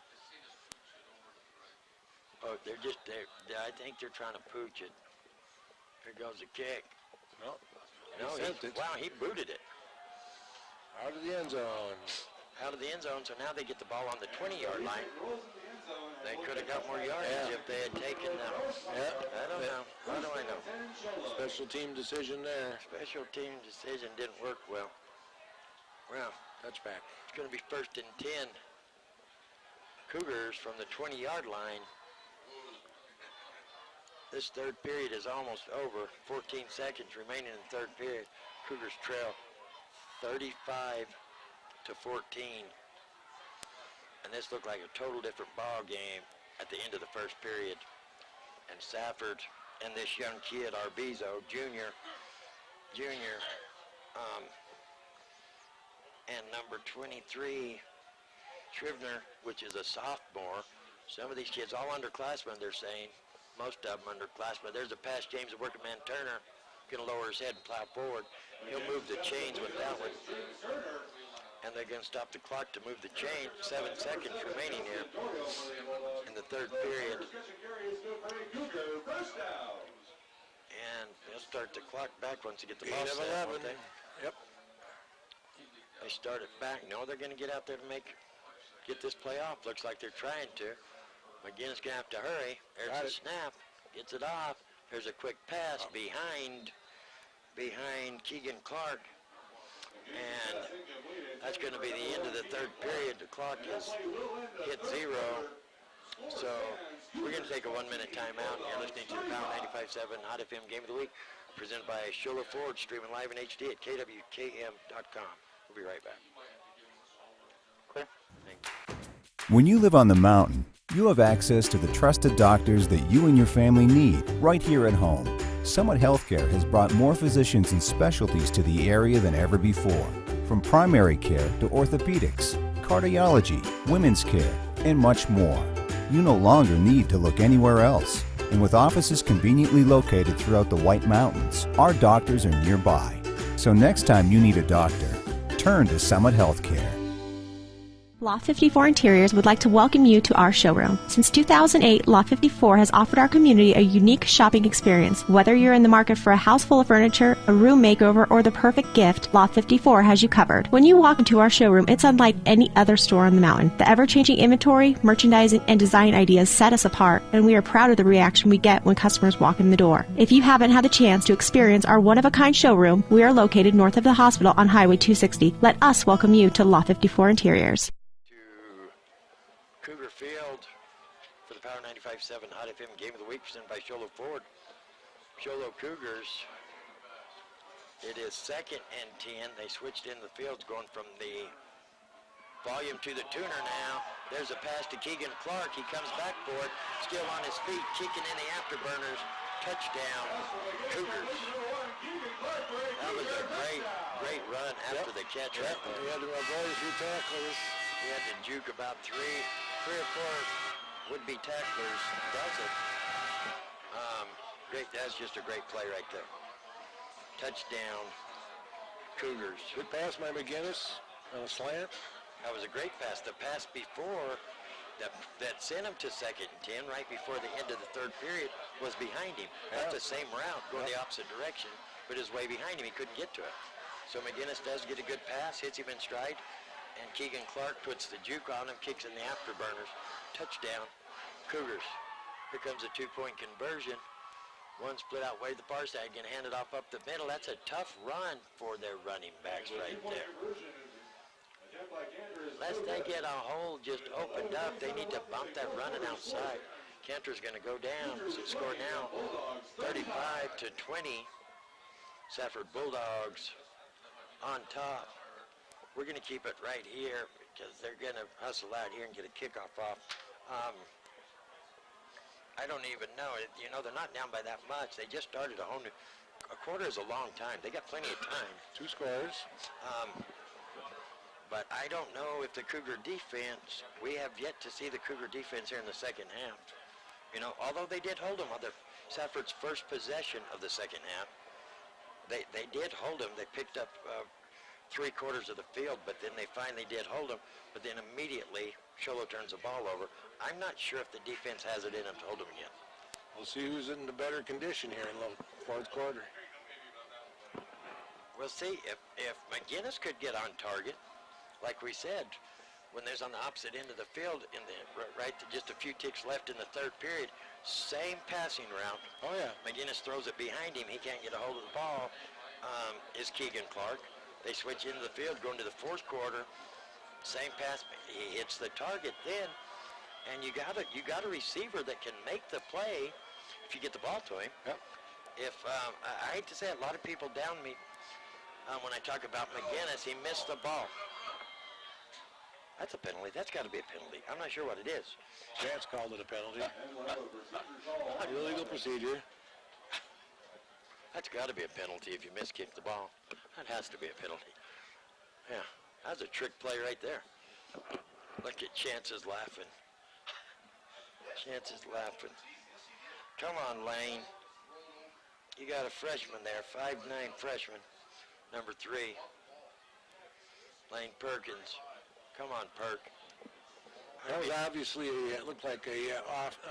Oh, I think they're trying to pooch it. Here goes the kick. No, Wow, he booted it. out of the end zone. Out of the end zone, so now they get the ball on the 20-yard line. They could have got more yardage if they had taken them. Yeah. I don't know. How do I know? Special team decision there. Special team decision didn't work well. Well, Touchback. it's going to be 1st and 10. Cougars from the 20-yard line. This third period is almost over. 14 seconds remaining in the third period. Cougars trail 35-14. And this looked like a total different ball game at the end of the first period. And Safford and this young kid, Arbizo, junior, and number 23, Scribner, which is a sophomore. Some of these kids, all underclassmen, they're saying. Most of them underclassmen. There's a pass, James, the working man Turner, going to lower his head and plow forward. He'll move the chains with that one. And they're going to stop the clock to move the chain. 7 seconds remaining here in the third period. And they'll start the clock back once they get the ball set, won't they? Yep. They start it back. No, they're going to get out there to get this play off. Looks like they're trying to. McGinnis going to have to hurry. There's the snap. Gets it off. There's a quick pass behind Keegan Clark. And that's going to be the end of the third period. The clock is hit 0. So we're going to take a 1-minute timeout. You're listening to the Power 95.7 Hot FM Game of the Week, presented by Shola Ford, streaming live in HD at kwkm.com. We'll be right back. Clear. Thank you. When you live on the mountain, you have access to the trusted doctors that you and your family need right here at home. Summit Healthcare has brought more physicians and specialties to the area than ever before. From primary care to orthopedics, cardiology, women's care, and much more. You no longer need to look anywhere else. And with offices conveniently located throughout the White Mountains, our doctors are nearby. So next time you need a doctor, turn to Summit Healthcare. Lot 54 Interiors would like to welcome you to our showroom. Since 2008, Lot 54 has offered our community a unique shopping experience. Whether you're in the market for a house full of furniture, a room makeover, or the perfect gift, Lot 54 has you covered. When you walk into our showroom, it's unlike any other store on the mountain. The ever-changing inventory, merchandising, and design ideas set us apart, and we are proud of the reaction we get when customers walk in the door. If you haven't had the chance to experience our one-of-a-kind showroom, we are located north of the hospital on Highway 260. Let us welcome you to Lot 54 Interiors. Cougar Field for the Power 95.7 Hot FM Game of the Week presented by Shola Ford. Sholo Cougars. It is 2nd and 10. They switched in the fields going from the volume to the tuner now. There's a pass to Keegan Clark. He comes back for it. Still on his feet, kicking in the afterburners. Touchdown, Cougars. That was a great run after the catch. Yep. He had to avoid a few tacklers. He had to juke about three or four would-be tacklers. Does it? Great. That's just a great play right there. Touchdown, Cougars. Good pass by McGinnis on a slant. That was a great pass. The pass before that sent him to 2nd and 10 right before the end of the third period was behind him. That's the same route, going the opposite direction, but his way behind him, he couldn't get to it. So McGinnis does get a good pass, hits him in stride, and Keegan Clark puts the juke on him, kicks in the afterburners. Touchdown, Cougars. Here comes a two-point conversion. One split out way to the far side, going to hand it off up the middle. That's a tough run for their running backs right there. Unless they get a hole just opened up, they need to bump that running outside. Cantor's going to go down. Score now, 35-20. Safford Bulldogs on top. We're going to keep it right here because they're going to hustle out here and get a kickoff off. I don't even know. You know, they're not down by that much. They just started a whole new... A quarter is a long time. They got plenty of time. 2 scores. But I don't know if the Cougar defense... We have yet to see the Cougar defense here in the second half. You know, although they did hold them on Safford's first possession of the second half, they did hold them. They picked up 3/4 of the field, but then they finally did hold them. But then immediately, Sholo turns the ball over. I'm not sure if the defense has it in them to hold them yet. We'll see who's in the better condition here in the 4th quarter. We'll see if McGinnis could get on target, like we said, when there's on the opposite end of the field, just a few ticks left in the third period, same passing route. Oh yeah. McGinnis throws it behind him. He can't get a hold of the ball. Is Keegan Clark. They switch into the field, going to the 4th quarter. Same pass. He hits the target then, and you got a receiver that can make the play if you get the ball to him. Yep. If I hate to say it, a lot of people down me when I talk about McGinnis. He missed the ball. That's a penalty. That's got to be a penalty. I'm not sure what it is. Chance called it a penalty. Illegal procedure. That's got to be a penalty if you miskick the ball. That has to be a penalty. Yeah, that's a trick play right there. Look at Chance's laughing. Chance's laughing. Come on, Lane. You got a freshman there, 5'9" freshman, number 3. Lane Perkins. Come on, Perk. That was obviously, it looked like a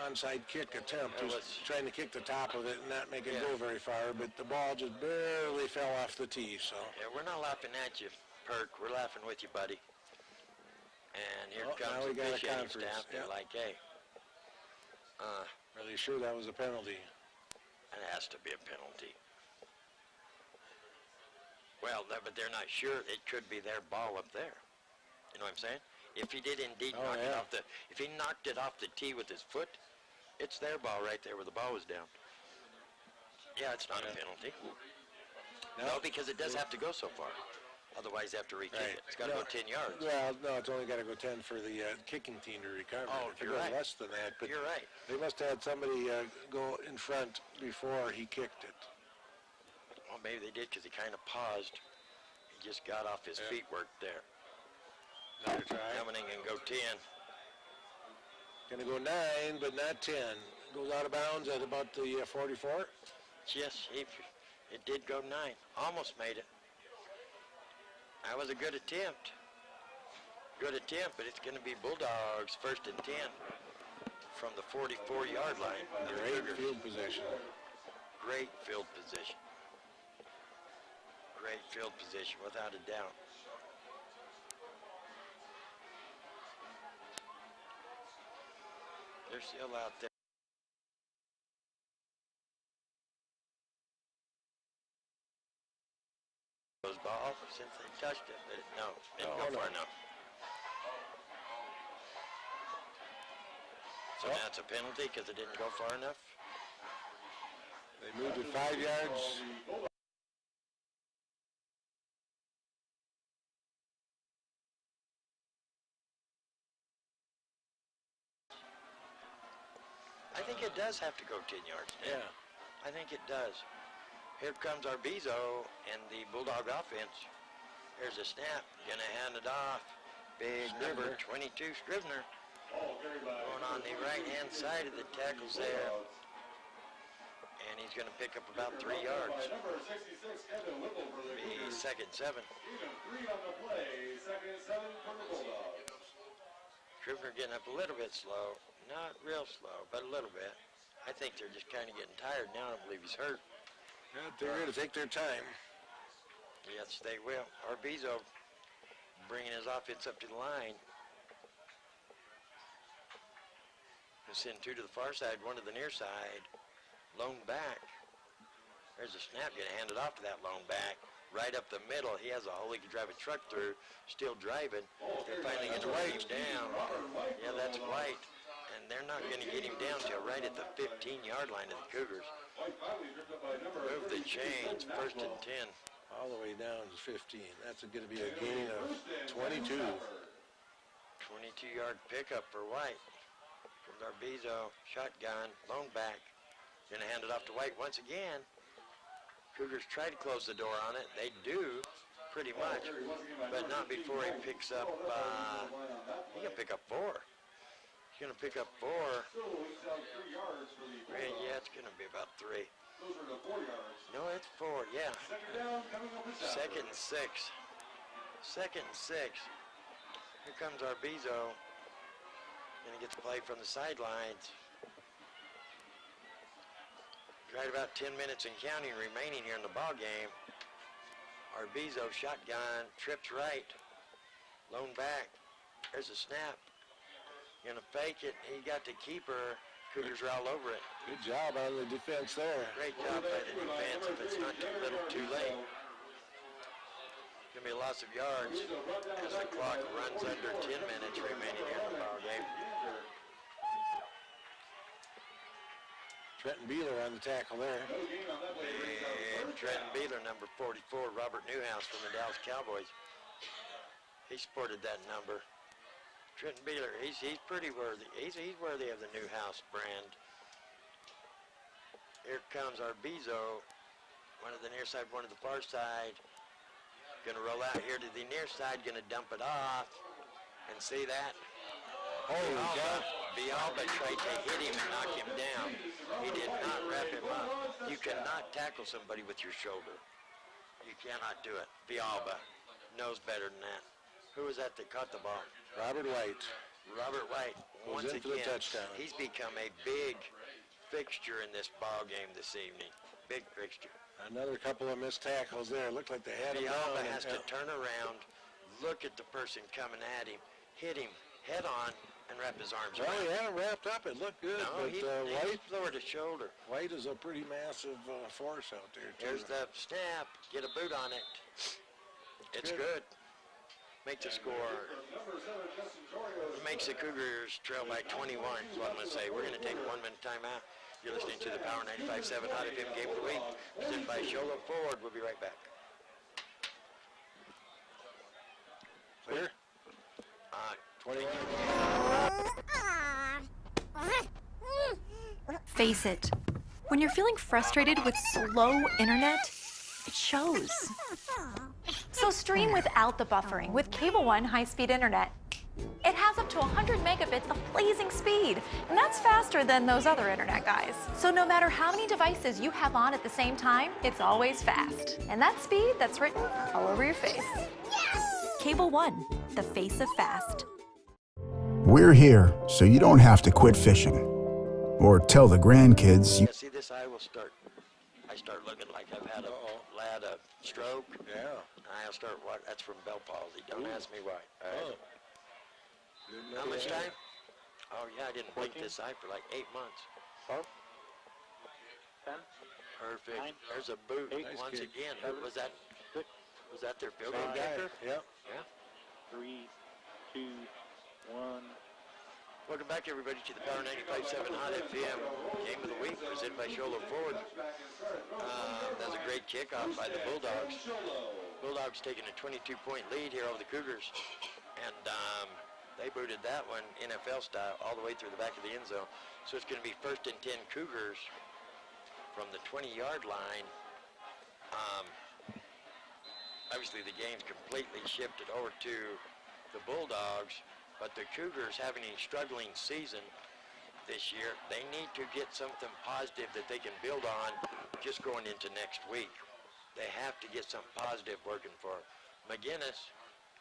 onside kick attempt. He was trying to kick the top of it and not make it go very far, but the ball just barely fell off the tee, so. Yeah, we're not laughing at you, Perk. We're laughing with you, buddy. And here comes the officiating staff. They're like, hey. Are they sure that was a penalty? It has to be a penalty. Well, but they're not sure. It could be their ball up there. You know what I'm saying? If he did indeed knock it off if he knocked it off the tee with his foot, it's their ball right there where the ball was down. Yeah, it's not a penalty. No, because it does have to go so far. Otherwise, they have to re-kick it. It's got to go 10 yards. Well, no, it's only got to go 10 for the kicking team to recover. Oh, If it you're goes right. less than that, but You're right. they must have had somebody go in front before he kicked it. Well, maybe they did because he kind of paused. He just got off his feet work there. Another try. Coming in and go 10. Going to go 9, but not 10. Goes out of bounds at about the 44. Yes, it did go 9. Almost made it. That was a good attempt. Good attempt, but it's going to be Bulldogs first and 10 from the 44-yard line. of the Great Cougars. field position. Great field position. Great field position, without a doubt. They're still out there. Those ball since they touched it, but didn't go far enough. So now it's a penalty because it didn't go far enough. They moved it 5 yards. I think it does have to go 10 yards. Yeah. I think it does. Here comes our Bezo and the Bulldog offense. Here's a snap. Gonna hand it off. Big number 22, Scrivener. Going on the right-hand side of the tackles there. And he's gonna pick up about 3 yards. Number 66, Kevin Whipple for the Be Cougars. second 7. Even 3 on the play. Second and 7 for the Bulldogs. Scrivener getting up a little bit slow. Not real slow, but a little bit. I think they're just kind of getting tired now. I don't believe he's hurt. Yeah, they're going to take their time. Yes, they will. Arbizo bringing his offense up to the line. He'll send 2 to the far side, 1 to the near side. Lone back. There's a snap. Going to hand it off to that lone back. Right up the middle. He has a hole he can drive a truck through. Still driving. They're finally going to bring him down. Yeah, that's White. And they're not going to get him down till right at the 15-yard line of the Cougars. Move the chains. First and 10. All the way down to 15. That's going to be a gain of 22. 22-yard pickup for White. From Arbizo. Shotgun. Lone back. Going to hand it off to White once again. Cougars try to close the door on it. They do, pretty much, but not before he picks up, he can pick up 4. He's going to pick up 4. Yeah, it's going to be about 3. No, it's 4, yeah. Second and 6. Second and 6. Here comes Arbizo. Going to get the play from the sidelines. Right about 10 minutes and counting remaining here in the ball game. Arbizo shotgun, trips right, lone back. There's a snap. Gonna fake it. He got the keeper. Cougars are all over it. Good job on the defense there. Great job by the defense. If it's not too little, too late. Gonna be a loss of yards as the clock runs under 10 minutes remaining here in the ball game. Trenton Beeler on the tackle there. And Trenton Beeler, number 44, Robert Newhouse from the Dallas Cowboys. He sported that number. Trenton Beeler, he's pretty worthy. He's worthy of the Newhouse brand. Here comes Arbizo, one to the near side, one to the far side. Gonna roll out here to the near side, gonna dump it off. And see that? Villalba tried to hit him and knock him down. He did not wrap him up. You cannot tackle somebody with your shoulder. You cannot do it. Villalba knows better than that. Who was that caught the ball? Robert White. Robert White. Goes Once in for the again, touchdown. he's become a big fixture in this ball game this evening. Big fixture. Another couple of missed tackles there. Looked like they had him Villalba down. has to turn around, look at the person coming at him, hit him head on, and wrap his arms Well, around he him. had him wrapped up. It looked good, No, but he White lowered his shoulder. White is a pretty massive force out there, too. There's the snap. Get a boot on it. It's good. Make the score. Makes the Cougars trail by 21 is what I'm going to say. We're going to take a 1-minute timeout. You're listening to the Power 95.7 Hot FM Game of the Week, presented by Sholo Ford. We'll be right back. Clear? 20. Face it, when you're feeling frustrated with slow internet, it shows. So stream without the buffering with Cable One high-speed internet. It has up to 100 megabits of blazing speed, and that's faster than those other internet guys. So no matter how many devices you have on at the same time, it's always fast. And that speed, that's written all over your face. Cable One, the face of fast. We're here so you don't have to quit fishing. Or tell the grandkids you... See, this eye will start. I start looking like I've had a stroke. Yeah. I'll start, that's from Bell palsy. Don't ask me why. Oh. How much time? Oh, yeah, I didn't blink this eye for like 8 months. 12, 10, Perfect. 9, There's a boot 8, once kid. again. 7, Was that 6, their field Same goal guy. kicker? Yep. Yeah. 3, 2, 1. Welcome back, everybody, to the Power 95.7 Hot FM Game of the Week, presented by Sholo Ford. That was a great kickoff by the Bulldogs. Bulldogs taking a 22-point lead here over the Cougars, and they booted that one NFL style all the way through the back of the end zone. So it's going to be 1st and 10 Cougars from the 20-yard line. Obviously, the game's completely shifted over to the Bulldogs, but the Cougars having a struggling season this year, they need to get something positive that they can build on just going into next week. They have to get something positive working for McGinnis,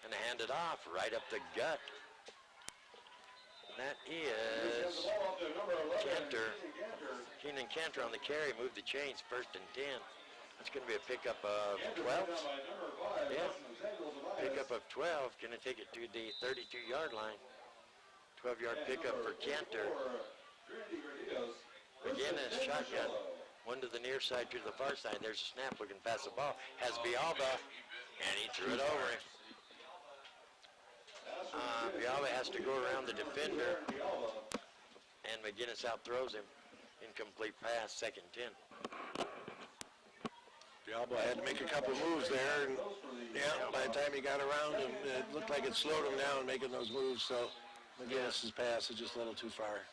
and they hand it off right up the gut. And that is Cantor. Keenan Cantor on the carry, moved the chains, 1st and 10. That's going to be a pickup of 12. Yeah, pickup of 12. Going to take it to the 32-yard line. 12-yard pickup for Cantor. McGinnis, shotgun. One to the near side, to the far side. There's a snap looking past the ball. Has Bialba, and he threw it over him. Bialba has to go around the defender, and McGinnis outthrows him. Incomplete pass, 2nd and 10. Bialba had to make a couple moves there, and by the time he got around, and it looked like it slowed him down making those moves, so McGinnis's pass is just a little too far.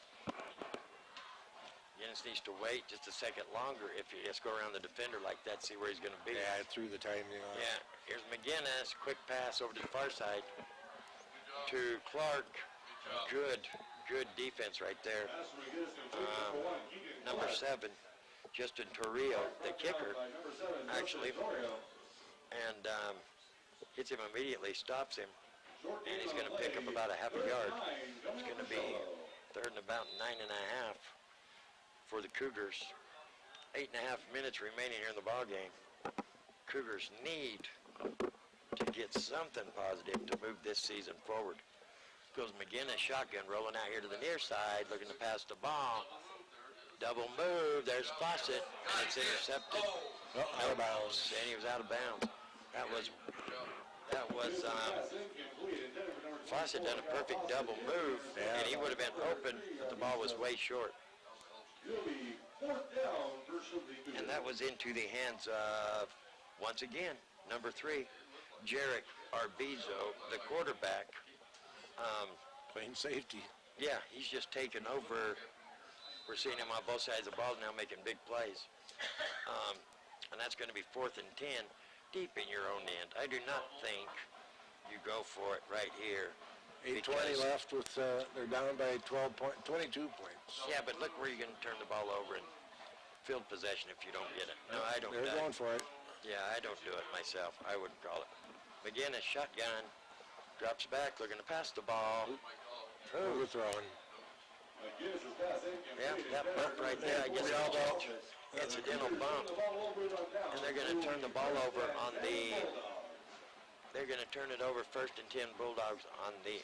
McGinnis needs to wait just a second longer if he has to go around the defender like that, see where he's going to be. Yeah, it threw the timing off. Yeah, here's McGinnis, quick pass over to the far side to Clark. Good defense right there. Number 7. Justin Torrio, the kicker, actually, and hits him immediately, stops him, and he's going to pick up about a half a yard. It's going to be 3rd and about 9.5 for the Cougars. 8.5 minutes remaining here in the ball game. Cougars need to get something positive to move this season forward. Goes McGinnis, shotgun, rolling out here to the near side, looking to pass the ball. Double move, there's Fawcett, and it's intercepted. Out of bounds. And he was out of bounds. That was Fawcett done a perfect double move, and he would have been open, but the ball was way short. And that was into the hands of, once again, number 3, Jarek Arbizo, the quarterback. Playing safety. Yeah, he's just taken over. We're seeing him on both sides of the ball now making big plays. And that's going to be 4th and 10, deep in your own end. I do not think you go for it right here. 8:20 left with, they're down by 22 points. Yeah, but look where you're going to turn the ball over and field possession if you don't get it. No, I don't. They're going for it. Yeah, I don't do it myself. I wouldn't call it. McGinnis, shotgun, drops back, looking to pass the ball. Overthrown. Yeah, that bump right there, I guess incidental bump. And they're going to turn the ball over on the, they're going to turn it over 1st and 10 Bulldogs on the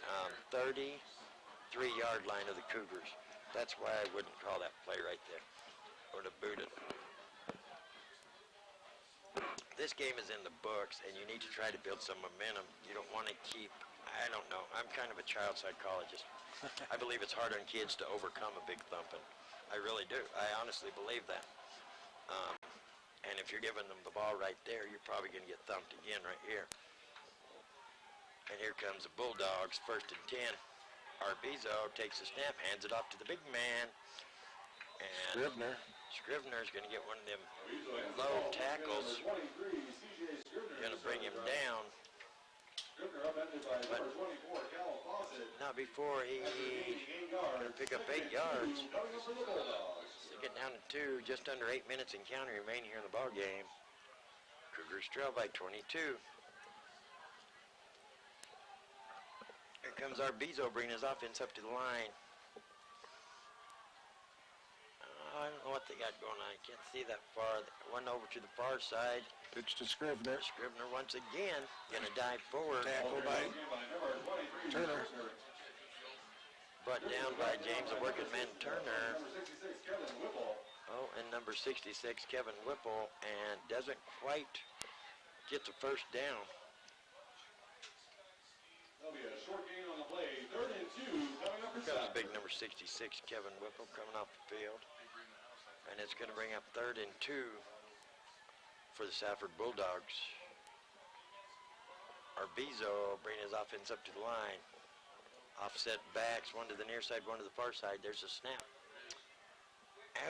33-yard line of the Cougars. That's why I wouldn't call that play right there, or to boot it. This game is in the books, and you need to try to build some momentum. You don't want to keep, I don't know, I'm kind of a child psychologist. I believe it's hard on kids to overcome a big thumping. I really do. I honestly believe that. And if you're giving them the ball right there, you're probably going to get thumped again right here. And here comes the Bulldogs, 1st and 10. Arbizo takes the snap, hands it off to the big man. And Scrivener's going to get one of them low tackles. Going to bring him down. But not before he's going to pick up 8 yards. They get down to 2, just under 8 minutes and counting remaining here in the ball game. Cougars trail by 22. Here comes Arbizo bringing his offense up to the line. I don't know what they got going on. I can't see that far. One over to the far side. Pitch to Scrivener. Scrivener once again going to dive forward. Tackle by Turner. Brought down by James, the working man Turner. Oh, and number 66, Kevin Whipple, and doesn't quite get the first down. There'll be a short gain on the play. 3rd and 2 coming up for Here comes Safford. big number 66, Kevin Whipple, coming off the field. And it's going to bring up 3rd and 2 for the Safford Bulldogs. Arbizo bringing his offense up to the line. Offset backs, one to the near side, one to the far side. There's a snap.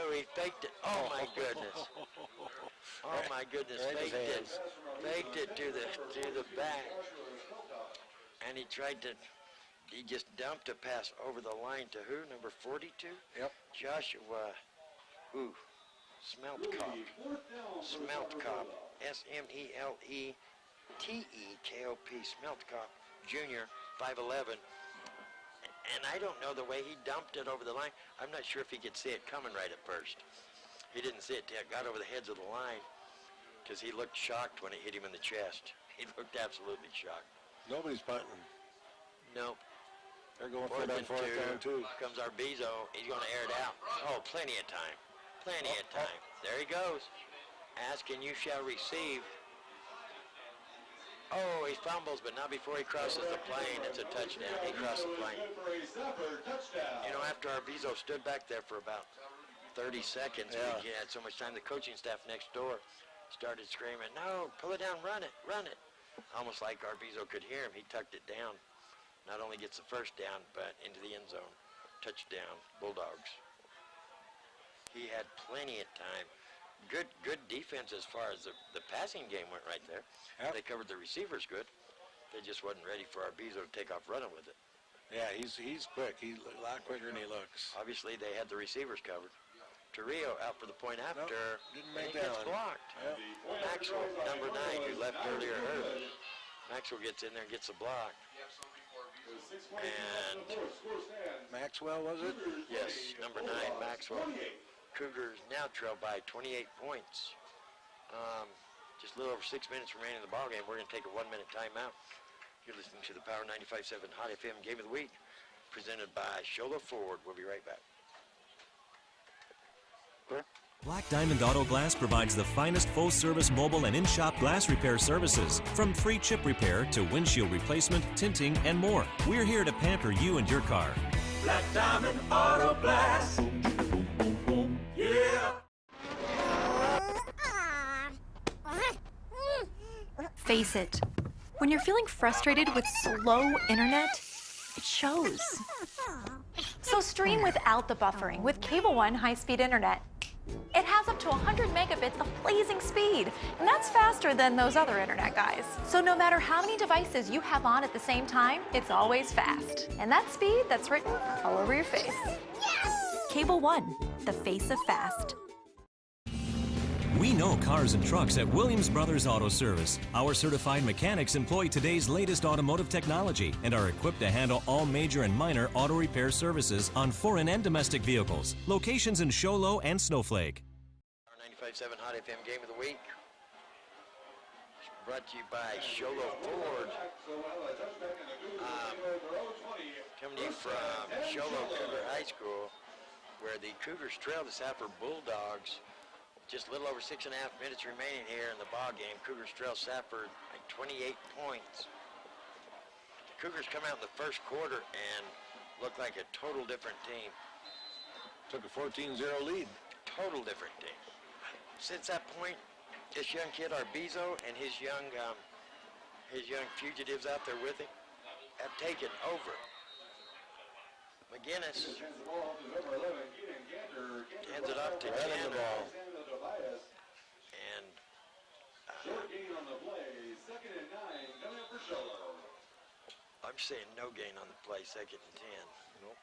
Oh, he faked it. Oh, my goodness. Oh, my goodness. Faked it to the back. And he just dumped a pass over the line to who? Number 42? Yep. Joshua, Smeltkop. Smeltkop. S-M-E-L-E-T-E-K-O-P. Smeltkop Jr., 5'11". And I don't know the way he dumped it over the line. I'm not sure if he could see it coming right at first. He didn't see it till it got over the heads of the line because he looked shocked when it hit him in the chest. He looked absolutely shocked. Nobody's punting. Nope. They're going for that 4th down, too. Comes Arbizo. He's going to air it out. Oh, plenty of time. Plenty of time. There he goes. Ask and you shall receive. Oh, he fumbles, but not before he crosses the plane. It's a touchdown. He crossed the plane. You know, after Arbizo stood back there for about 30 seconds, he had so much time, the coaching staff next door started screaming, no, pull it down, run it, run it. Almost like Arbizo could hear him. He tucked it down. Not only gets the first down, but into the end zone. Touchdown, Bulldogs. He had plenty of time. Good defense as far as the passing game went right there. Yep. They covered the receivers good. They just wasn't ready for Arbizo to take off running with it. Yeah, he's quick. He's a lot quicker than he looks. Obviously, they had the receivers covered. Torrio out for the point after. Didn't make and he that gets one. blocked. Yep. Maxwell, number 9, who left earlier early. Maxwell gets in there and gets a block. And Maxwell, was it? yes, number 9, Maxwell. Cougars now trail by 28 points. Just a little over 6 minutes remaining in the ballgame. We're going to take a 1-minute timeout. You're listening to the Power 95.7 Hot FM Game of the Week, presented by Shola Ford. We'll be right back. Black Diamond Auto Glass provides the finest full-service mobile and in-shop glass repair services. From free chip repair to windshield replacement, tinting, and more. We're here to pamper you and your car. Black Diamond Auto Glass. Yeah. Face it. When you're feeling frustrated with slow internet, it shows. So stream without the buffering with Cable One high-speed internet. It has up to 100 megabits of blazing speed, and that's faster than those other internet guys. So no matter how many devices you have on at the same time, it's always fast. And that speed, that's written all over your face. Yes! Cable One, the face of fast. We know cars and trucks at Williams Brothers Auto Service. Our certified mechanics employ today's latest automotive technology and are equipped to handle all major and minor auto repair services on foreign and domestic vehicles. Locations in Show Low and Snowflake. Our 95.7 Hot FM Game of the Week. Brought to you by Sholo Ford. Coming to you from Sholo Cougar High School, where the Cougars trail the Safford Bulldogs. Just a little over 6.5 minutes remaining here in the ball game. Cougars trail Safford by 28 points. The Cougars come out in the first quarter and look like a total different team. took a 14-0 lead. Total different team. Since that point, this young kid, Arbizo, and his young fugitives out there with him have taken over. McGinnis hands it off to Cantor. And I'm saying no gain on the play, 2nd and 10. Nope.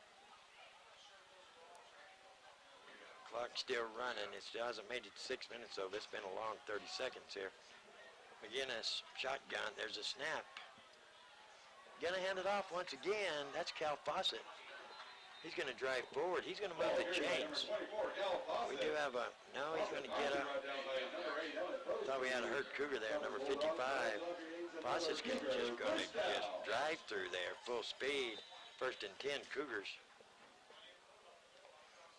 Clock's still running. It still hasn't made it 6 minutes, though. It's been a long 30 seconds here. McGinnis, shotgun. There's a snap. Gonna hand it off once again. That's Cal Fawcett. He's gonna drive forward. He's gonna move the chains. We do have a, no, he's gonna get up. Thought we had a hurt Cougar there, number 55. Fawcett's just gonna drive through there, full speed. 1st and 10, Cougars.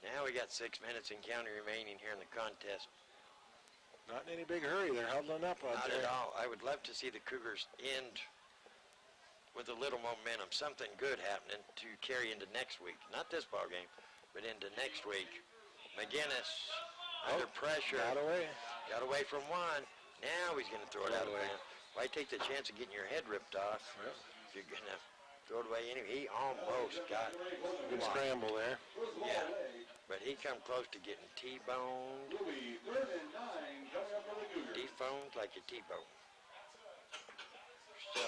Now we got 6 minutes and counting remaining here in the contest. Not in any big hurry. They're huddling up out Not there. at all. I would love to see the Cougars end with a little momentum, something good happening to carry into next week. Not this ball game, but into next week. McGinnis under pressure. Got away from one. Now he's going to throw it out of bounds. Why take the chance of getting your head ripped off if you're going to throw it away anyway? He almost got Good scramble there. Yeah, but he come close to getting T-boned. Dephoned like a T-bone. So,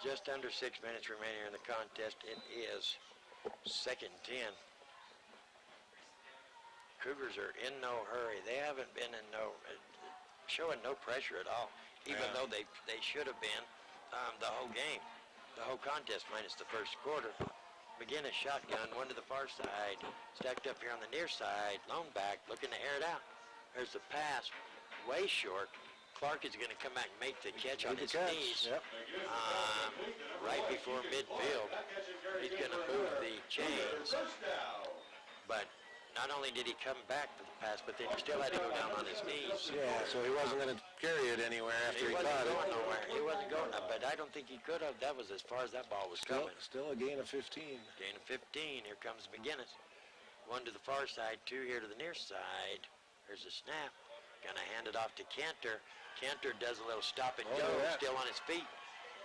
just under 6 minutes remaining in the contest. It is 2nd and 10. Cougars are in no hurry. They haven't been in showing no pressure at all, even though they should have been the whole game, the whole contest minus the first quarter. McGinnis shotgun, one to the far side, stacked up here on the near side, lone back, looking to air it out. There's the pass, way short. Clark is going to come back and make the catch on his knees right before midfield. He's going to move the chains. But not only did he come back for the pass, but then he still had to go down on his knees. Yeah, so he wasn't going to carry it anywhere after he wasn't caught going it. nowhere. He wasn't going nowhere, but I don't think he could have. That was as far as that ball was coming. Still a gain of 15. Gain of 15. Here comes McGinnis. One to the far side, two here to the near side. There's a snap. Gonna hand it off to Cantor. Cantor does a little stop and go, still on his feet,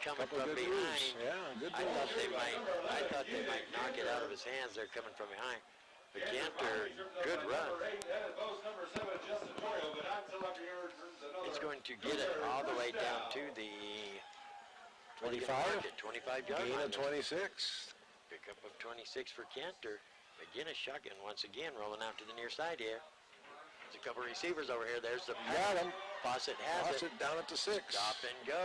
coming from behind. Yeah, good I thought they might knock it out of his hands. They're coming from behind. But Cantor, good run. He's going to get it all the way down to the 25 yard line. Gain of 26. Pickup of 26 for Cantor. McGinnis shotgun once again, rolling out to the near side here. There's a couple receivers over here. There's the pass. Got him. Fawcett has it. Down at the 6. Stop and go.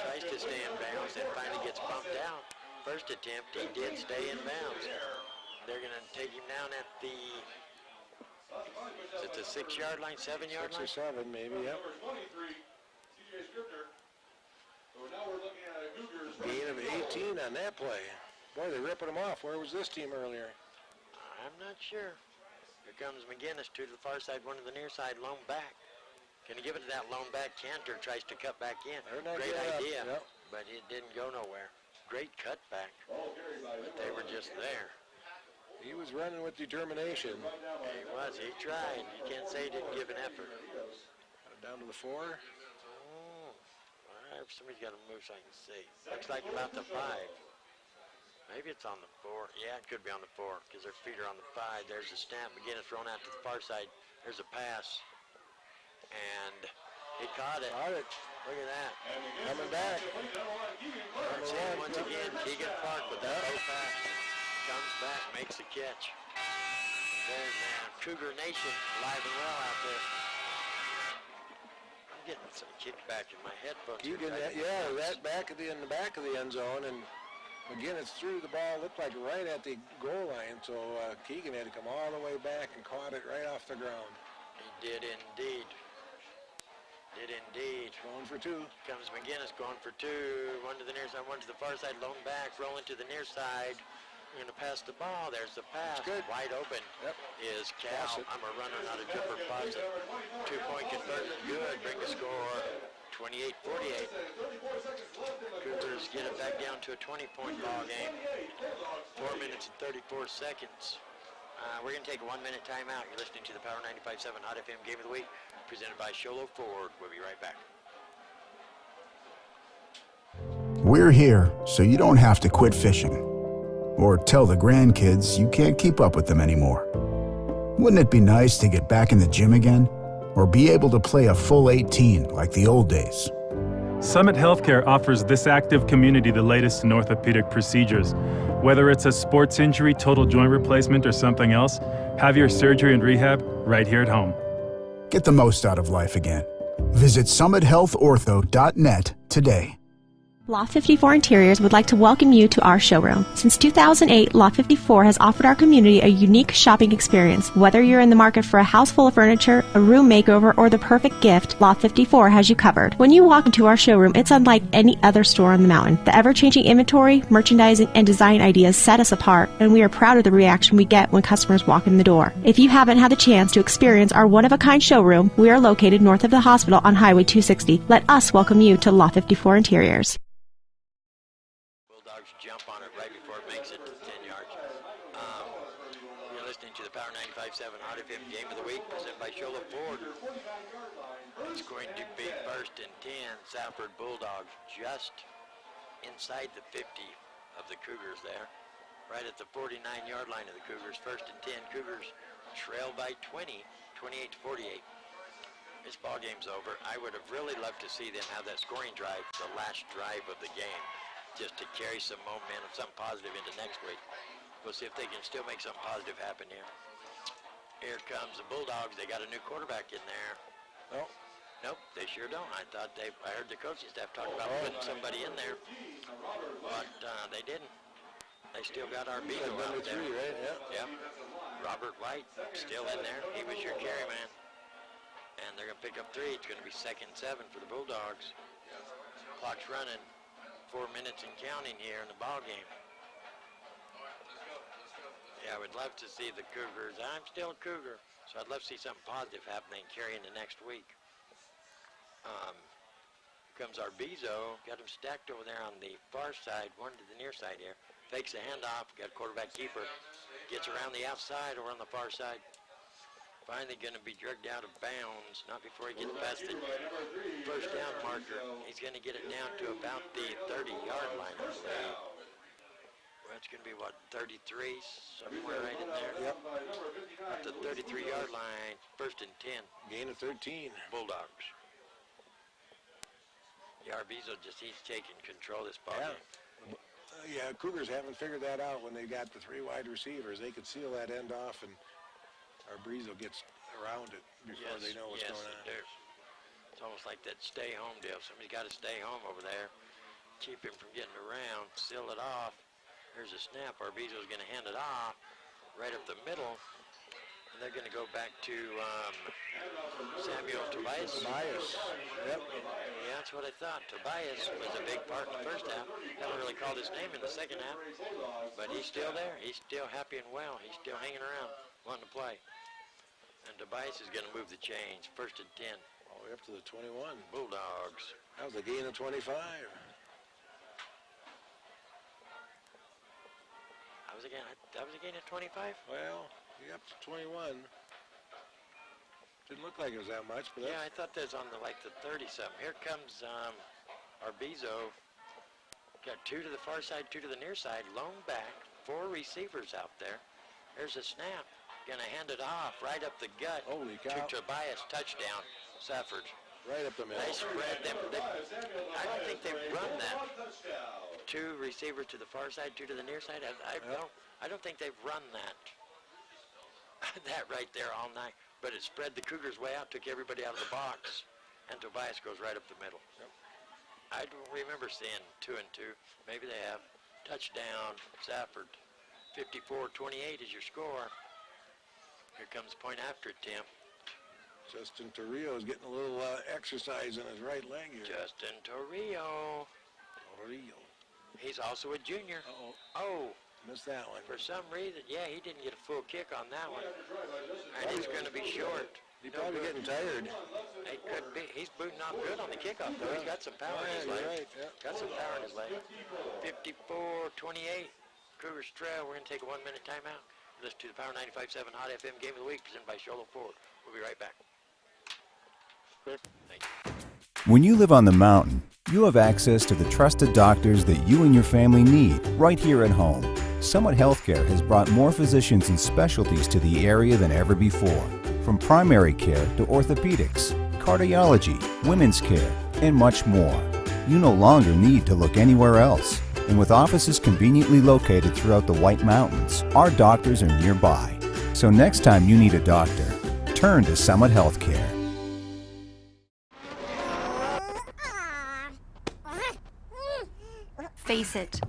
Tries to stay in bounds, then finally gets bumped out. First attempt, he did stay in bounds. They're going to take him down at the, is it the 6 yard line, 7 yard line? 6 or 7 maybe, yep. Gain of 18 on that play. Boy, they're ripping them off. Where was this team earlier? I'm not sure. Here comes McGinnis, two to the far side, one to the near side, lone back. Can he give it to that lone back? Cantor tries to cut back in. Great idea, but it didn't go nowhere. Great cutback, but they were just there. He was running with determination. He was. He tried. You can't say he didn't give an effort. Down to the 4. All right, somebody's got to move so I can see. Looks like about the 5. Maybe it's on the 4. Yeah, it could be on the 4 because their feet are on the 5. There's a snap. McGinnis thrown out to the far side. There's a pass. And he caught it. Look at that. Coming back. Once again, Keegan Park with that low pass. Comes back, makes a catch. There's now Cougar Nation alive and well out there. I'm getting some kickback in my headphones. Keegan, that back in the back of the end zone, and McGinnis threw the ball, looked like right at the goal line, so Keegan had to come all the way back and caught it right off the ground. He did indeed. Going for 2. Comes McGinnis going for 2. One to the near side, one to the far side, lone back, rolling to the near side. We're going to pass the ball. There's the pass. Wide open is Cal. I'm a runner, not a jumper. Fawcett. 2-point conversion. Good. Bring the score 28-48. Cougars get it back down to a 20-point ball game. 4 minutes and 34 seconds. We're going to take a 1-minute timeout. You're listening to the Power 95.7 Hot FM Game of the Week, presented by Sholo Ford. We'll be right back. We're here so you don't have to quit fishing or tell the grandkids you can't keep up with them anymore. Wouldn't it be nice to get back in the gym again or be able to play a full 18 like the old days? Summit Healthcare offers this active community the latest in orthopedic procedures. Whether it's a sports injury, total joint replacement, or something else, have your surgery and rehab right here at home. Get the most out of life again. Visit summithealthortho.net today. Loft 54 Interiors would like to welcome you to our showroom. Since 2008, Loft 54 has offered our community a unique shopping experience. Whether you're in the market for a house full of furniture, a room makeover, or the perfect gift, Loft 54 has you covered. When you walk into our showroom, it's unlike any other store on the mountain. The ever-changing inventory, merchandising, and design ideas set us apart, and we are proud of the reaction we get when customers walk in the door. If you haven't had the chance to experience our one-of-a-kind showroom, we are located north of the hospital on Highway 260. Let us welcome you to Loft 54 Interiors. Jump on it right before it makes it to 10 yards. You're listening to the Power 95.7 Hot FM Game of the Week, presented by Sholo Ford. It's going to be 1st and 10, Safford Bulldogs just inside the 50 of the Cougars there, right at the 49-yard line of the Cougars. 1st and 10, Cougars trail by 20, 28-48. This ball game's over. I would have really loved to see them have that scoring drive, the last drive of the game, just to carry some momentum, some positive into next week. We'll see if they can still make something positive happen here. Here comes the Bulldogs. They got a new quarterback in there. Nope, they sure don't. I heard the coaching staff talk about putting somebody in there, but they didn't. They still got our Beagle out there. Right? Yep. Robert White still in there. He was your carry man. And they're going to pick up 3. It's going to be 2nd and 7 for the Bulldogs. Clock's running. 4 minutes and counting here in the ball game. Yeah, I would love to see the Cougars. I'm still a Cougar, so I'd love to see something positive happening carrying the next week. Here comes our Bezo. Got him stacked over there on the far side, one to the near side here. Fakes the handoff. Got quarterback keeper. Gets around the outside or on the far side. Finally going to be dragged out of bounds, not before he gets past the first down marker. He's going to get it down to about the 30-yard line, I believe. Well, it's going to be, 33, somewhere right in there? Yep. At the 33-yard line, 1st and 10. Gain of 13. Bulldogs. Yeah, Arbizo he's taking control of this ball game. Yeah, Cougars haven't figured that out when they got the 3 wide receivers. They could seal that end off, and Arbizo gets around it before they know what's going on. It's almost like that stay-home deal. Somebody's got to stay home over there, keep him from getting around, seal it off. Here's a snap. Arbizo's going to hand it off right up the middle, and they're going to go back to Samuel Tobias. Yep. Yeah, that's what I thought. Tobias was a big part in the first half. Haven't really called his name in the second half, but he's still there. He's still happy and well. He's still hanging around, wanting to play. And Tobias is going to move the chains. 1st and 10. All the way up to the 21. Bulldogs. That was a gain of 25. That was a gain of 25? Well, you up to 21. Didn't look like it was that much, but yeah, I thought that was on the 30-something. Here comes Arbizo. Got 2 to the far side, 2 to the near side. Lone back, 4 receivers out there. There's a snap. Gonna hand it off right up the gut. Holy cow. To Tobias. Touchdown, Safford. Right up the middle. They spread them. I don't think they've run that. 2 receivers to the far side, 2 to the near side. I don't think they've run that. That right there all night. But it spread the Cougars way out, took everybody out of the box, and Tobias goes right up the middle. Yep. I don't remember seeing 2 and 2. Maybe they have. Touchdown, Safford. 54-28 is your score. Here comes point after attempt. Justin Torrio is getting a little exercise in his right leg here. Justin Torrio. He's also a junior. Oh. Missed that one. For some reason, yeah, he didn't get a full kick on that one. And it's going to be short. He's probably getting tired. It could be. He's booting off good on the kickoff, though. He's got some power in his leg. Right, yeah. Got some power in his leg. 54-28. Cougars trail. We're going to take a 1-minute timeout. Listen to the Power 95.7 Hot FM Game of the Week presented by Sholo Ford. We'll be right back. Thank you. When you live on the mountain, you have access to the trusted doctors that you and your family need right here at home. Summit Healthcare has brought more physicians and specialties to the area than ever before. From primary care to orthopedics, cardiology, women's care, and much more. You no longer need to look anywhere else. And with offices conveniently located throughout the White Mountains, our doctors are nearby. So next time you need a doctor, turn to Summit Healthcare. Face it,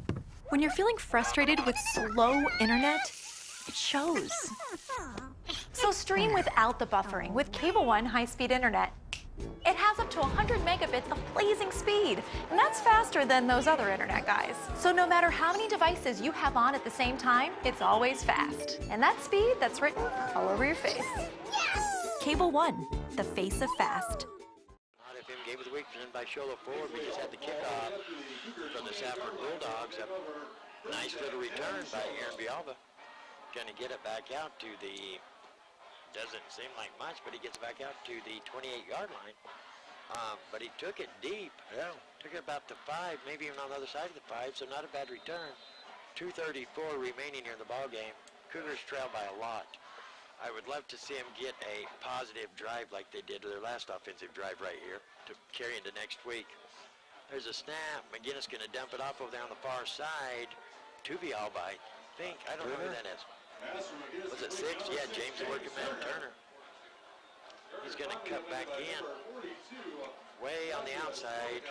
when you're feeling frustrated with slow internet, it shows. So stream without the buffering with Cable One high-speed internet. It has up to 100 megabits of blazing speed, and that's faster than those other internet guys. So no matter how many devices you have on at the same time, it's always fast. And that speed, that's written all over your face. Cable One, the face of fast. Hot FM Game of the Week presented by Sholo Ford. We just had the kickoff from the Safford Bulldogs. A nice little return by Aaron Bialba. Going to get it back out to the, doesn't seem like much, but he gets back out to the 28-yard line. But he took it deep. Yeah. Took it about the 5, maybe even on the other side of the 5, so not a bad return. 2:34 remaining here in the ball game. Cougars trail by a lot. I would love to see him get a positive drive like they did to their last offensive drive right here to carry into next week. There's a snap. McGinnis going to dump it off over there on the far side to Bialba, I think. I don't know who that is. Was it 6? Yeah, James the working man Turner. He's going to cut back in way on the outside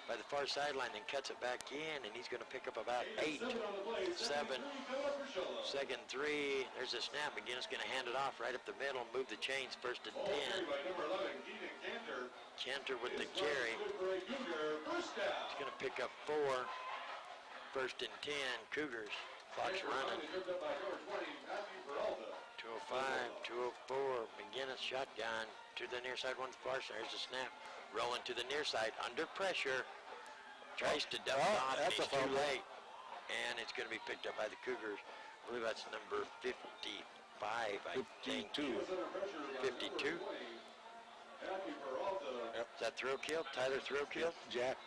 by the far sideline, then cuts it back in, and he's going to pick up about 8, 7, second 3. There's a snap. McGinnis going to hand it off right up the middle and move the chains. First and 10. Cantor with the carry. He's going to pick up 4. First and 10. Cougars. Clock's running. 205, 204. McGinnis shotgun to the near side, one far side. There's a snap. Rolling to the near side, under pressure. Tries to dump it off, and he's too late. And it's going to be picked up by the Cougars. I believe that's number 55, I think. 52. 52. Yep. Is that Thrillkill? Tyler Thrillkill? Jack.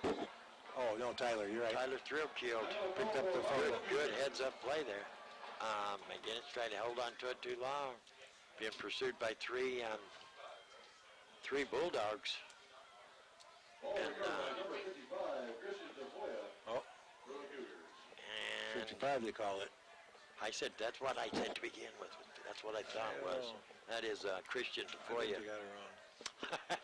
Oh, no, Tyler, you're right. Tyler Thrillkill. Picked up the phone. Good heads-up play there. McGinnis tried to hold on to it too long. Being pursued by three Bulldogs. And, and 55 they call it. I said, that's what I said to begin with. That's what I thought was. That is Christian Tafoya. You got it wrong.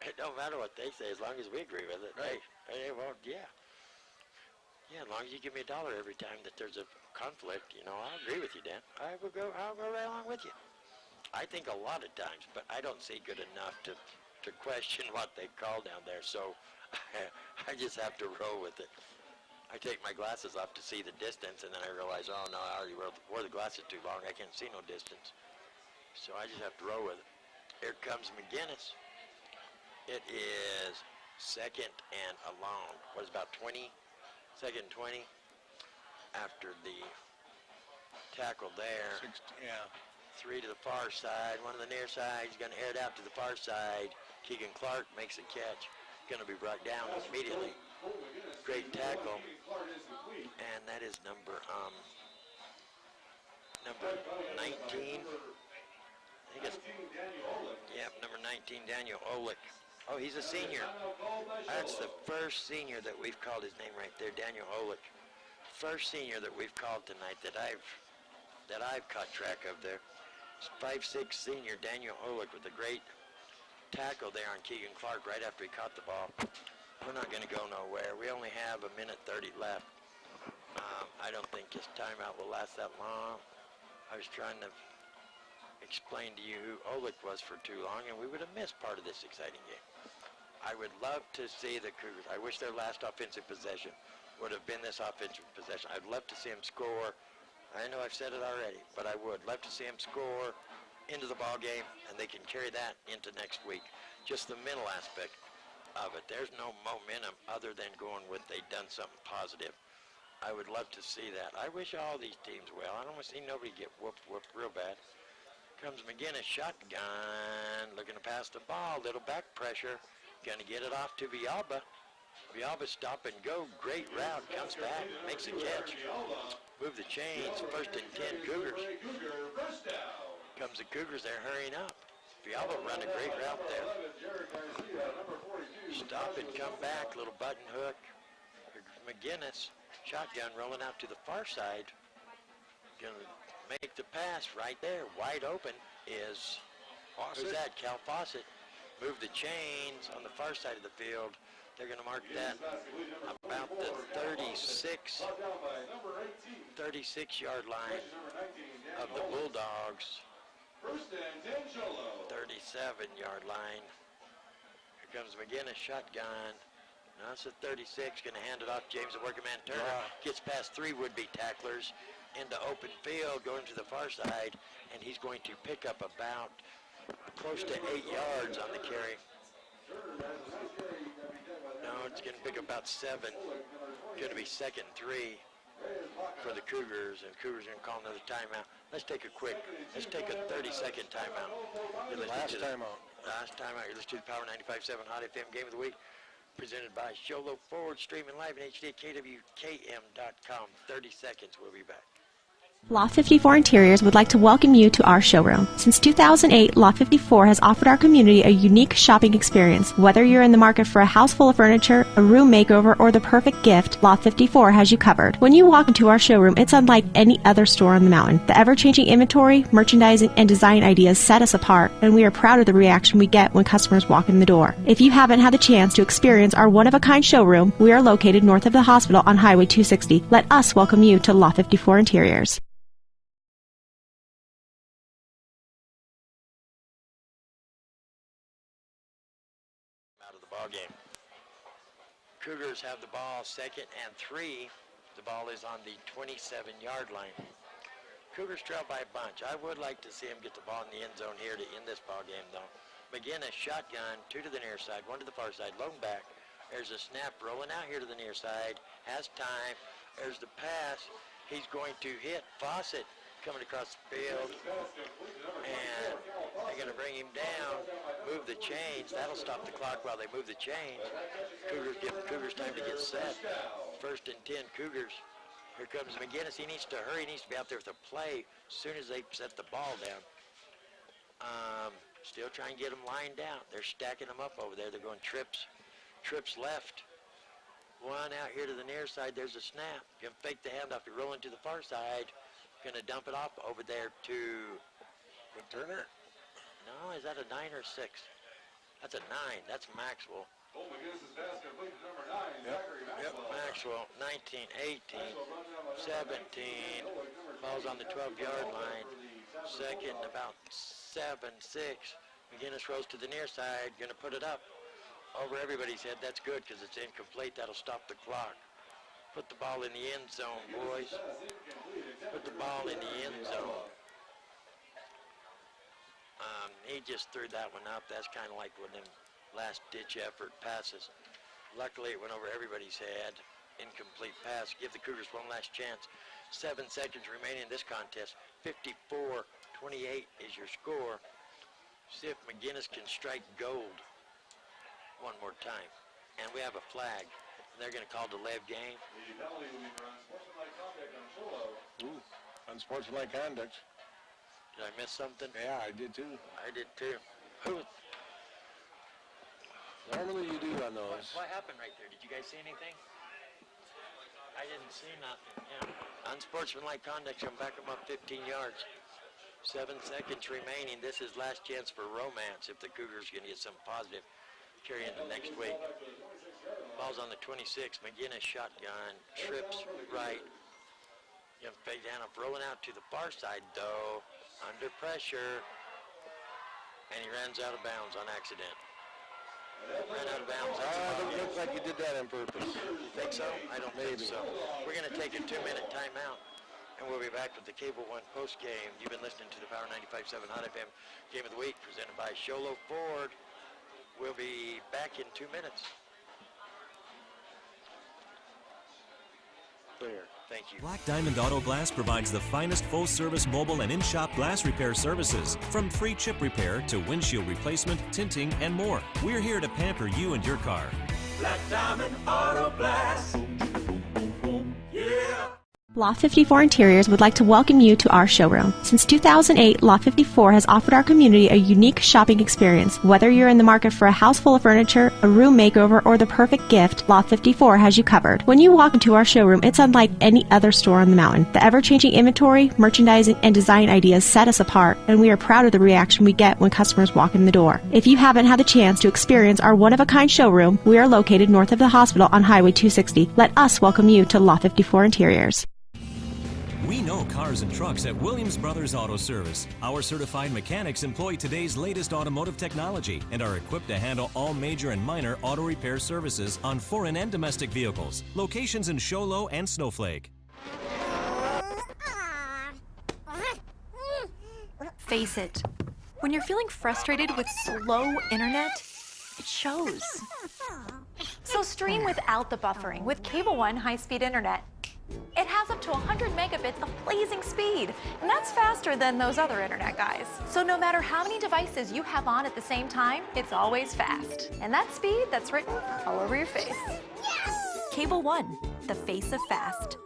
It don't matter what they say as long as we agree with it. Right. Hey, well, yeah. Yeah, as long as you give me $1 every time that there's a conflict, you know, I'll agree with you, Dan. I'll go right along with you. I think a lot of times, but I don't see good enough to question what they call down there, so I just have to roll with it. I take my glasses off to see the distance, and then I realize, oh no, I already wore the glasses too long. I can't see no distance. So I just have to roll with it. Here comes McGinnis. It is second and a long. What is about 20? Second 20 after the tackle there. 60, yeah. 3 to the far side, 1 to the near side. He's going to air it out to the far side. Keegan Clark makes a catch. Going to be brought down immediately. Great tackle. And that is number 19. I think it's, yep, number 19, Daniel Olick. Oh, he's a senior. That's the first senior that we've called his name right there, Daniel Olick. First senior that we've called tonight that I've caught track of there. 5'6" senior Daniel Olick with a great tackle there on Keegan Clark right after he caught the ball. We're not going to go nowhere. We only have 1:30 left. I don't think his timeout will last that long. I was trying to explain to you who Olick was for too long, and we would have missed part of this exciting game. I would love to see the Cougars. I wish their last offensive possession would have been this offensive possession. I'd love to see them score I know I've said it already, but I would love to see them score into the ball game, and they can carry that into next week. Just the mental aspect of it. There's no momentum other than going with they've done something positive. I would love to see that. I wish all these teams well. I don't want to see nobody get whooped real bad. Comes McGinnis, shotgun, looking to pass the ball, little back pressure, gonna get it off to Villalba. Villalba stop and go, great route, comes back, makes a catch. Move the chains, 1st and 10 Cougars. Comes the Cougars, they're hurrying up. Villalba run a great route there. Stop and come back, little button hook. McGinnis, shotgun rolling out to the far side. Gonna make the pass right there. Wide open is, who's that? Cal Fawcett. Move the chains on the far side of the field. They're going to mark that about the 36-yard line of the Bulldogs. 37-yard line. Here comes McGinnis, shotgun. Now it's a 36, going to hand it off. James, the working man Turner, gets past 3 would-be tacklers into open field, going to the far side, and he's going to pick up about close to 8 yards on the carry. No, it's going to pick up about 7. Going to be 2nd and 3 for the Cougars, and Cougars are going to call another timeout. Let's take a 30-second timeout. Last timeout. Last timeout. You're listening to the Power 95.7 Hot FM Game of the Week, presented by Sholo Ford, streaming live in HD at KWKM.com. 30 seconds. We'll be back. Lot 54 Interiors would like to welcome you to our showroom. Since 2008, Lot 54 has offered our community a unique shopping experience. Whether you're in the market for a house full of furniture, a room makeover, or the perfect gift, Lot 54 has you covered. When you walk into our showroom, it's unlike any other store on the mountain. The ever-changing inventory, merchandising, and design ideas set us apart, and we are proud of the reaction we get when customers walk in the door. If you haven't had the chance to experience our one-of-a-kind showroom, we are located north of the hospital on Highway 260. Let us welcome you to Lot 54 Interiors. Game. Cougars have the ball 2nd and 3. The ball is on the 27-yard line. Cougars trail by a bunch. I would like to see them get the ball in the end zone here to end this ball game, though. McGinnis, shotgun, 2 to the near side, 1 to the far side, lone back. There's a snap rolling out here to the near side. Has time. There's the pass. He's going to hit Fawcett coming across the field. And they're going to bring him down. Move the chains. That'll stop the clock while they move the chains. Cougars give Cougars time to get set. 1st and 10 Cougars. Here comes McGinnis. He needs to hurry. He needs to be out there with a play as soon as they set the ball down. Still trying to get them lined out. They're stacking them up over there. They're going trips left. 1 out here to the near side. There's a snap. Going to fake the handoff. You're rolling to the far side. Going to dump it off over there to Turner. No, is that a 9 or 6? That's a 9. That's Maxwell. Yep. Maxwell, 19, 18, 17. Ball's on the 12-yard line. 2nd, about 7, 6. McGinnis rolls to the near side. Going to put it up over everybody's head. That's good because it's incomplete. That'll stop the clock. Put the ball in the end zone, boys. Put the ball in the end zone. He just threw that one up. That's kind of like one of them last-ditch effort passes. Luckily, it went over everybody's head. Incomplete pass. Give the Cougars one last chance. 7 seconds remaining in this contest. 54-28 is your score. See if McGinnis can strike gold one more time. And we have a flag. They're going to call the lev game. Ooh, unsportsmanlike conduct. Did I miss something? Yeah, I did too. I did too. Normally you do on those. What happened right there? Did you guys see anything? I didn't see nothing. Yeah. Unsportsmanlike conduct. Come back them up 15 yards. 7 seconds remaining. This is last chance for romance if the Cougars are going to get something positive. Carry into next week. Ball's on the 26. McGinnis shotgun. Trips right. Young fake handoff rolling out to the far side though. Under pressure. And he runs out of bounds on accident. Ran out of bounds. It looks like he did that on purpose. You think so? I don't think so. We're going to take a 2-minute timeout. And we'll be back with the Cable One post game. You've been listening to the Power 95.7 Hot FM Game of the Week presented by Sholo Ford. We'll be back in 2 minutes. Clear. Thank you. Black Diamond Auto Glass provides the finest full-service mobile and in-shop glass repair services, from free chip repair to windshield replacement, tinting, and more. We're here to pamper you and your car. Black Diamond Auto Glass. Yeah. Loft 54 Interiors would like to welcome you to our showroom. Since 2008, Loft 54 has offered our community a unique shopping experience. Whether you're in the market for a house full of furniture, a room makeover, or the perfect gift, Loft 54 has you covered. When you walk into our showroom, it's unlike any other store on the mountain. The ever-changing inventory, merchandising, and design ideas set us apart, and we are proud of the reaction we get when customers walk in the door. If you haven't had the chance to experience our one-of-a-kind showroom, we are located north of the hospital on Highway 260. Let us welcome you to Loft 54 Interiors. We know cars and trucks at Williams Brothers Auto Service. Our certified mechanics employ today's latest automotive technology and are equipped to handle all major and minor auto repair services on foreign and domestic vehicles. Locations in Sholo and Snowflake. Face it, when you're feeling frustrated with slow internet, it shows. So stream without the buffering with Cable One high-speed internet. It has up to 100 megabits of blazing speed, and that's faster than those other internet guys. So no matter how many devices you have on at the same time, it's always fast. And that speed, that's written all over your face. Cable One, the face of fast.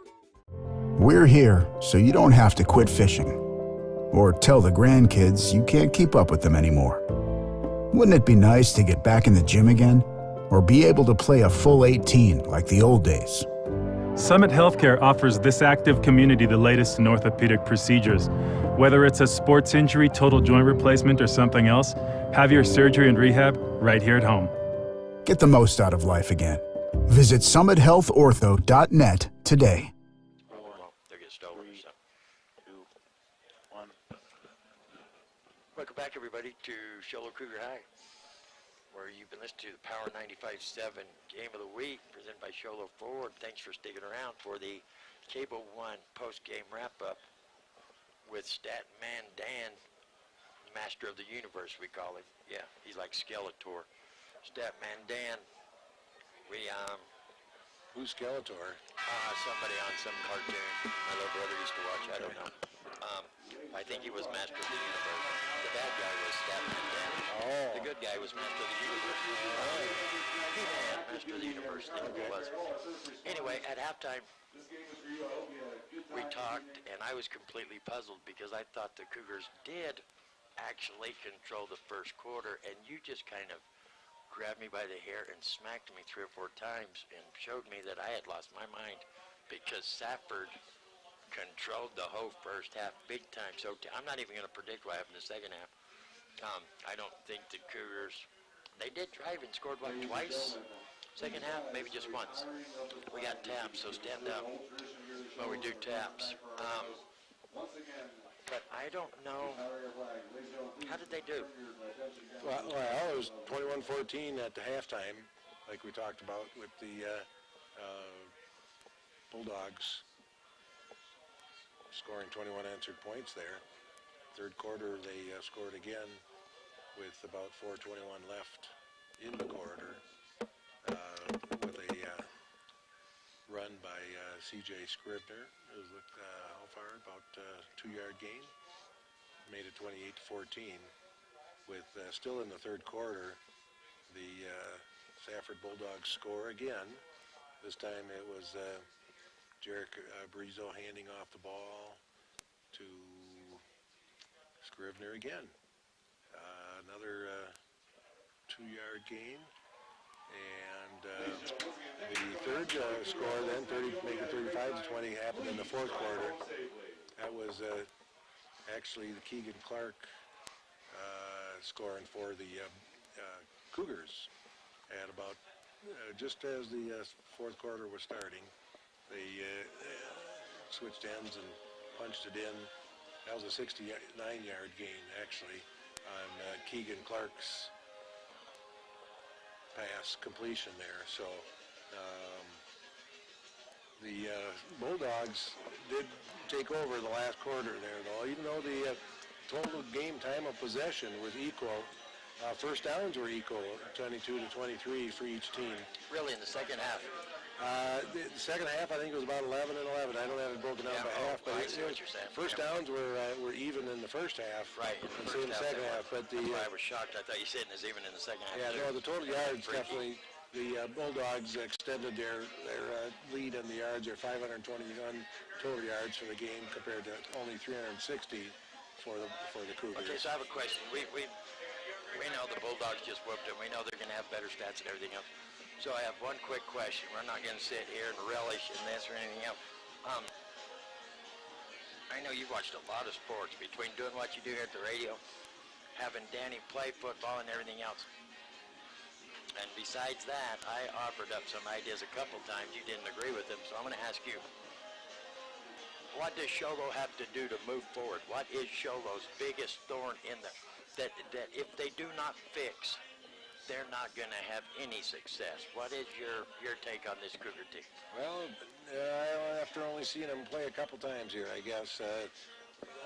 We're here so you don't have to quit fishing or tell the grandkids you can't keep up with them anymore. Wouldn't it be nice to get back in the gym again or be able to play a full 18 like the old days? Summit Healthcare offers this active community the latest in orthopedic procedures. Whether it's a sports injury, total joint replacement, or something else, have your surgery and rehab right here at home. Get the most out of life again. Visit summithealthortho.net today. They'll get stolen or something. 2, 1. Welcome back, everybody, to Sholo Cougar High, where you've been listening to the Power 95.7 Game of the Week, presented by Sholo Ford. Thanks for sticking around for the Cable One post-game wrap-up with Stat Man Dan, Master of the Universe, we call him. Yeah, he's like Skeletor. Stat Man Dan. Who's Skeletor? Somebody on some cartoon my little brother used to watch. I don't know. I think he was Master of the Universe. The bad guy was Stat Man Dan. Oh. The good guy was Master of the Universe. He-Man, Master of the Universe, I think it was. Anyway, at halftime, we talked, and I was completely puzzled because I thought the Cougars did actually control the first quarter, and you just kind of grabbed me by the hair and smacked me 3 or 4 times and showed me that I had lost my mind because Safford controlled the whole first half big time. So I'm not even going to predict what happened in the second half. I don't think the Cougars, they did drive and scored, what, twice? Second half, maybe just once. We got taps, so stand up while we do taps. But I don't know, how did they do? Well, it was 21-14 at the halftime, like we talked about with the Bulldogs scoring 21 answered points there. Third quarter, they scored again with about 4:21 left in the quarter with a run by C.J. Scribner. It was how far? About 2-yard gain. Made it 28-14. With still in the third quarter, the Safford Bulldogs score again. This time it was Jarek Brizo handing off the ball to Scribner again. Another 2-yard gain. And the third score then, make it 35-20, happened in the fourth quarter. That was actually the Keegan Clark scoring for the Cougars at about just as the fourth quarter was starting. They switched ends and punched it in. That was a 69-yard gain, actually, on Keegan Clark's pass completion there. So The Bulldogs did take over the last quarter there, though. Even though the total game time of possession was equal, first downs were equal, 22 to 23 for each team. Really, in the second half. The second half, I think it was about 11 and 11. I don't have it broken down by half, but I see what you're saying. First downs were even in the first half. Right, in the second half. But the I was shocked. I thought you said it was even in the second half. yeah, no, the total yards definitely. The Bulldogs extended their lead in the yards. They're 521 total yards for the game compared to only 360 for the Cougars. Okay, so I have a question. We know the Bulldogs just whooped them. We know they're going to have better stats and everything else. So I have one quick question. We're not going to sit here and relish in this or anything else. I know you've watched a lot of sports between doing what you do here at the radio, having Danny play football and everything else. And besides that, I offered up some ideas a couple times. You didn't agree with them, so I'm going to ask you, what does Sholo have to do to move forward? What is Sholo's biggest thorn in the, that if they do not fix, they're not going to have any success? What is your take on this Cougar team? Well, after only seeing them play a couple times here, I guess,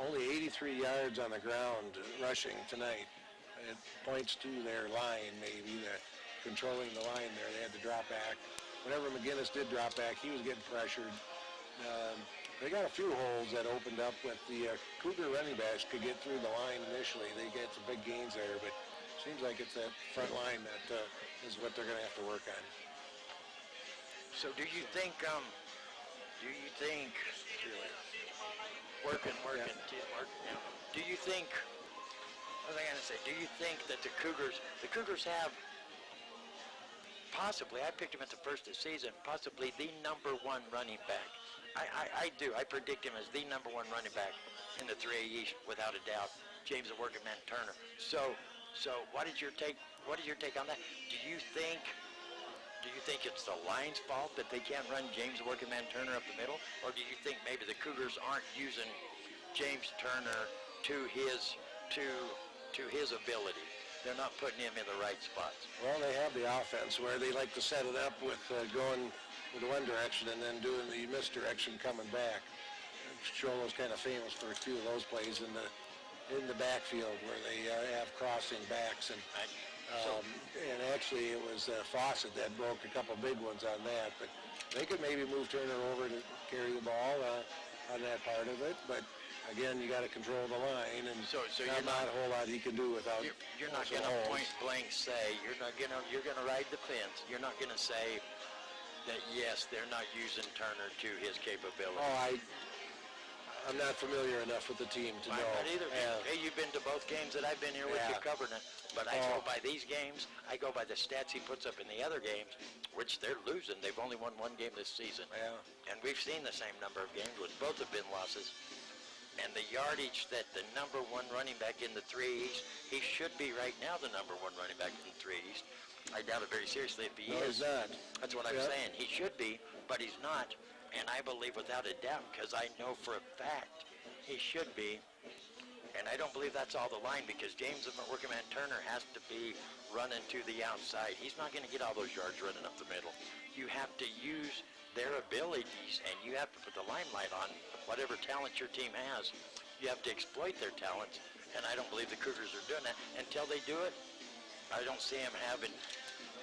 only 83 yards on the ground rushing tonight. It points to their line, maybe, controlling the line there. They had to drop back. Whenever McGinnis did drop back, he was getting pressured. They got a few holes that opened up with the Cougar running backs could get through the line initially. They get some big gains there, but seems like it's that front line that is what they're going to have to work on. So do you think working, teamwork, do you think, what was I going to say, do you think that the Cougars have possibly, I picked him at the first of the season, possibly the #1 running back. I do. I predict him as the #1 running back in the 3A East without a doubt. James the Working Man Turner. So what is your take on that? Do you think it's the line's fault that they can't run James the Working Man Turner up the middle? Or do you think maybe the Cougars aren't using James Turner to his ability? They're not putting him in the right spots. Well, they have the offense where they like to set it up with going with one direction and then doing the misdirection coming back. Sholo's kind of famous for a few of those plays in the backfield where they have crossing backs, and actually it was Fawcett that broke a couple big ones on that. But they could maybe move Turner over to carry the ball on that part of it. But again, you got to control the line, and so not a whole lot he can do without. You're not going to point blank say you're going to ride the fence. You're not going to say that yes, they're not using Turner to his capability. Oh, I'm not familiar enough with the team to know. Not either. Hey, you've been to both games that I've been here with you covering it. But I go by these games. I go by the stats he puts up in the other games, which they're losing. They've only won one game this season. Yeah. And we've seen the same number of games, which both have been losses. And the yardage that the #1 running back in the 3 East, he should be right now the #1 running back in the 3 East. I doubt it very seriously if he is. No, he's not. That's what I'm saying. He should be, but he's not. And I believe without a doubt, because I know for a fact he should be. And I don't believe that's all the line, because James the Working Man Turner has to be running to the outside. He's not going to get all those yards running up the middle. You have to use their abilities, and you have to put the limelight on whatever talent your team has. You have to exploit their talents, and I don't believe the Cougars are doing that. Until they do it, I don't see them having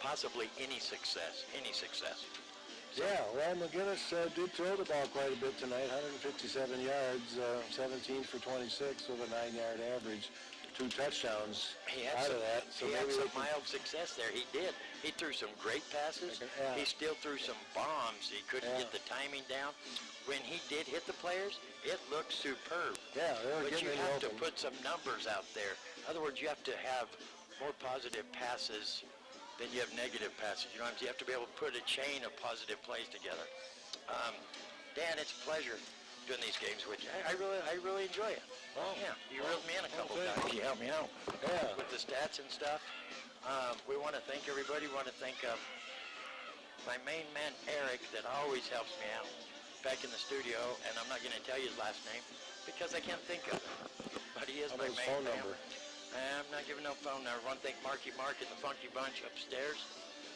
possibly any success. So, yeah, well, McGinnis did throw the ball quite a bit tonight, 157 yards, 17 for 26 with a 9-yard average, 2 touchdowns out of that. So he had maybe some mild success there. He did. He threw some great passes. He still threw some bombs. He couldn't get the timing down. When he did hit the players, it looked superb. Yeah, they were but you getting have open. to put some numbers out there. In other words, you have to have more positive passes than you have negative passes. You know what I'm saying? You have to be able to put a chain of positive plays together. Dan, it's a pleasure doing these games with you. I really enjoy it. Oh, yeah, you reeled me in a couple times. You helped me out with the stats and stuff. We want to thank everybody. We want to thank my main man, Eric, that always helps me out back in the studio. And I'm not going to tell you his last name because I can't think of it. But he is my main phone man. number? I'm not giving no phone number. I want to thank Marky Mark and the Funky Bunch upstairs.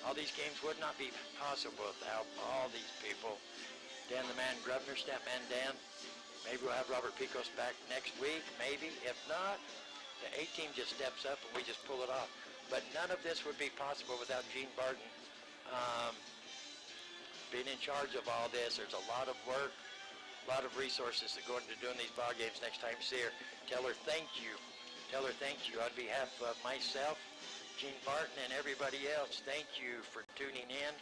All these games would not be possible without all these people. Dan the Man Grubner, Statman Dan. Maybe we'll have Robert Picos back next week, maybe. If not, the A-team just steps up and we just pull it off. But none of this would be possible without Gene Barton being in charge of all this. There's a lot of work, a lot of resources that go into doing these ball games next time you see her. Tell her thank you. Tell her thank you on behalf of myself, Gene Barton, and everybody else. Thank you for tuning in.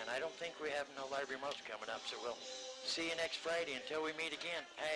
And I don't think we have no live remotes coming up, so we'll see you next Friday until we meet again. Hey.